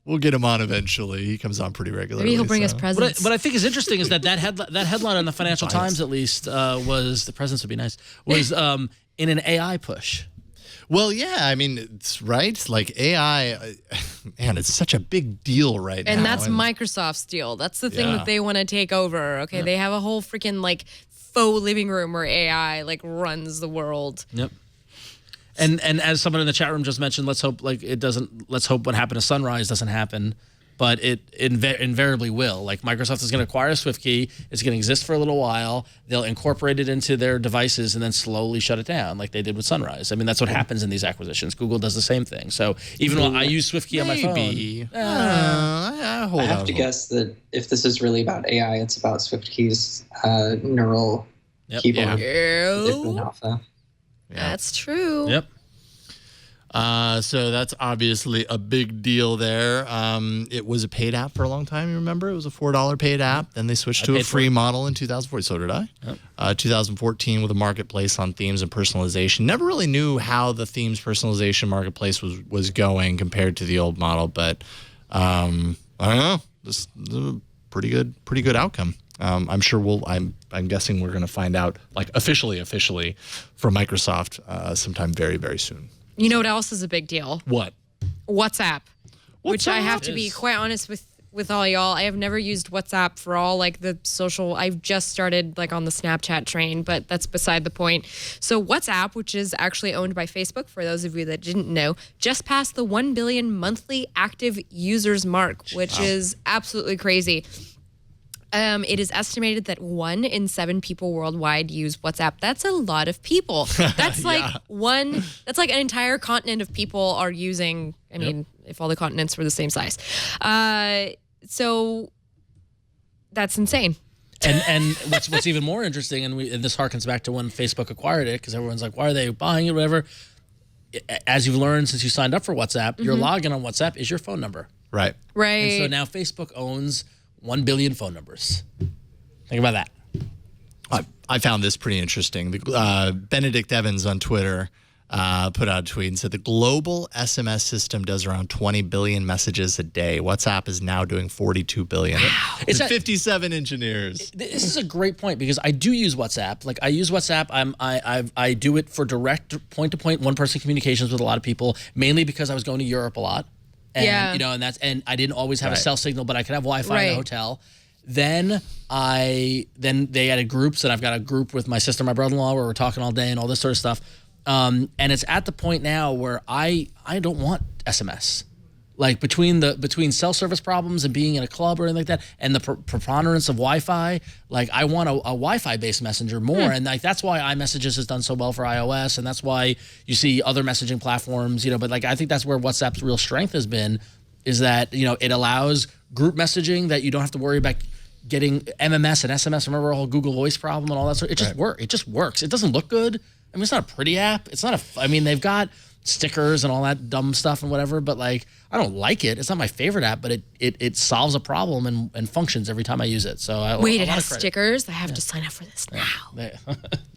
We'll get him on eventually. He comes on pretty regularly. Maybe he'll bring us so. presents. What I think is interesting is that headline in the Financial Times, at least, was, the presents would be nice, was in an AI push. Well, yeah, I mean, it's right. Like AI, man, it's such a big deal right now. And that's Microsoft's deal. That's the thing that they want to take over. Okay, they have a whole freaking like faux living room where AI like runs the world. Yep. And as someone in the chat room just mentioned, let's hope let's hope what happened to Sunrise doesn't happen, but it invariably will. Like Microsoft is going to acquire SwiftKey. It's going to exist for a little while. They'll incorporate it into their devices and then slowly shut it down, like they did with Sunrise. I mean, that's what happens in these acquisitions. Google does the same thing. So even though I use SwiftKey on my phone, hold I have to guess that if this is really about AI, it's about SwiftKey's neural keyboard. They've been alpha. That's true. Yep. So that's obviously a big deal there. It was a paid app for a long time. You remember? It was a $4 paid app. Then they switched to a free model in 2014. So did I. Yep. 2014 with a marketplace on themes and personalization. Never really knew how the themes personalization marketplace was going compared to the old model, but I don't know. This is a pretty good outcome. I'm sure I'm guessing we're going to find out like officially from Microsoft sometime very, very soon. You know what else is a big deal? What? WhatsApp. Which I have to WhatsApp be is- quite honest with all y'all. I have never used WhatsApp for all like the social. I've just started like on the Snapchat train, but that's beside the point. So WhatsApp, which is actually owned by Facebook, for those of you that didn't know, just passed the 1 billion monthly active users mark, which is absolutely crazy. It is estimated that 1 in 7 people worldwide use WhatsApp. That's a lot of people. That's like that's like an entire continent of people are using. I mean, if all the continents were the same size. So that's insane. And what's even more interesting, and this harkens back to when Facebook acquired it, because everyone's like, why are they buying it, whatever. As you've learned since you signed up for WhatsApp, your login on WhatsApp is your phone number. Right. Right. And so now Facebook owns 1 billion phone numbers. Think about that. I found this pretty interesting. Benedict Evans on Twitter put out a tweet and said the global SMS system does around 20 billion messages a day. WhatsApp is now doing 42 billion. Wow. It's 57 engineers. This is a great point because I do use WhatsApp. Like I use WhatsApp. I do it for direct point-to-point one-person communications with a lot of people, mainly because I was going to Europe a lot. And, and I didn't always have a cell signal, but I could have Wi-Fi in the hotel. Then they added groups, and I've got a group with my sister and my brother-in-law where we're talking all day and all this sort of stuff. And it's at the point now where I don't want SMS. Like between cell service problems and being in a club or anything like that, and the preponderance of Wi-Fi, like I want a Wi-Fi based messenger more, and like that's why iMessages has done so well for iOS, and that's why you see other messaging platforms, But like I think that's where WhatsApp's real strength has been, is that it allows group messaging that you don't have to worry about getting MMS and SMS. Remember the whole Google Voice problem and all that sort. It just works. It just works. It doesn't look good. I mean, it's not a pretty app. It's not a. I mean, they've got stickers and all that dumb stuff and whatever, but like I don't like it. It's not my favorite app, but it solves a problem and functions every time I use it. So it has stickers. I have to sign up for this now.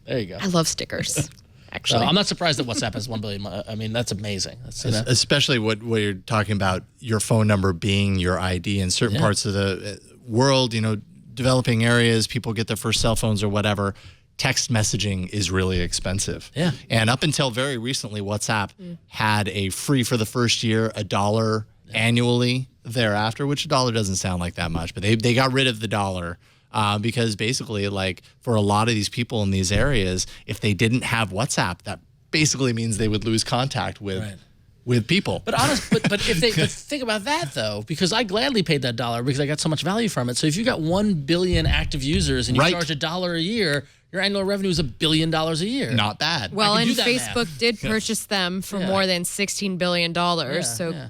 There you go. I love stickers. Actually, I'm not surprised that WhatsApp has 1 billion. I mean, that's amazing. That's, Especially what you're talking about, your phone number being your ID in certain parts of the world, developing areas, people get their first cell phones or whatever. text messaging is really expensive. Yeah. And up until very recently, WhatsApp had a free for the first year, $1 annually thereafter, which $1 doesn't sound like that much, but they got rid of the $1 because basically, like, for a lot of these people in these areas, if they didn't have WhatsApp, that basically means they would lose contact with people. But but think about that though, because I gladly paid that $1 because I got so much value from it. So if you got 1 billion active users and you charge $1 a year, your annual revenue is $1 billion a year. Not bad. Well, and Facebook did purchase them for more than $16 billion.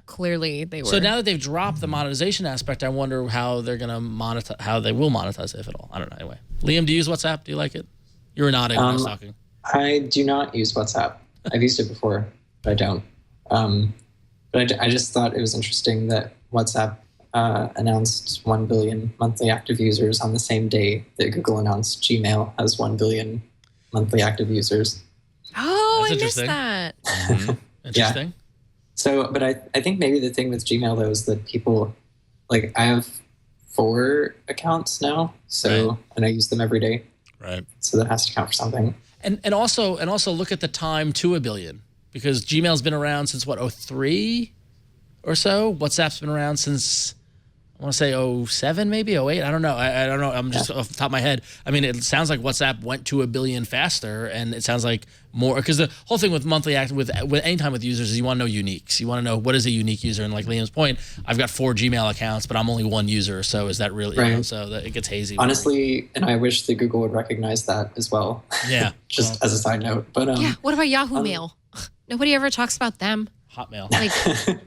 Clearly they were. So now that they've dropped the monetization aspect, I wonder how they're going to monetize, how they will monetize it, if at all. I don't know. Anyway, Liam, do you use WhatsApp? Do you like it? You were nodding when I was talking. I do not use WhatsApp. I've used it before, but I don't. But I just thought it was interesting that WhatsApp announced 1 billion monthly active users on the same day that Google announced Gmail has 1 billion monthly active users. Oh, That's I missed that. Interesting. So, but I think maybe the thing with Gmail, though, is that people, like, I have 4 accounts now, so and I use them every day. Right. So that has to count for something. And also look at the time to 1 billion, because Gmail's been around since what, 03 or so? WhatsApp's been around since, I want to say 07, maybe 08. I don't know. I don't know. I'm just off the top of my head. I mean, it sounds like WhatsApp went to 1 billion faster, and it sounds like more, because the whole thing with monthly active, with anytime with users, is you want to know uniques. You want to know what is a unique user. And like Liam's point, I've got 4 Gmail accounts, but I'm only 1 user. So is that really, you know, so that it gets hazy. Honestly, and I wish that Google would recognize that as well. Yeah. Just as a side note. But what about Yahoo Mail? Nobody ever talks about them. Hotmail.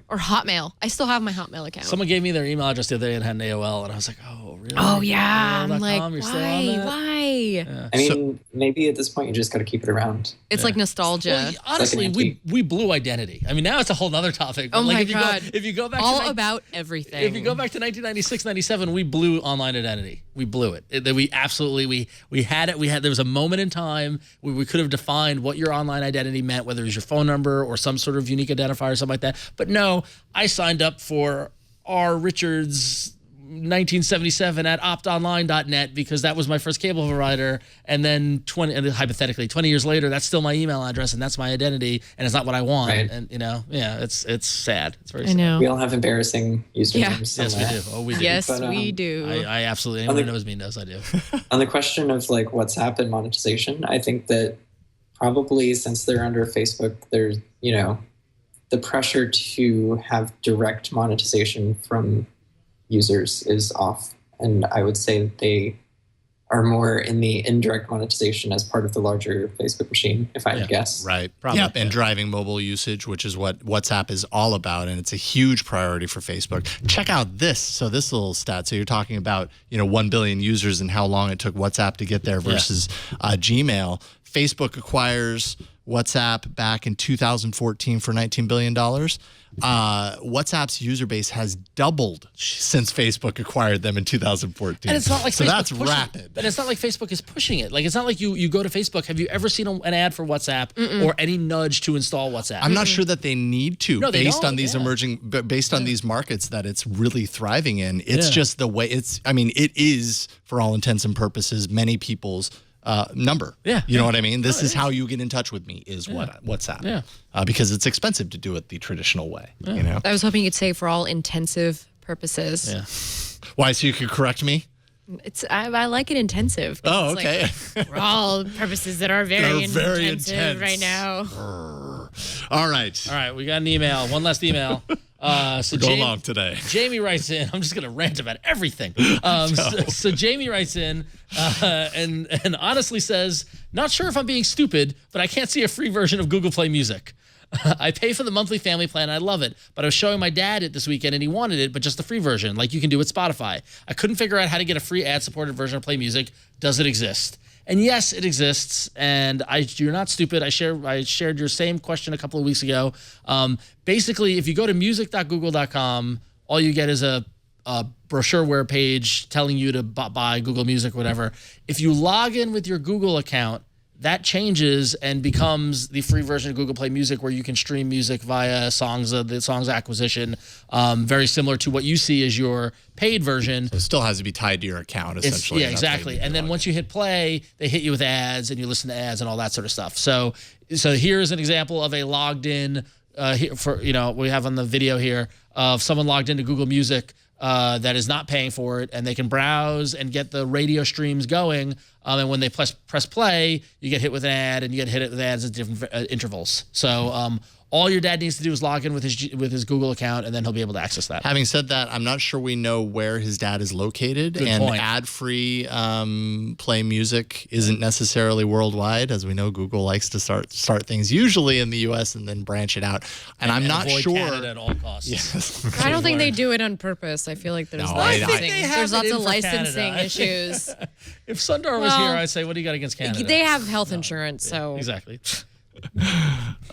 Or Hotmail. I still have my Hotmail account. Someone gave me their email address the other day and had an AOL, and I was like, oh, really? Oh, yeah. I'm like, You're still on that? why? Yeah. I mean, maybe at this point you just got to keep it around. It's like nostalgia. Well, honestly, we blew identity. I mean, now it's a whole other topic. Oh, like, my if God. If you go back all to about everything. If you go back to 1996, 97, we blew online identity. We blew it. We absolutely, we had it. There was a moment in time where we could have defined what your online identity meant, whether it was your phone number or some sort of unique identifier or something like that. But no, I signed up for R. Richards 1977 at optonline.net because that was my first cable provider. And then hypothetically 20 years later, that's still my email address and that's my identity, and it's not what I want. Right. And it's sad. It's very sad. I know. We all have embarrassing usernames. Yes, we somewhere. do. Oh, we do. Yes, But, we do. I absolutely, anyone who knows me knows I do. On the question of like WhatsApp and monetization, I think that probably since they're under Facebook, there's, you know, the pressure to have direct monetization from users is off. And I would say that they are more in the indirect monetization as part of the larger Facebook machine, if I had to guess. Right. Probably. Yep. And driving mobile usage, which is what WhatsApp is all about. And it's a huge priority for Facebook. Check out this. So this little stat. So you're talking about, 1 billion users and how long it took WhatsApp to get there versus Gmail. Facebook acquires WhatsApp back in 2014 for $19 billion. WhatsApp's user base has doubled since Facebook acquired them in 2014. And it's not like so Facebook's that's pushing rapid. But it's not like Facebook is pushing it. Like, it's not like you go to Facebook. Have you ever seen an ad for WhatsApp or any nudge to install WhatsApp? I'm not sure that they need to, No, they based don't, on these based on these markets that it's really thriving in. It's Yeah. just the way it is, for all intents and purposes, many people's number. Yeah. You know what I mean? This is how you get in touch with me is WhatsApp. Yeah. Because it's expensive to do it the traditional way, you know? I was hoping you'd say for all intensive purposes. Yeah. Why, so you could correct me? I like it intensive. Oh, It's okay. like, for all purposes that are very, intensive right now. All right. All right, we got an email. One last email. So Go along today. Jamie writes in. I'm just going to rant about everything. So Jamie writes in and honestly says, not sure if I'm being stupid, but I can't see a free version of Google Play Music. I pay for the monthly family plan. I love it. But I was showing my dad it this weekend, and he wanted it, but just the free version, like you can do with Spotify. I couldn't figure out how to get a free ad-supported version of Play Music. Does it exist? And yes, it exists. And you're not stupid. I shared your same question a couple of weeks ago. Basically, if you go to music.google.com, all you get is a brochureware page telling you to buy Google Music, whatever. If you log in with your Google account, that changes and becomes the free version of Google Play Music, where you can stream music via the songs acquisition, very similar to what you see as your paid version. So it still has to be tied to your account, essentially. Yeah, exactly. And then once you hit play, they hit you with ads, and you listen to ads and all that sort of stuff. So here's an example of a logged in. We have on the video here of someone logged into Google Music that is not paying for it, and they can browse and get the radio streams going. And when they press play, you get hit with an ad, and you get hit with ads at different intervals. So all your dad needs to do is log in with his Google account, and then he'll be able to access that. Having said that, I'm not sure we know where his dad is located. Good and point. ad-free Play Music isn't necessarily worldwide. As we know, Google likes to start things usually in the U.S. and then branch it out. And I'm not avoid sure. Canada at all costs. Yes. I don't think they do it on purpose. I feel like there's No, licensing. they have There's it lots in of for licensing Canada. issues. If Sundar was here, I'd say, what do you got against Canada? They have health insurance, so Exactly.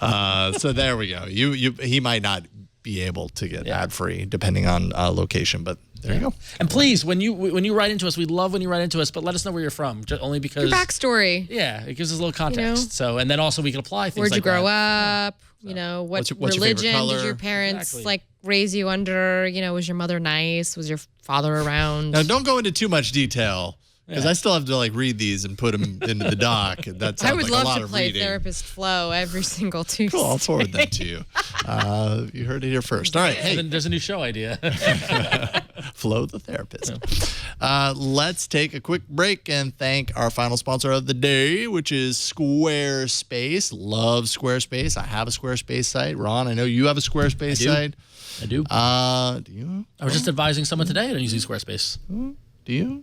So there we go. He might not be able to get ad-free depending on location, but there you go. And please, when you write into us, we love when you write into us, but let us know where you're from, only because your backstory. Yeah, it gives us a little context. You know? So, and then also we can apply things Where'd like you grow that. up? You know, what What's your favorite religion color? did your parents Exactly. raise you under? You know, was your mother nice? Was your father around? Now, don't go into too much detail because I still have to read these and put them into the doc. That sounds I would like a lot love to of play reading. Therapist Flo every single Tuesday. Cool, I'll forward that to you. You heard it here first. All right, And hey, then there's a new show idea. Flo the therapist. Let's take a quick break and thank our final sponsor of the day, which is Squarespace. Love Squarespace. I have a Squarespace site. Ron, I know you have a Squarespace site. I do. Do you? I was just advising someone today on using Squarespace. Do you?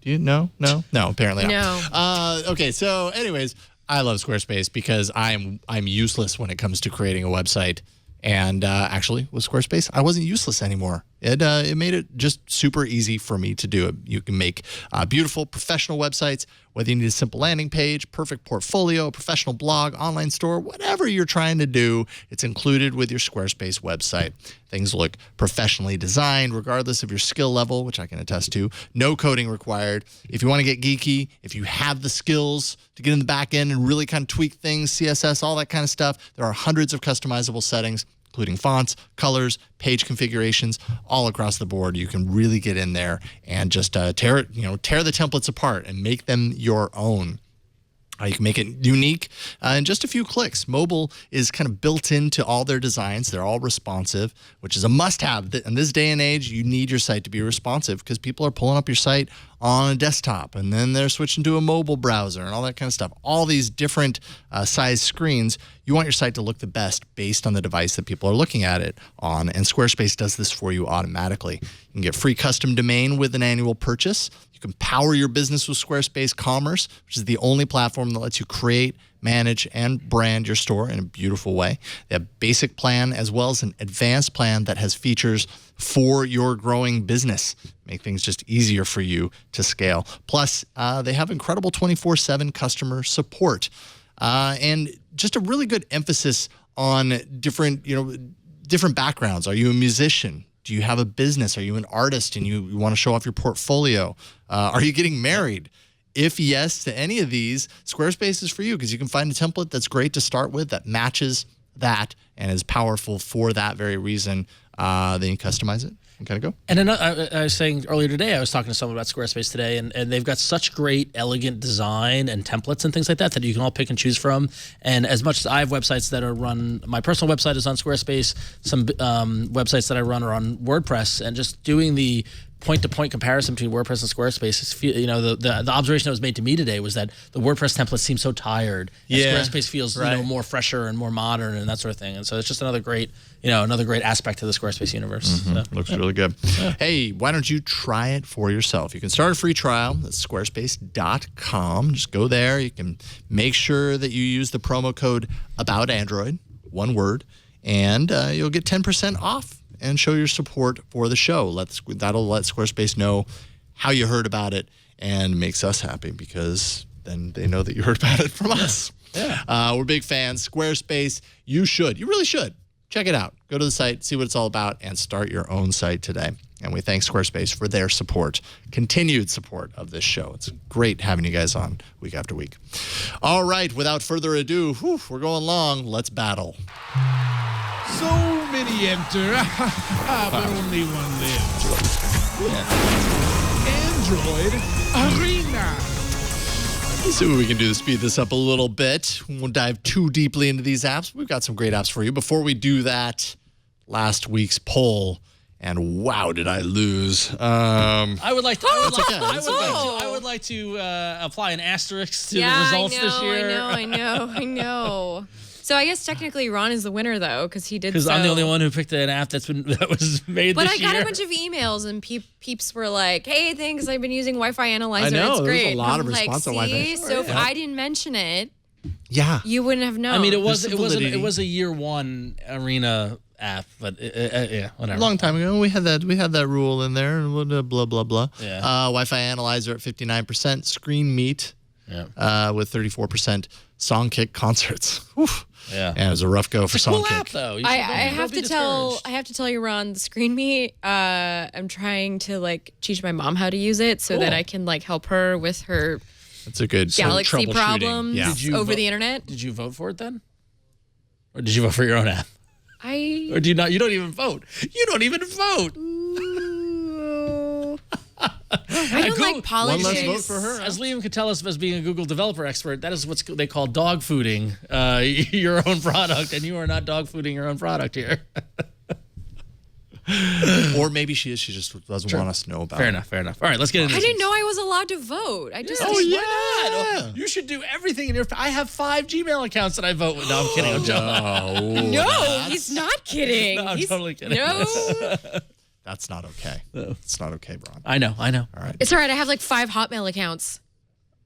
No, apparently not. No. Okay, so anyways, I love Squarespace because I'm useless when it comes to creating a website. And actually, with Squarespace, I wasn't useless anymore. It made it just super easy for me to do it. You can make beautiful, professional websites, whether you need a simple landing page, perfect portfolio, professional blog, online store, whatever you're trying to do, it's included with your Squarespace website. Things look professionally designed, regardless of your skill level, which I can attest to. No coding required. If you want to get geeky, if you have the skills to get in the back end and really kind of tweak things, CSS, all that kind of stuff, there are hundreds of customizable settings, including fonts, colors, page configurations, all across the board. You can really get in there and just tear the templates apart and make them your own. You can make it unique in just a few clicks. Mobile is kind of built into all their designs. They're all responsive, which is a must-have. In this day and age, you need your site to be responsive because people are pulling up your site on a desktop, and then they're switching to a mobile browser and all that kind of stuff. All these different size screens, you want your site to look the best based on the device that people are looking at it on, and Squarespace does this for you automatically. You can get free custom domain with an annual purchase. You can power your business with Squarespace Commerce, which is the only platform that lets you create, manage, and brand your store in a beautiful way. They have a basic plan as well as an advanced plan that has features for your growing business. Make things just easier for you to scale. Plus, they have incredible 24/7 customer support and just a really good emphasis on different backgrounds. Are you a musician? Do you have a business? Are you an artist and you want to show off your portfolio? Are you getting married? If yes to any of these, Squarespace is for you because you can find a template that's great to start with that matches that and is powerful for that very reason. Then you customize it and kind of go. And another, I was saying earlier today, I was talking to someone about Squarespace today, and they've got such great, elegant design and templates and things like that you can all pick and choose from. And as much as I have websites that are run, my personal website is on Squarespace, some websites that I run are on WordPress, and just doing the point-to-point comparison between WordPress and Squarespace is, the observation that was made to me today was that the WordPress templates seem so tired. And Squarespace feels more fresher and more modern and that sort of thing. And so it's just another great aspect of the Squarespace universe. Mm-hmm. So, looks really good. Yeah. Hey, why don't you try it for yourself? You can start a free trial at squarespace.com. Just go there. You can make sure that you use the promo code AboutAndroid, one word, and you'll get 10% off. And show your support for the show. That'll let Squarespace know how you heard about it and makes us happy because then they know that you heard about it from us. Yeah. We're big fans. Squarespace, you really should check it out. Go to the site, see what it's all about, and start your own site today. And we thank Squarespace for their support, continued support of this show. It's great having you guys on week after week. All right, without further ado, we're going long. Let's battle. So many enter, but only one lives. Android Arena. Let's see what we can do to speed this up a little bit. We won't dive too deeply into these apps. We've got some great apps for you. Before we do that, last week's poll, and wow, did I lose. I would like to. I would okay. like to apply an asterisk to the results this year. I know. So I guess technically Ron is the winner though, because he did. Because I'm the only one who picked an app that was made But this year. I got a bunch of emails and peeps were like, "Hey, thanks. I've been using Wi-Fi Analyzer. I know, It's there was great." a lot And of I'm response on like, Wi-Fi. see? So if I didn't mention it, you wouldn't have known. I mean, it There's was a year one Arena app, but yeah, whatever. A long time ago, we had that rule in there, and blah blah blah. Yeah. Wi-Fi Analyzer at 59%, Screen Meet with 34%, Songkick Concerts. Oof. Yeah, and it was a rough go for cool Songkick. app, though. I have to tell you, Ron, the Screen Meet. I'm trying to like teach my mom how to use it so that I can like help her with her That's a good Galaxy troubleshooting. problems Yeah. over the internet. Did you vote for it then, or did you vote for your own app? Or do you not? You don't even vote. You don't even vote. I don't like politics. One less vote for her. As Liam could tell us, as being a Google developer expert, that is what they call dog fooding your own product, and you are not dog fooding your own product here. Or maybe she is. She just doesn't want us to know about Fair it. enough. Fair enough. All right, let's get into I this. didn't know I was allowed to vote. I just Why not? You should do everything in your. I have 5 Gmail accounts that I vote with. No, I'm kidding. I'm joking. No, he's not kidding. No, I'm totally kidding. No, That's not okay. It's not okay, Ron. I know. All right. it's all right. I have like 5 Hotmail accounts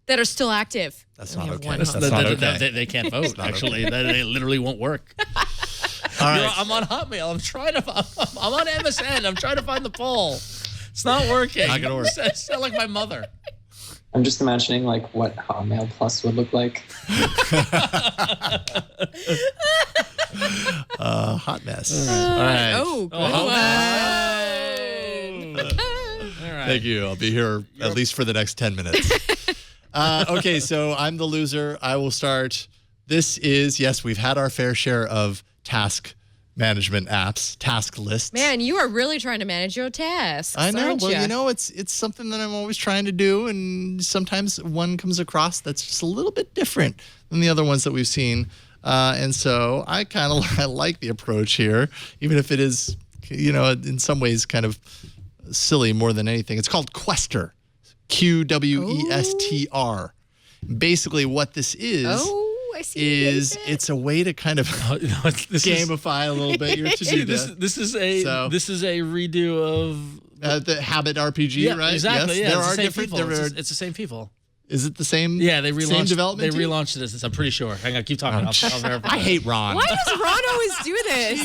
that are still active. That's I only not have okay. one That's Hotmail. not okay. They can't vote. Actually, they literally won't work. All right. I'm on Hotmail. I'm on MSN. I'm trying to find the poll. It's not working. Not gonna work. I sound like my mother. I'm just imagining like what Hotmail Plus would look like. Hot mess. All right. Oh, good Oh, one. All right. Thank you. I'll be here at least for the next 10 minutes. Okay, so I'm the loser. I will start. This is, yes, we've had our fair share of task management apps, task lists. Man, you are really trying to manage your tasks. I know. Aren't Well, ya? you know, it's something that I'm always trying to do, and sometimes one comes across that's just a little bit different than the other ones that we've seen. And so I kind of like the approach here, even if it is, you know, in some ways kind of silly more than anything. It's called Quester, Qwestr. Basically, what this is. I see. It's a way to kind of gamify a little bit your to-do list. This is a redo of the Habit RPG, right? Exactly. Yes, Yeah, there it's are the same different. people. There are, It's the same people. is it the same? Yeah, they relaunched. Same development. They team? relaunched this. I'm pretty sure. Hang on, keep talking. I'll verify. I hate Ron. Why does Ron always do this?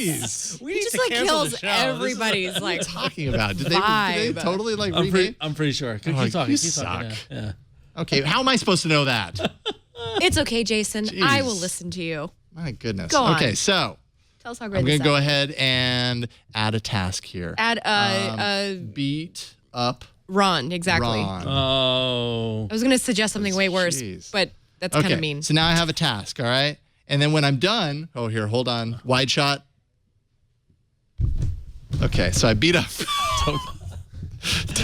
Jeez. We He need just to like cancel kills the show. everybody's like. What are you talking about? Did they vibe. totally like I'm rename? pretty sure. Keep Oh, talking. you Keep talking. suck. Yeah. Okay, how am I supposed to know that? It's okay, Jason. I will Jeez. listen to you. My goodness. Go on. Okay, so Tell us how great I'm going this to go app is. ahead and add a task here. Add Beat up Ron, exactly. Ron. Oh. I was going to suggest something way worse, Jeez. but that's kind Okay, of mean. so now I have a task, all right? And then when I'm done, oh, here, hold on. Wide shot. Okay, so I beat up.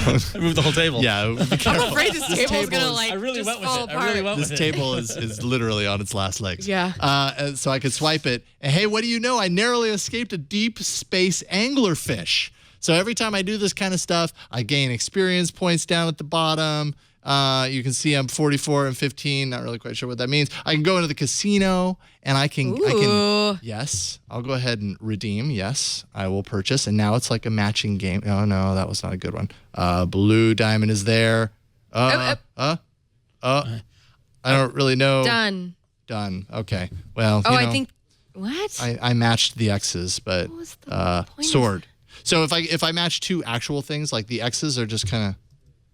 I moved the whole table. Yeah, be I'm careful. afraid this table's going to like I really just went with fall it. apart. I really went with This it. table is literally on its last legs. Yeah. And so I could swipe it. And hey, what do you know? I narrowly escaped a deep space anglerfish. So every time I do this kind of stuff, I gain experience points down at the bottom. You can see I'm 44 and 15. Not really quite sure what that means. I can go into the casino and I can, Ooh. yes, I'll go ahead and redeem. Yes, I will purchase. And now it's like a matching game. Oh, no, that was not a good one. Blue diamond is there. I don't really know. Done. Done. Okay. Well, Oh, you I know, think. What? I matched the X's, but What was the point of sword. So if I match 2 actual things, like the X's are just kind of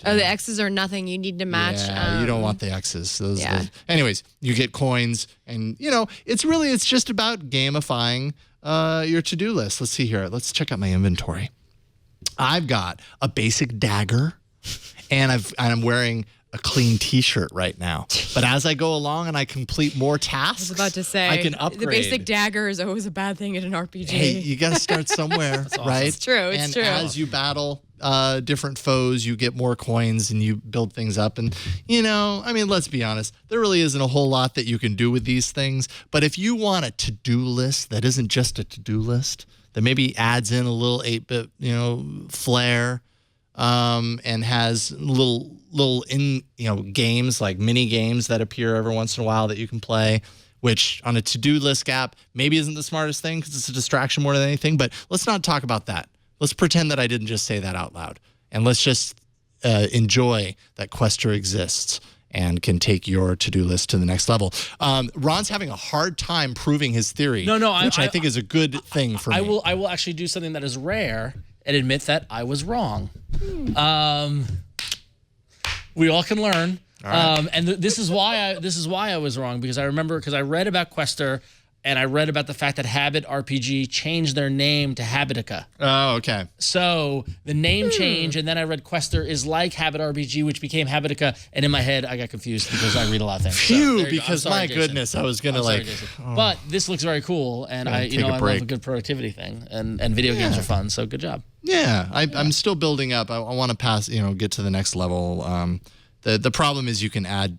Oh, the X's are nothing. You need to match. Yeah, you don't want the X's. Yeah. Anyways, you get coins, and it's just about gamifying your to-do list. Let's see here. Let's check out my inventory. I've got a basic dagger, and I'm wearing a clean T-shirt right now. But as I go along and I complete more tasks, I was about to say, I can upgrade. The basic dagger is always a bad thing in an RPG. Hey, you got to start somewhere, right? It's true. And as you battle different foes, you get more coins and you build things up. And, let's be honest, there really isn't a whole lot that you can do with these things. But if you want a to-do list that isn't just a to-do list, that maybe adds in a little 8-bit, flair, and has little games like mini games that appear every once in a while that you can play, which on a to-do list app maybe isn't the smartest thing because it's a distraction more than anything. But let's not talk about that. Let's pretend that I didn't just say that out loud, and let's just enjoy that Quester exists and can take your to-do list to the next level. Ron's having a hard time proving his theory, which I think is a good thing for me. I will actually do something that is rare and admit that I was wrong. We all can learn. All right. And this is why I was wrong, because I read about Quester, and I read about the fact that Habit RPG changed their name to Habitica. Oh, okay. So the name change, and then I read Quester is like Habit RPG, which became Habitica, and in my head I got confused because I read a lot of things. Phew, because my goodness, I was gonna But this looks very cool, and I love a good productivity thing, and video games are fun. So good job. Yeah, I'm still building up. I want to pass, get to the next level. The problem is you can add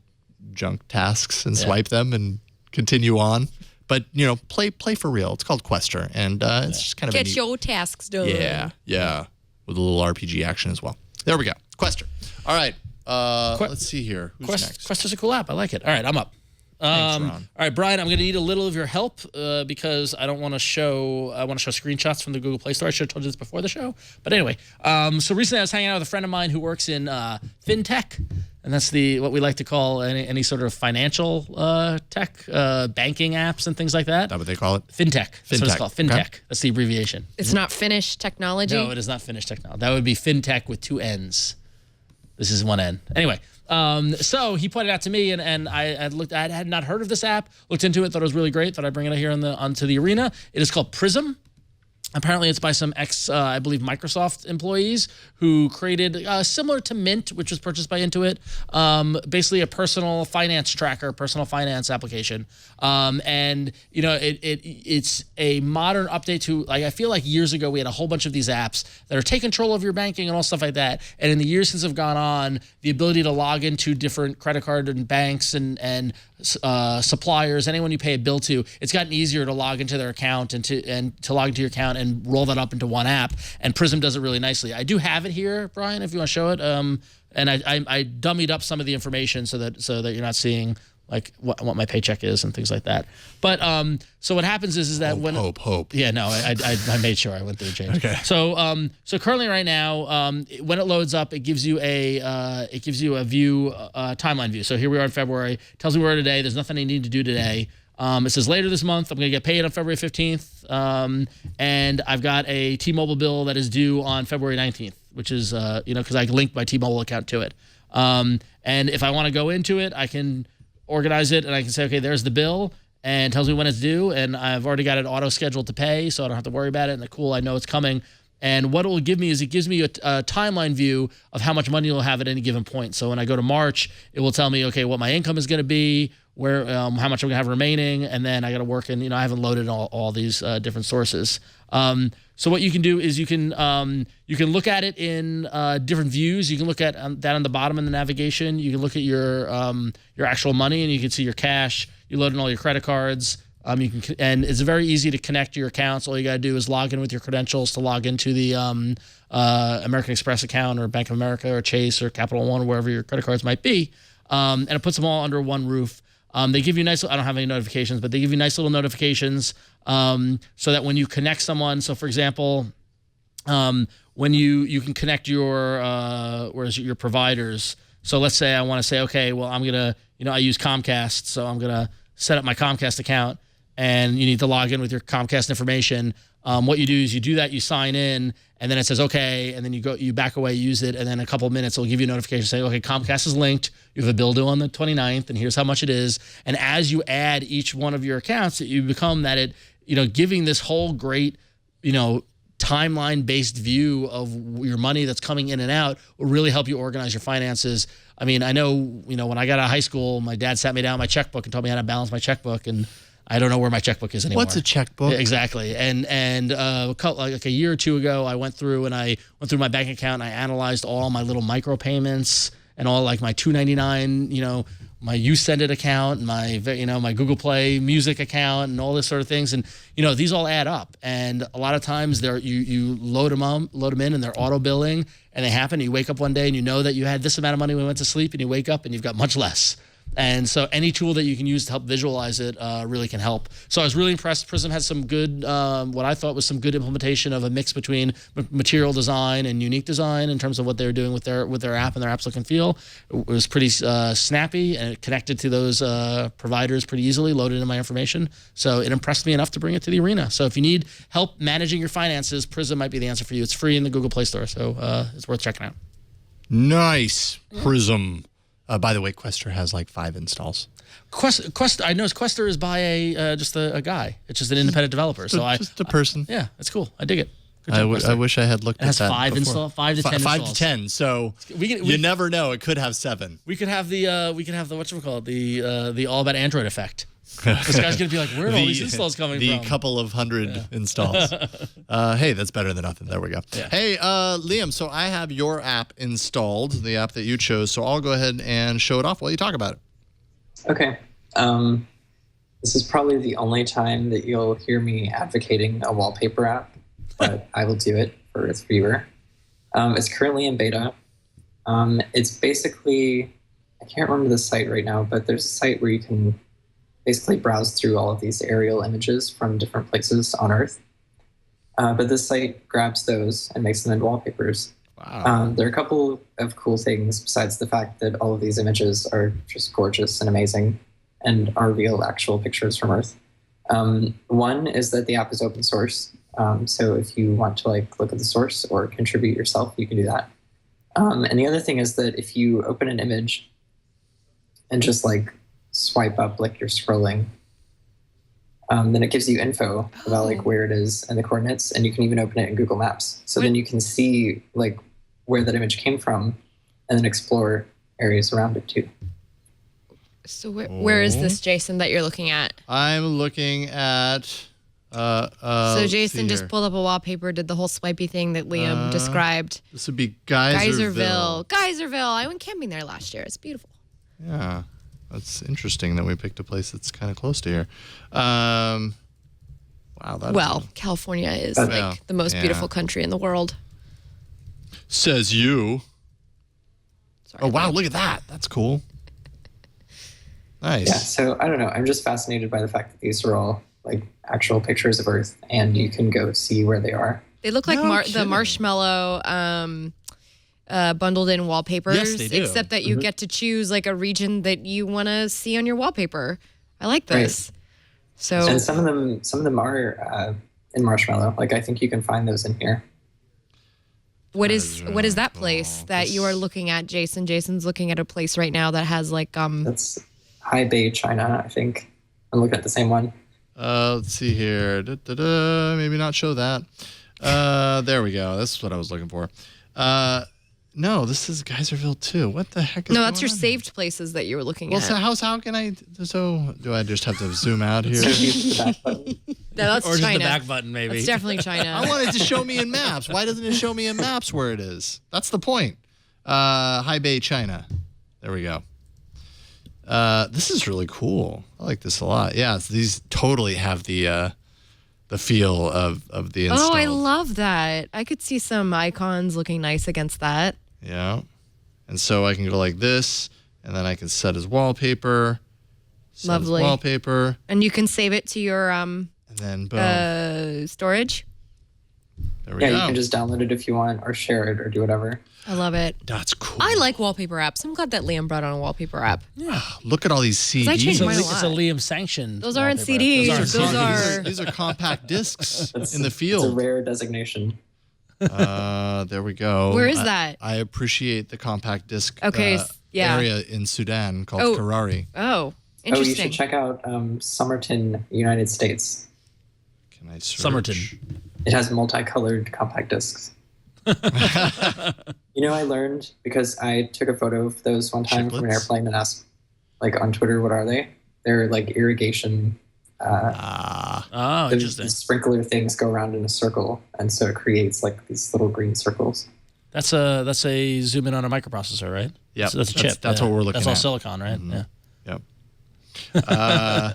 junk tasks and swipe them and continue on. But, play for real. It's called Quester, and it's just kind of Get your tasks done. Yeah, with a little RPG action as well. There we go. Quester. All right, let's see here. Who's next? Quester's a cool app. I like it. All right, I'm up. Thanks, Ron. All right, Brian, I'm going to need a little of your help because I want to show screenshots from the Google Play Store. I should have told you this before the show. But anyway, so recently I was hanging out with a friend of mine who works in fintech, and that's what we like to call any sort of financial tech, banking apps and things like that. Is that what they call it? Fintech. That's what it's called. Fintech. Okay. That's the abbreviation. It's not Finnish technology? No, it is not Finnish technology. That would be fintech with 2 N's. This is 1 N. Anyway, so he pointed out to me, and I had not heard of this app, looked into it, thought it was really great, thought I'd bring it here onto the arena. It is called Prism. Apparently, it's by some I believe, Microsoft employees who created, similar to Mint, which was purchased by Intuit, basically a personal finance tracker, personal finance application. And, it's a modern update to, I feel like years ago we had a whole bunch of these apps that are take control of your banking and all stuff like that. And in the years since have gone on, the ability to log into different credit card and banks and suppliers, anyone you pay a bill to, it's gotten easier to log into their account and to log into your account and roll that up into one app. And Prism does it really nicely. I do have it here, Brian, if you want to show it. And I dummied up some of the information so that you're not seeing like what my paycheck is and things like that. But so what happens is that hope. Yeah, no, I made sure I went through a change. Okay. So so currently right now, when it loads up, it gives you a view, timeline view. So here we are in February. Tells me where today. There's nothing I need to do today. It says later this month, I'm going to get paid on February 15th. And I've got a T-Mobile bill that is due on February 19th, which is, because I linked my T-Mobile account to it. And if I want to go into it, I can organize it and I can say, okay, there's the bill, and it tells me when it's due. And I've already got it auto scheduled to pay, so I don't have to worry about it. And cool, I know it's coming. And what it will give me is it gives me a timeline view of how much money you'll have at any given point. So when I go to March, it will tell me, okay, what my income is going to be, where how much I'm going to have remaining, and then I got to work in, I haven't loaded all these different sources. So what you can do is you can look at it in different views. You can look at that on the bottom in the navigation. You can look at your actual money, and you can see your cash. You load in all your credit cards. And it's very easy to connect to your accounts. All you got to do is log in with your credentials to log into the American Express account or Bank of America or Chase or Capital One, or wherever your credit cards might be. And it puts them all under one roof. They give you nice, I don't have any notifications, but they give you nice little notifications so that when you connect someone, so for example, when you can connect your providers. So let's say I want to say, okay, well, I'm going to, I use Comcast, so I'm going to set up my Comcast account. and you need to log in with your Comcast information, what you do is you do that, you sign in, and then it says okay, and then you back away, use it, and then a couple of minutes it'll give you a notification saying, okay, Comcast is linked, you have a bill due on the 29th, and here's how much it is. And as you add each one of your accounts, you become giving this whole great, timeline-based view of your money that's coming in and out will really help you organize your finances. I mean, I know, when I got out of high school, my dad sat me down my checkbook and told me how to balance my checkbook, and I don't know where my checkbook is anymore. What's a checkbook? Yeah, exactly. And like a year or two ago, I went through my bank account and I analyzed all my little micro payments and all like my $2.99, my You Send It account, and my Google Play Music account, and all this sort of things. And these all add up. And a lot of times you load them in, and they're auto billing, and they happen. You wake up one day and you know that you had this amount of money when you went to sleep, and you wake up and you've got much less. And so any tool that you can use to help visualize it really can help. So I was really impressed. Prism had some good, what I thought was some good implementation of a mix between material design and unique design in terms of what they were doing with their app and their app's look and feel. It was pretty snappy, and it connected to those providers pretty easily, loaded in my information. So it impressed me enough to bring it to the arena. So if you need help managing your finances, Prism might be the answer for you. It's free in the Google Play Store, so it's worth checking out. Nice. Prism. By the way, Quester has like 5 installs. I know Quester is by just a guy. It's just an independent developer. Just a person. Yeah, it's cool. I dig it. I wish I had looked at that. It has 5 to 10 installs. 5 to 10. So you never know. It could have 7. We could have the whatchamacallit, the All About Android effect. This guy's gonna be like, where are all these installs coming from? The couple of hundred installs. Hey, that's better than nothing. There we go. Yeah. Hey, Liam, so I have your app installed, the app that you chose. So I'll go ahead and show it off while you talk about it. Okay. This is probably the only time that you'll hear me advocating a wallpaper app, but I will do it for its viewer. It's currently in beta. It's basically, I can't remember the site right now, but there's a site where you can basically browse through all of these aerial images from different places on Earth. But this site grabs those and makes them into wallpapers. Wow. There are a couple of cool things besides the fact that all of these images are just gorgeous and amazing and are real, actual pictures from Earth. One is that the app is open source. So if you want to look at the source or contribute yourself, you can do that. And the other thing is that if you open an image and just swipe up like you're scrolling, then it gives you info about where it is and the coordinates, and you can even open it in Google Maps. So then you can see where that image came from and then explore areas around it too. So where is this, Jason, that you're looking at? I'm looking at so Jason just pulled up a wallpaper, did the whole swipey thing that Liam described. This would be Geyserville. I went camping there last year. It's beautiful. Yeah. That's interesting that we picked a place that's kind of close to here. Wow. California is the most beautiful country in the world. Says you. Sorry, oh, wow. Look at that. That's cool. Nice. Yeah. So I don't know. I'm just fascinated by the fact that these are all actual pictures of Earth, and you can go see where they are. They look like the marshmallow bundled in wallpapers, yes, they do. Except that you get to choose a region that you want to see on your wallpaper. I like this. Right. So, and some of them are in Marshmallow. I think you can find those in here. What is that place that you are looking at, Jason? Jason's looking at a place right now that has That's High Bay, China. I think I'm looking at the same one. Let's see here. Maybe not show that. There we go. That's what I was looking for. No, this is Geyserville too. What the heck is No, that's your saved places that you were looking at. So how can I? So do I just have to zoom out here? That's or China. just the back button, maybe. It's definitely China. I wanted to show me in maps. Why doesn't it show me in maps where it is? That's the point. High Bay, China. There we go. This is really cool. I like this a lot. Yeah, these totally have the feel of the install. Oh, I love that. I could see some icons looking nice against that. Yeah. And so I can go like this, and then I can set as wallpaper. Lovely. Wallpaper. And you can save it to your and then boom. Storage. There we Yeah, go. you can just download it if you want, or share it, or do whatever. I love it. That's cool. I like wallpaper apps. I'm glad that Liam brought on a wallpaper app. Look at all these CDs. I changed mine a It's a lot. Liam sanctioned. Those aren't wallpaper. CDs. Those These are. these are compact discs in the It's a field. rare designation. There we go. Where is that? I appreciate the compact disc Okay, yeah. area in Sudan called Oh. Karari. Oh, Oh, you interesting. should check out Somerton, United States. Can I search? Somerton. It has multicolored compact discs. You know, I learned because I took a photo of those one time from an Chiclets? airplane and asked, like, on Twitter, what are they? They're like irrigation. Oh, The interesting. sprinkler things go around in a circle, and so it creates like these little green circles. That's a zoom in on a microprocessor, right? Yep, So that's a chip. that's what we're looking That's all at. silicon, right? Yep. Yeah.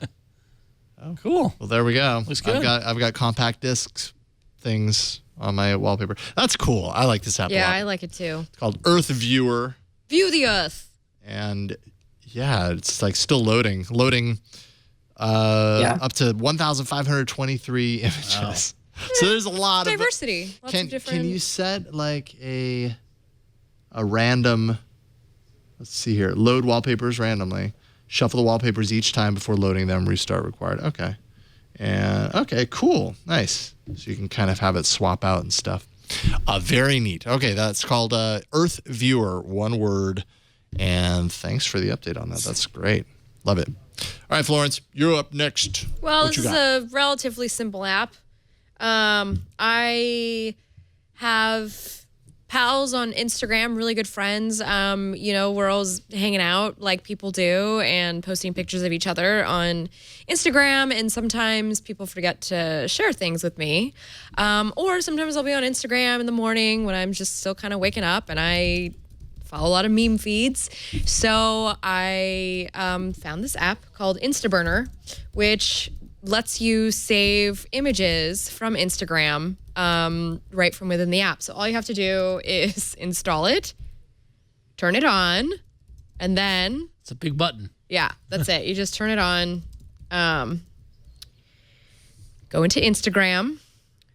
Cool. Well, there we go. Looks good. I've got compact discs things on my wallpaper. That's cool. I like this app a Yeah, lot. I like it too. It's called Earth Viewer, View the Earth. and yeah, it's like still loading up to 1,523 images. So there's a lot of Diversity. Lots of different. Can you set like a random? Let's see here. Load wallpapers randomly. Shuffle the wallpapers each time before loading them. Restart required. Okay. And okay, cool, nice. So you can kind of have it swap out and stuff. Very neat. Okay, that's called Earth Viewer, one word. And thanks for the update on that. That's great. Love it. All right, Florence, you're up next. Well, What this you is got? a relatively simple app. I have pals on Instagram, really good friends. We're always hanging out like people do and posting pictures of each other on Instagram. And sometimes people forget to share things with me. Or sometimes I'll be on Instagram in the morning when I'm just still kind of waking up and I follow a lot of meme feeds. So I found this app called Instaburner, which lets you save images from Instagram right from within the app. So all you have to do is install it, turn it on, and then It's a big button. yeah, that's it. You just turn it on, go into Instagram,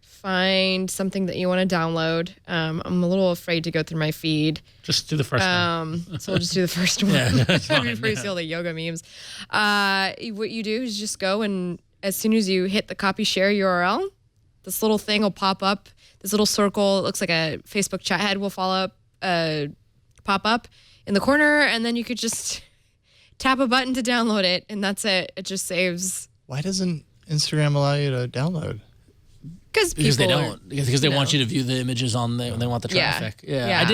find something that you want to download. I'm a little afraid to go through my feed. Just do the first one. So we'll just do the first one that's fine, before you see all the yoga memes. What you do is just go, and as soon as you hit the copy share URL, this little thing will pop up. This little circle, it looks like a Facebook chat head, will pop up in the corner, and then you could just tap a button to download it, and that's it. It just saves. Why doesn't Instagram allow you to download? Because they don't. Because they want you to view the images on there. They want the Yeah. traffic. Yeah. Yeah. I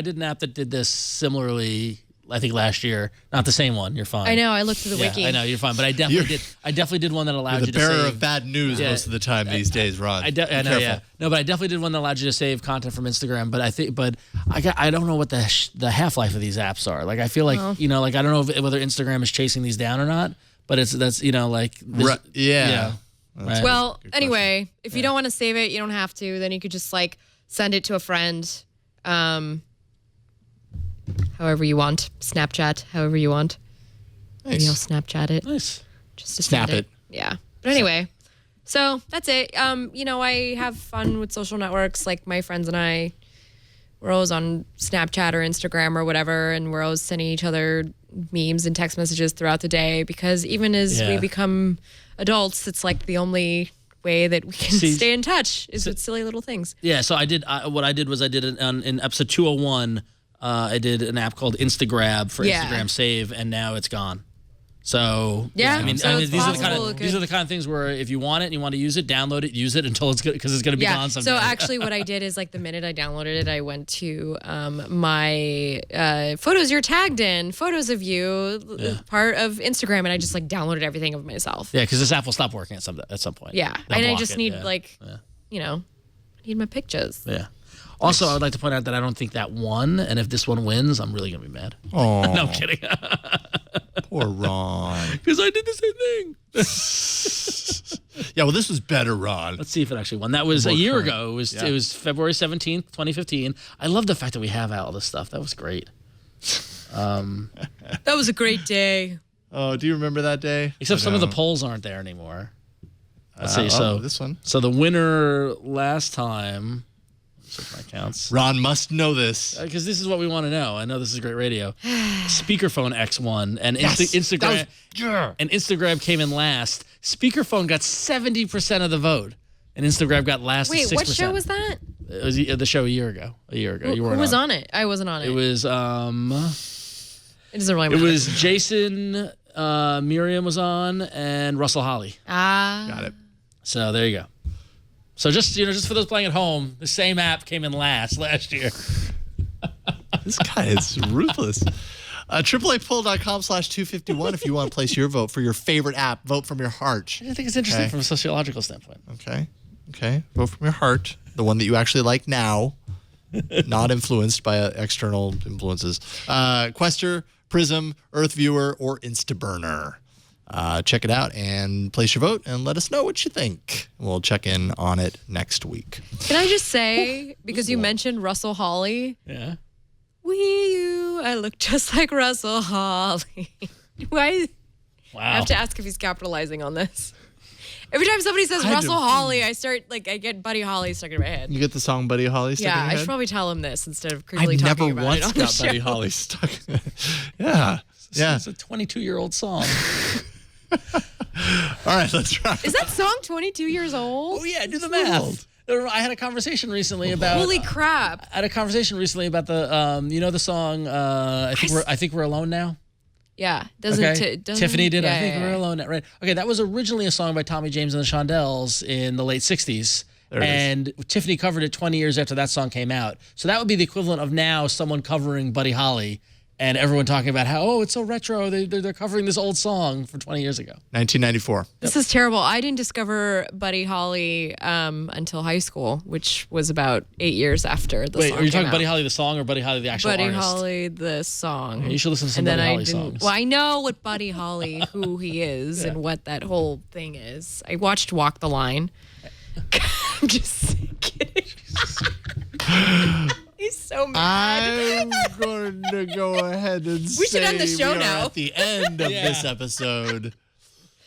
did an app that did this similarly. I think last year. Not the same one. You're fine. I know. I looked through the Yeah, wiki. I know you're fine. But I definitely did one that allowed You're you the to bearer save. of bad news Yeah. most of the time these days, Ron. I know, Careful. yeah. No, but I definitely did one that allowed you to save content from Instagram. But I don't know what the half life of these apps are. Like I feel like I don't know whether Instagram is chasing these down or not. But that's Right, yeah. Right. Well, anyway, if you don't want to save it, you don't have to. Then you could just like send it to a friend, however you want. Snapchat, however you want. Maybe I'll Snapchat it. Nice. Just to Snap send it. Yeah. But anyway, so that's it. I have fun with social networks. Like my friends and I, we're always on Snapchat or Instagram or whatever, and we're always sending each other memes and text messages throughout the day because even as we become adults, it's like the only way that we can stay in touch is with silly little things. Yeah, so I did. What I did was I did in episode 201. I did an app called Instagrab for Instagram Save, and now it's gone. So Yeah, I mean, so it's these are the possible these are the kind of things where if you want it and you want to use it, download it, use it until it's good because it's going to be gone someday. So actually, what I did is like the minute I downloaded it, I went to my photos you're tagged in, photos of you, part of Instagram, and I just like downloaded everything of myself. Yeah, because this app will stop working at some point. Yeah, They'll and I block just it, need yeah. I need my pictures. Yeah. Also, I would like to point out that I don't think that won, and if this one wins, I'm really going to be mad. Oh, No, I'm kidding. poor Ron. Because I did the same thing. Yeah, well, this was better, Ron. Let's see if it actually won. That was a More year current. ago. It was February 17th, 2015. I love the fact that we have all this stuff. That was great. That was a great day. Oh, do you remember that day? Except I some of the don't. polls aren't there anymore. Let's see. So this one. So the winner last time. Check my counts. Ron must know this. Because this is what we want to know. I know this is great radio. Speakerphone X1 and Instagram. And Instagram came in last. Speakerphone got 70% of the vote, and Instagram got last. Wait, 6%. what show was that? It was the show a year ago. You weren't. Who was on it? I wasn't on it. It was It doesn't really matter. It was Jason, Miriam was on, and Russell Holly. Got it. So there you go. So just for those playing at home, the same app came in last year. This guy is ruthless. AAApoll.com/251 if you want to place your vote for your favorite app. Vote from your heart. I think it's interesting from a sociological standpoint. Okay. Vote from your heart. The one that you actually like now, not influenced by external influences. Quester, Prism, Earth Viewer, or Instaburner. Check it out and place your vote and let us know what you think. We'll check in on it next week. Can I just say, because you mentioned Russell Holly, Yeah. I look just like Russell Holly. I have to ask if he's capitalizing on this. Every time somebody says Russell Holly, I get Buddy Holly stuck in my head. You get the song Buddy Holly stuck in your head? I should probably tell him this instead of creepily talking about it on the show. Buddy Holly stuck. Yeah. It's a 22-year-old song. All right, let's wrap. Is that song 22 years old? Oh yeah, do the math. I had a conversation recently about. Holy crap! I had a conversation recently about the the song. I think we're alone now. Yeah, doesn't Tiffany did? I think we're alone now. Right. Okay, that was originally a song by Tommy James and the Shondells in the late '60s. And Tiffany covered it 20 years after that song came out. So that would be the equivalent of now someone covering Buddy Holly. And everyone talking about how, it's so retro. They're covering this old song from 20 years ago. 1994. This is terrible. I didn't discover Buddy Holly until high school, which was about 8 years after the song. Wait, are you talking out. Buddy Holly the song or Buddy Holly the actual artist? Buddy Holly the song. Yeah, you should listen to some Buddy Holly songs. Well, I know what Buddy Holly, who he is, and what that whole thing is. I watched Walk the Line. I'm just kidding. He's so mad. I'm going to go ahead and we should end the show we now. Are at the end of this episode.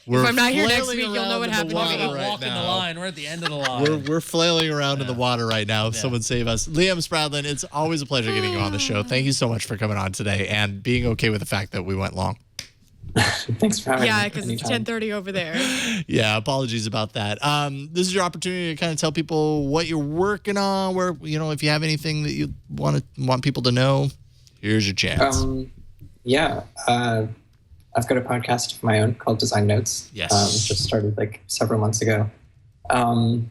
If I'm not here next week, you'll know what happened to me. Walking the line. We're at the end of the line. We're flailing around in the water right now. Someone save us. Liam Spradlin, it's always a pleasure getting you on the show. Thank you so much for coming on today and being okay with the fact that we went long. Thanks for having me. Yeah, because it's 10:30 over there. Yeah, apologies about that. This is your opportunity to kind of tell people what you're working on, where if you have anything that you want people to know, here's your chance. I've got a podcast of my own called Design Notes. Yes. Just started several months ago. I'm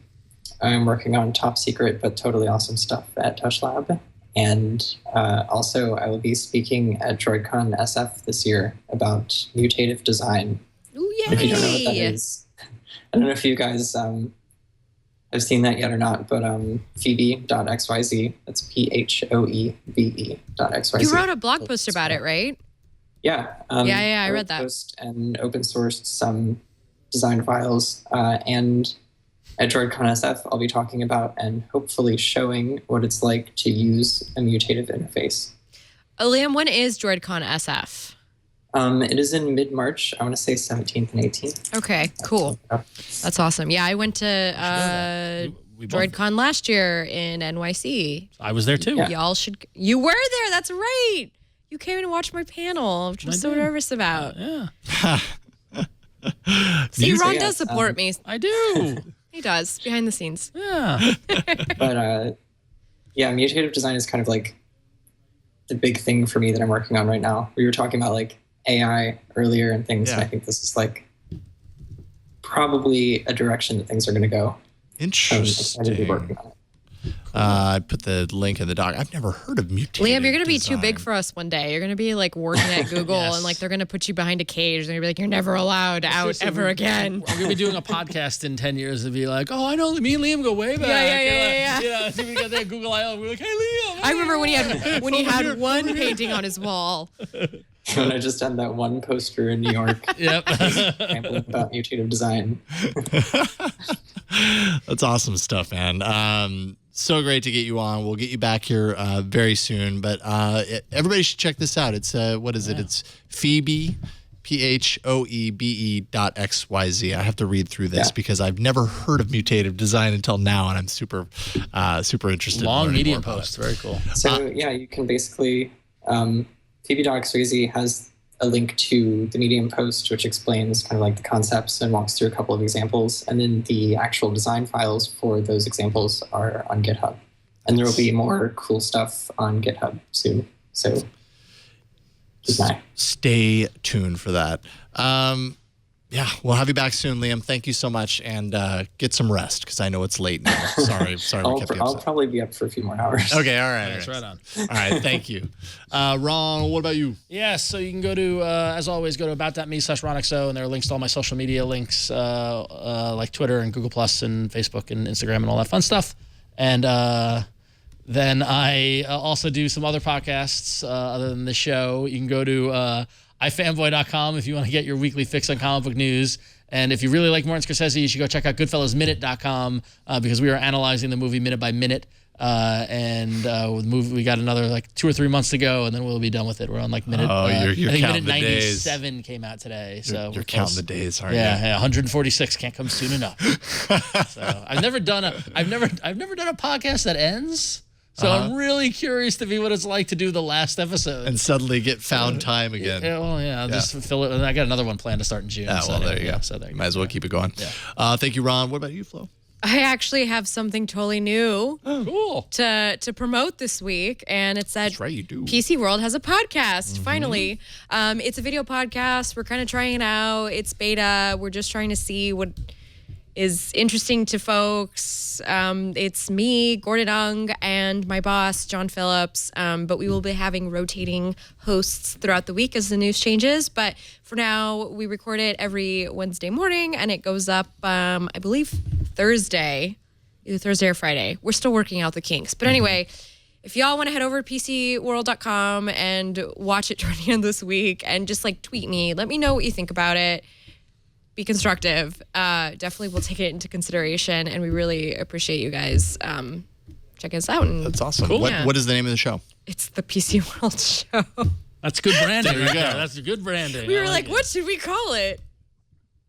working on top secret but totally awesome stuff at Touch Lab. And also, I will be speaking at DroidCon SF this year about mutative design. Ooh, yay! If you don't know what that is, I don't know if you guys have seen that yet or not, but Phoebe.xyz, that's PHOEBE.xyz. You wrote a blog post about it, right? Yeah. I read that. Post and open sourced some design files, and at DroidCon SF, I'll be talking about and hopefully showing what it's like to use a mutative interface. Liam, when is DroidCon SF? It is in mid-March. I want to say 17th and 18th. Okay, cool. That's awesome. Yeah, I went to DroidCon last year in NYC. I was there too. Yeah. Y'all should. You were there. That's right. You came and watched my panel, which I'm so nervous about. Yeah. See, Ron does support me. I do. He does, behind the scenes. Yeah. But mutative design is kind of the big thing for me that I'm working on right now. We were talking about AI earlier and things, and I think this is probably a direction that things are going to go. Interesting. I'm excited to be working on it. I put the link in the doc. I've never heard of mutative Liam, you're going to be design. too big for us one day. You're going to be working at Google and they're going to put you behind a cage. They're going to be you're never allowed out ever again. We're going to be doing a podcast in 10 years and be I know me and Liam go way back. Yeah. So we got that Google I/O. We're hey, Liam. I remember when he had one painting on his wall. When I just had that one poster in New York. Yep. About mutative design. That's awesome stuff, man. So great to get you on. We'll get you back here very soon. But everybody should check this out. It's what is it? It's Phoebe, PHOEBE.XYZ. I have to read through this because I've never heard of mutative design until now, and I'm super interested. Long Medium post. Very cool. So you can basically, PB.XYZ has a link to the Medium post, which explains kind of like the concepts and walks through a couple of examples. And then the actual design files for those examples are on GitHub. And there will be more cool stuff on GitHub soon. So keep an eye. Stay tuned for that. We'll have you back soon, Liam. Thank you so much, and get some rest because I know it's late now. Sorry, I'll probably be up for a few more hours. Okay, all right. That's right on. All right, thank you. Ron, what about you? Yeah, so you can go to, as always, go to about.me/RonXO, and there are links to all my social media links, like Twitter and Google Plus and Facebook and Instagram and all that fun stuff. And then I also do some other podcasts other than the show. You can go to ifanboy.com if you want to get your weekly fix on comic book news. And if you really like Martin Scorsese, you should go check out goodfellasminute.com because we are analyzing the movie minute by minute. With the movie, we got another like 2 or 3 months to go, and then we'll be done with it. We're on like minute. You're I think counting minute the days. 97 came out today. So you're counting the days, aren't you? Yeah, 146 can't come soon enough. So I've never done a podcast that ends. So I'm really curious to be what it's like to do the last episode. And suddenly get found time again. I'll just fill it. And I got another one planned to start in June. There you go. So there you might as well keep it going. Yeah. Thank you, Ron. What about you, Flo? I actually have something totally new Cool. to promote this week, and it's that That's right, you do. PC World has a podcast, finally. It's a video podcast. We're kind of trying it out. It's beta. We're just trying to see what is interesting to folks. It's me, Gordon Ung, and my boss, John Phillips, but we will be having rotating hosts throughout the week as the news changes. But for now, we record it every Wednesday morning, and it goes up, I believe, Thursday, either Thursday or Friday. We're still working out the kinks. But anyway, if y'all want to head over to PCWorld.com and watch it toward the end of this week and just like tweet me, let me know what you think about it. Be constructive. Definitely we'll take it into consideration, and we really appreciate you guys checking us out. And That's awesome. Cool. What is the name of the show? it's the PC World Show. That's good branding. There you go. That's good branding. We were I like, it. what should we call it?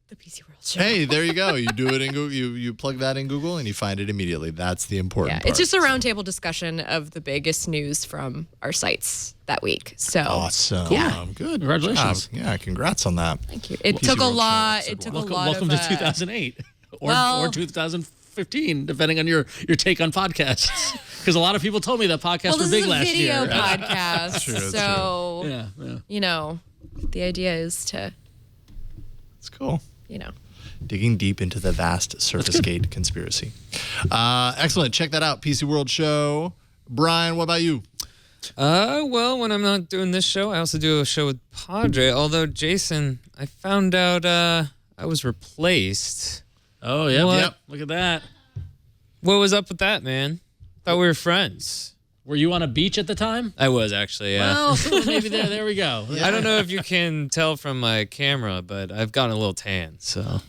The PC World Show. Hey, there you go. You do it in Google. You plug that in Google and you find it immediately. That's the important part. It's just a roundtable discussion of the biggest news from our sites that week. So awesome. Yeah. Good. Congratulations. Good job. Yeah, congrats on that. Thank you. It PC took a World lot. Show. It took a Welcome, lot welcome of to 2008 or well- 2015, depending on your take on podcasts. Because a lot of people told me that podcasts were big last year. Well, this is a video podcast, true, that's so Yeah. you know, the idea is to, It's cool. you know. Digging deep into the vast Surface Gate conspiracy. Excellent. Check that out. PC World Show. Brian, what about you? Well, when I'm not doing this show, I also do a show with Padre. Although, Jason, I found out I was replaced. Oh, yeah. What? Yep. Look at that. What was up with that, man? Thought we were friends. Were you on a beach at the time? I was actually, yeah. Well, so maybe there we go. I don't know if you can tell from my camera, but I've gotten a little tan, so.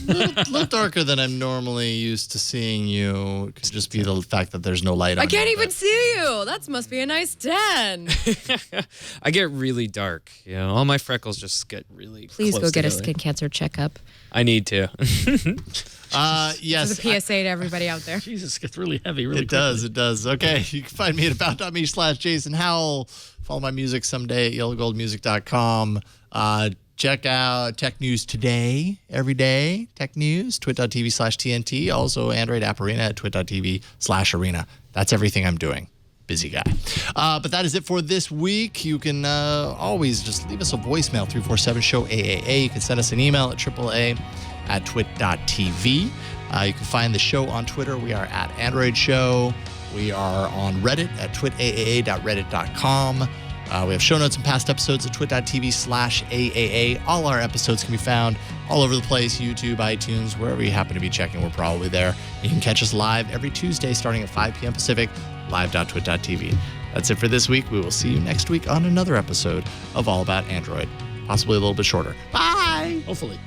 little darker than I'm normally used to seeing you. It could just be the fact that there's no light on I can't you, even but- see you. That must be a nice 10. I get really dark, you know. All my freckles just get really Please close go get a together. skin cancer checkup. I need to. Yes. As a PSA to everybody out there. Jesus, it gets really heavy really It does. It does. Okay. You can find me at about.me/Jason Howell. Follow my music someday at yellowgoldmusic.com. Check out Tech News Today every day. Tech News, twit.tv/TNT. Also, Android App Arena at twit.tv/arena. That's everything I'm doing. Busy guy. But that is it for this week. You can always just leave us a voicemail, 347-SHOW-AAA. You can send us an email at AAA@twit.tv. You can find the show on Twitter. We are at Android Show. We are on Reddit at twitaaa.reddit.com. We have show notes and past episodes at twit.tv/AAA. All our episodes can be found all over the place, YouTube, iTunes, wherever you happen to be checking, we're probably there. You can catch us live every Tuesday starting at 5 p.m. Pacific, live.twit.tv. That's it for this week. We will see you next week on another episode of All About Android, possibly a little bit shorter. Bye! Hopefully.